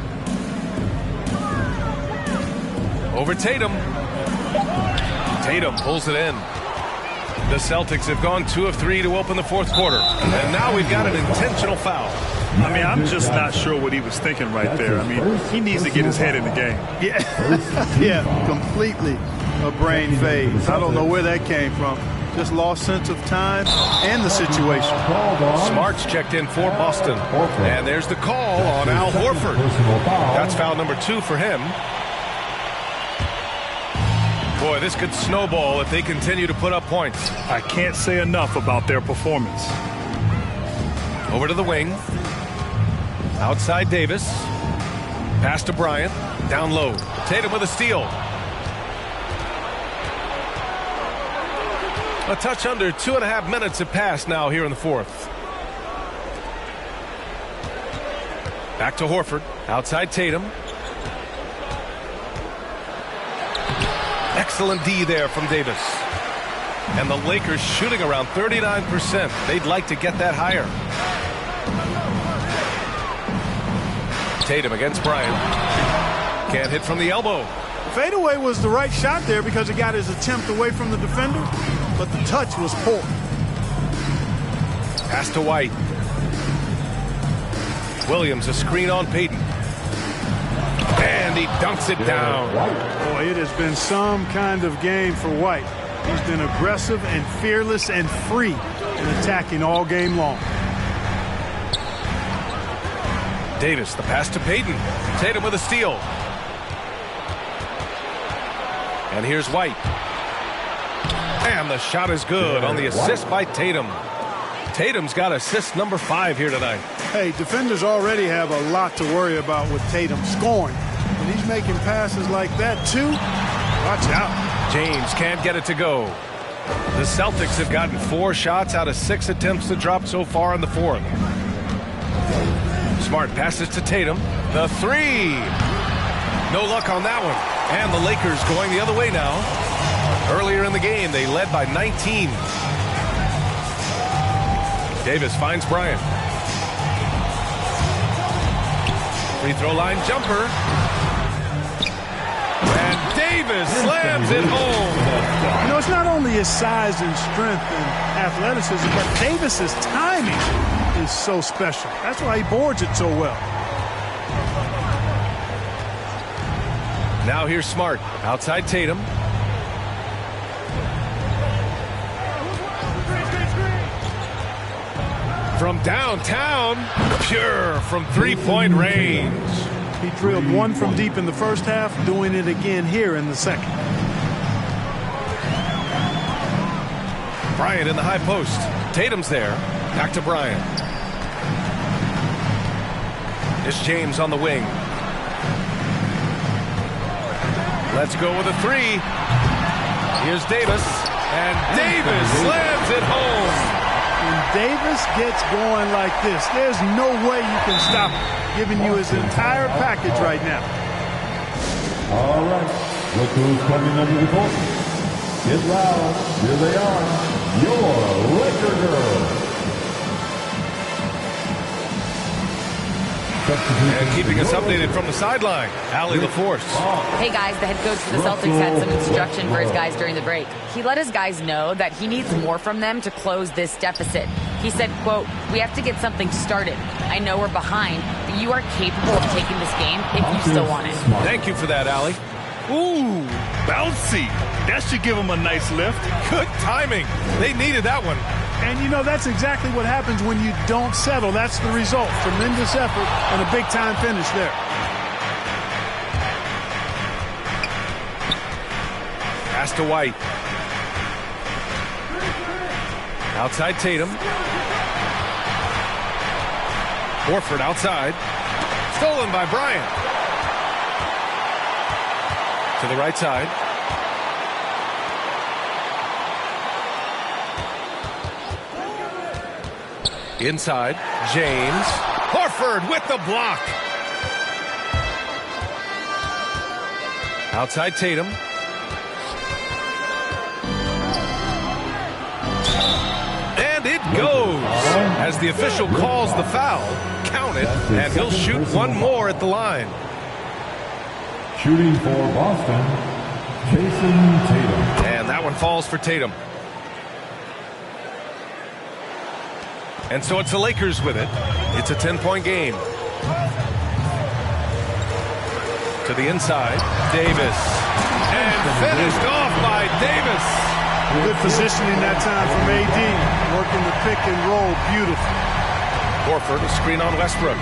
Over Tatum. Tatum pulls it in. The Celtics have gone 2 of 3 to open the 4th quarter. And now we've got an intentional foul. I mean, I'm just not sure what he was thinking right there. I mean, he needs to get his head in the game. Yeah, yeah, completely a brain phase. I don't know where that came from. Just lost sense of time and the situation. Smart's checked in for Boston. And there's the call on Al Horford. That's foul number 2 for him. Boy, this could snowball if they continue to put up points. I can't say enough about their performance. Over to the wing. Outside Davis. Pass to Bryant. Down low. Tatum with a steal. A touch under 2.5 minutes have passed now here in the 4th. Back to Horford. Outside Tatum. Excellent D there from Davis. And the Lakers shooting around 39%. They'd like to get that higher. Tatum against Bryant. Can't hit from the elbow. Fadeaway was the right shot there because he got his attempt away from the defender, but the touch was poor. Pass to White. Williams, a screen on Peyton. And he dunks it down. Boy, it has been some kind of game for White. He's been aggressive and fearless and free in attacking all game long. Davis, the pass to Peyton. Tatum with a steal. And here's White. And the shot is good on the assist by Tatum. Tatum's got assist number 5 here tonight. Hey, defenders already have a lot to worry about with Tatum scoring. When he's making passes like that, too, watch out. James can't get it to go. The Celtics have gotten 4 shots out of 6 attempts to drop so far in the 4th. Smart passes to Tatum. The 3. No luck on that one. And the Lakers going the other way now. Earlier in the game, they led by 19. Davis finds Bryant. Free throw line jumper. And Davis slams it home. You know, it's not only his size and strength and athleticism, but Davis's timing is so special. That's why he boards it so well. Now here's Smart. Outside Tatum. From downtown, pure from three-point range. He drilled one from deep in the first half, doing it again here in the second. Bryant in the high post. Tatum's there. Back to Bryant. It's James on the wing. Let's go with a three. Here's Davis. And Davis slams it home. When Davis gets going like this, there's no way you can stop him, giving you his entire package right now. All right, look who's coming under the court. Get loud. Here they are, your Laker girls. And keeping us updated from the sideline, Allie LaForce. Hey guys, the head coach for the Celtics had some instruction for his guys during the break. He let his guys know that he needs more from them to close this deficit. He said, quote, "We have to get something started. I know we're behind, but you are capable of taking this game if you still want it." Thank you for that, Allie. Ooh, bouncy. That should give him a nice lift. Good timing. They needed that one. And, you know, that's exactly what happens when you don't settle. That's the result. Tremendous effort and a big-time finish there. Pass to White. Outside Tatum. Horford outside. Stolen by Bryant. To the right side. Inside, James. Horford with the block. Outside Tatum. And it goes. As the official calls the foul, count it, and he'll shoot one more at the line. Shooting for Boston, Jason Tatum. And that one falls for Tatum. And so it's the Lakers with it. It's a 10-point game. To the inside, Davis. And finished off by Davis. Good positioning that time from AD. Working the pick and roll beautiful. Horford, a screen on Westbrook.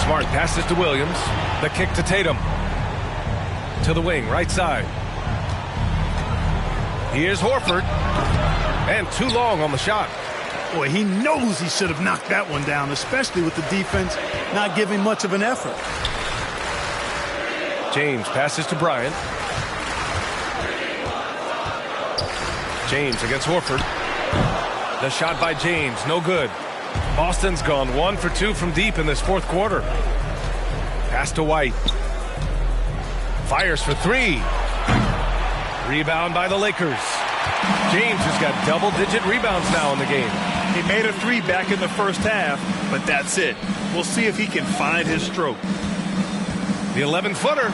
Smart passes to Williams. The kick to Tatum. To the wing, right side. Here's Horford. And too long on the shot. Boy, he knows he should have knocked that one down, especially with the defense not giving much of an effort. James passes to Bryant. James against Horford. The shot by James, no good. Boston's gone 1 for 2 from deep in this fourth quarter. Pass to White. Fires for three. Rebound by the Lakers. James has got double-digit rebounds now in the game. He made a three back in the first half, but that's it. We'll see if he can find his stroke. The 11-footer.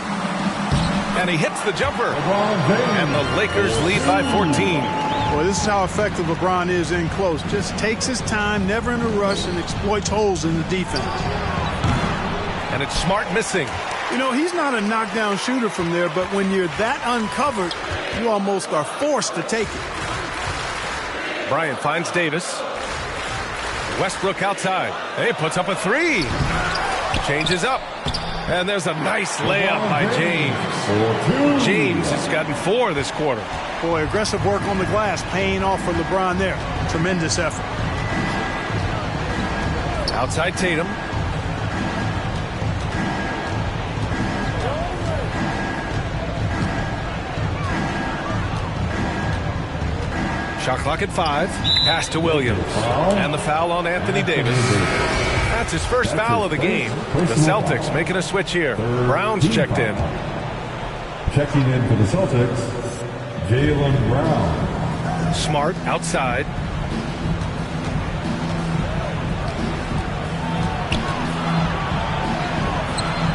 And he hits the jumper. And the Lakers lead by 14. Boy, this is how effective LeBron is in close. Just takes his time, never in a rush, and exploits holes in the defense. And it's Smart missing. You know, he's not a knockdown shooter from there, but when you're that uncovered, you almost are forced to take it. Bryant finds Davis. Westbrook outside. He puts up a three. Changes up. And there's a nice layup by James. James has gotten 4 this quarter. Boy, aggressive work on the glass, paying off for LeBron there. Tremendous effort. Outside Tatum. Shot clock at 5. Pass to Williams. And the foul on Anthony Davis. That's his first foul of the game. The Celtics making a switch here. Brown's checked in. Checking in for the Celtics, Jaylen Brown. Smart outside.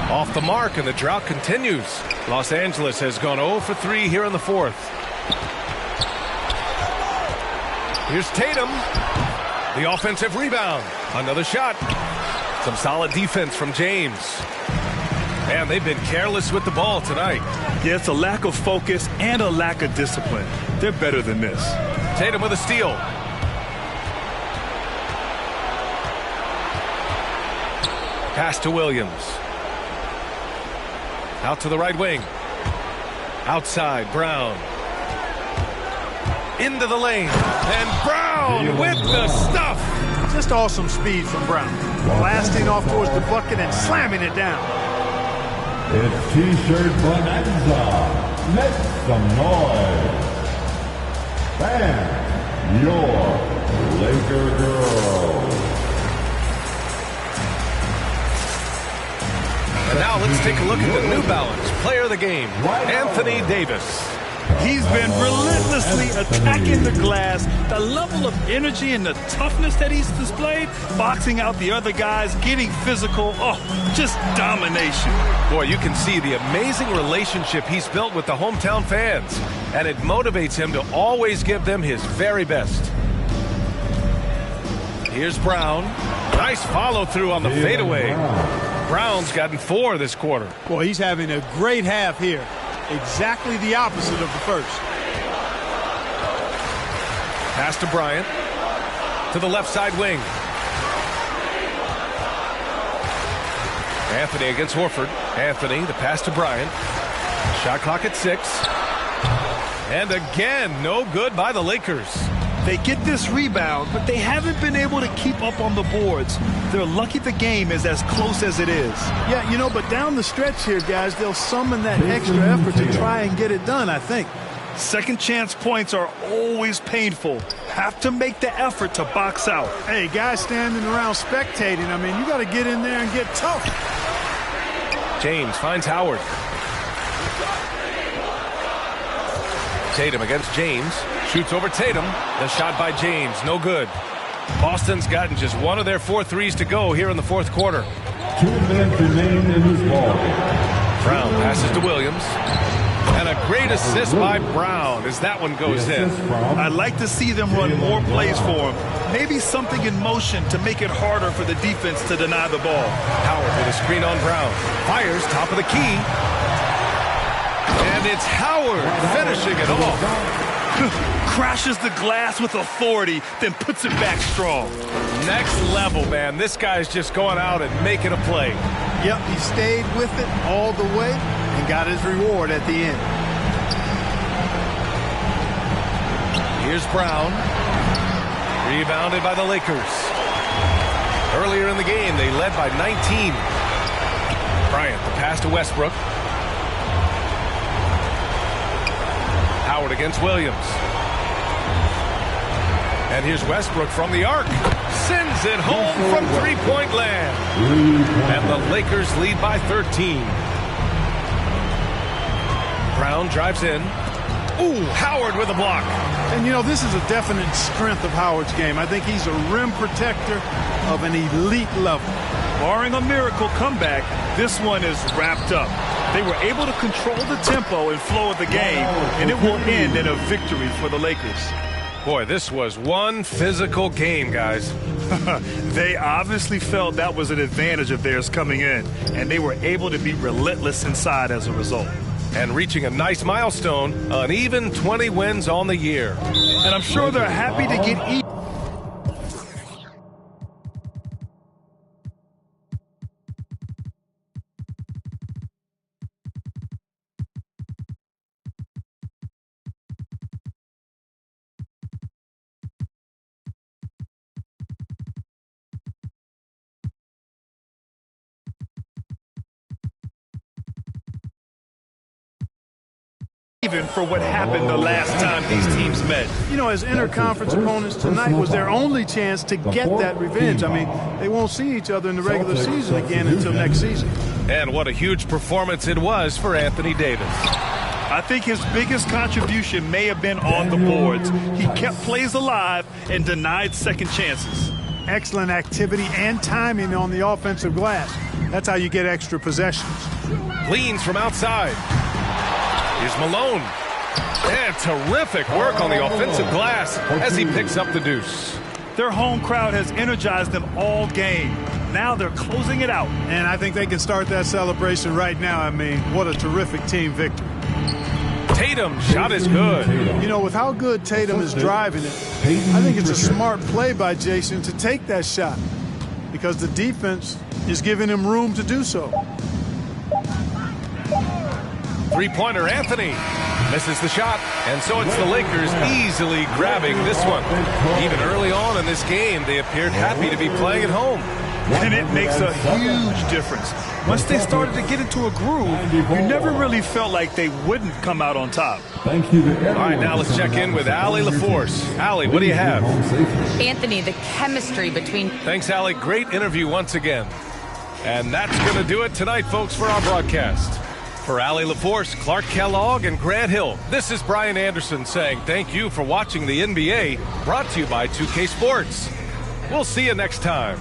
Off the mark, and the drought continues. Los Angeles has gone 0 for 3 here in the fourth. Here's Tatum. The offensive rebound. Another shot. Some solid defense from James. And they've been careless with the ball tonight. Yeah, it's a lack of focus and a lack of discipline. They're better than this. Tatum with a steal. Pass to Williams. Out to the right wing. Outside, Brown. Into the lane. And Brown with the stuff. Just awesome speed from Brown. Blasting off towards the bucket and slamming it down. It's T-shirt bonanza. Make some noise. Fans, your Laker girls. And now let's take a look at the New Balance player of the game, Anthony Davis. He's been relentlessly attacking the glass. The level of energy and the toughness that he's displayed, boxing out the other guys, getting physical. Oh, just domination. Boy, you can see the amazing relationship he's built with the hometown fans. And it motivates him to always give them his very best. Here's Brown. Nice follow-through on the fadeaway. Brown's gotten 4 this quarter. Boy, he's having a great half here. Exactly the opposite of the first. Pass to Bryant. To the left side wing. Anthony against Horford. Anthony, the pass to Bryant. Shot clock at 6. And again, no good by the Lakers. They get this rebound, but they haven't been able to keep up on the boards. They're lucky the game is as close as it is. Yeah, you know, but down the stretch here, guys, they'll summon that extra effort to try and get it done, I think. Second chance points are always painful. Have to make the effort to box out. Hey, guys standing around spectating, I mean, you got to get in there and get tough. James finds Howard. Tatum against James. Shoots over Tatum. The shot by James, no good. Boston's gotten just 1 of their 4 threes to go here in the fourth quarter. 2 minutes remain in this ball. Brown passes to Williams. And a great assist by Brown as that one goes in. I'd like to see them run more plays for him. Maybe something in motion to make it harder for the defense to deny the ball. Howard with a screen on Brown. Fires top of the key. And it's Howard finishing it off. Crashes the glass with authority, then puts it back strong. Next level, man. This guy's just going out and making a play. Yep, he stayed with it all the way and got his reward at the end. Here's Brown. Rebounded by the Lakers. Earlier in the game, they led by 19. Bryant, the pass to Westbrook. Howard against Williams. And here's Westbrook from the arc. Sends it home from three-point land. And the Lakers lead by 13. Brown drives in. Ooh, Howard with a block. And, you know, this is a definite strength of Howard's game. I think he's a rim protector of an elite level. Barring a miracle comeback, this one is wrapped up. They were able to control the tempo and flow of the game, and it will end in a victory for the Lakers. Boy, this was one physical game, guys. They obviously felt that was an advantage of theirs coming in, and they were able to be relentless inside as a result. And reaching a nice milestone, an even 20 wins on the year. And I'm sure they're happy to get even. For what happened the last time these teams met. You know, as interconference opponents, tonight was their only chance to get that revenge. I mean, they won't see each other in the regular season again until next season. And what a huge performance it was for Anthony Davis. I think his biggest contribution may have been on the boards. He kept plays alive and denied second chances. Excellent activity and timing on the offensive glass. That's how you get extra possessions. Leans from outside. Here's Malone. And terrific work on the offensive glass as he picks up the deuce. Their home crowd has energized them all game. Now they're closing it out. And I think they can start that celebration right now. I mean, what a terrific team victory. Tatum's shot is good. You know, with how good Tatum is driving it, I think it's a smart play by Jason to take that shot because the defense is giving him room to do so. Three-pointer Anthony misses the shot, and so it's the Lakers easily grabbing this one. Even early on in this game, they appeared happy to be playing at home. And it makes a huge difference. Once they started to get into a groove, you never really felt like they wouldn't come out on top. Thank you to everyone. All right, now let's check in with Allie LaForce. Allie, what do you have? Anthony, the chemistry between... Thanks, Allie. Great interview once again. And that's going to do it tonight, folks, for our broadcast. For Allie LaForce, Clark Kellogg, and Grant Hill, this is Brian Anderson saying thank you for watching the NBA, brought to you by 2K Sports. We'll see you next time.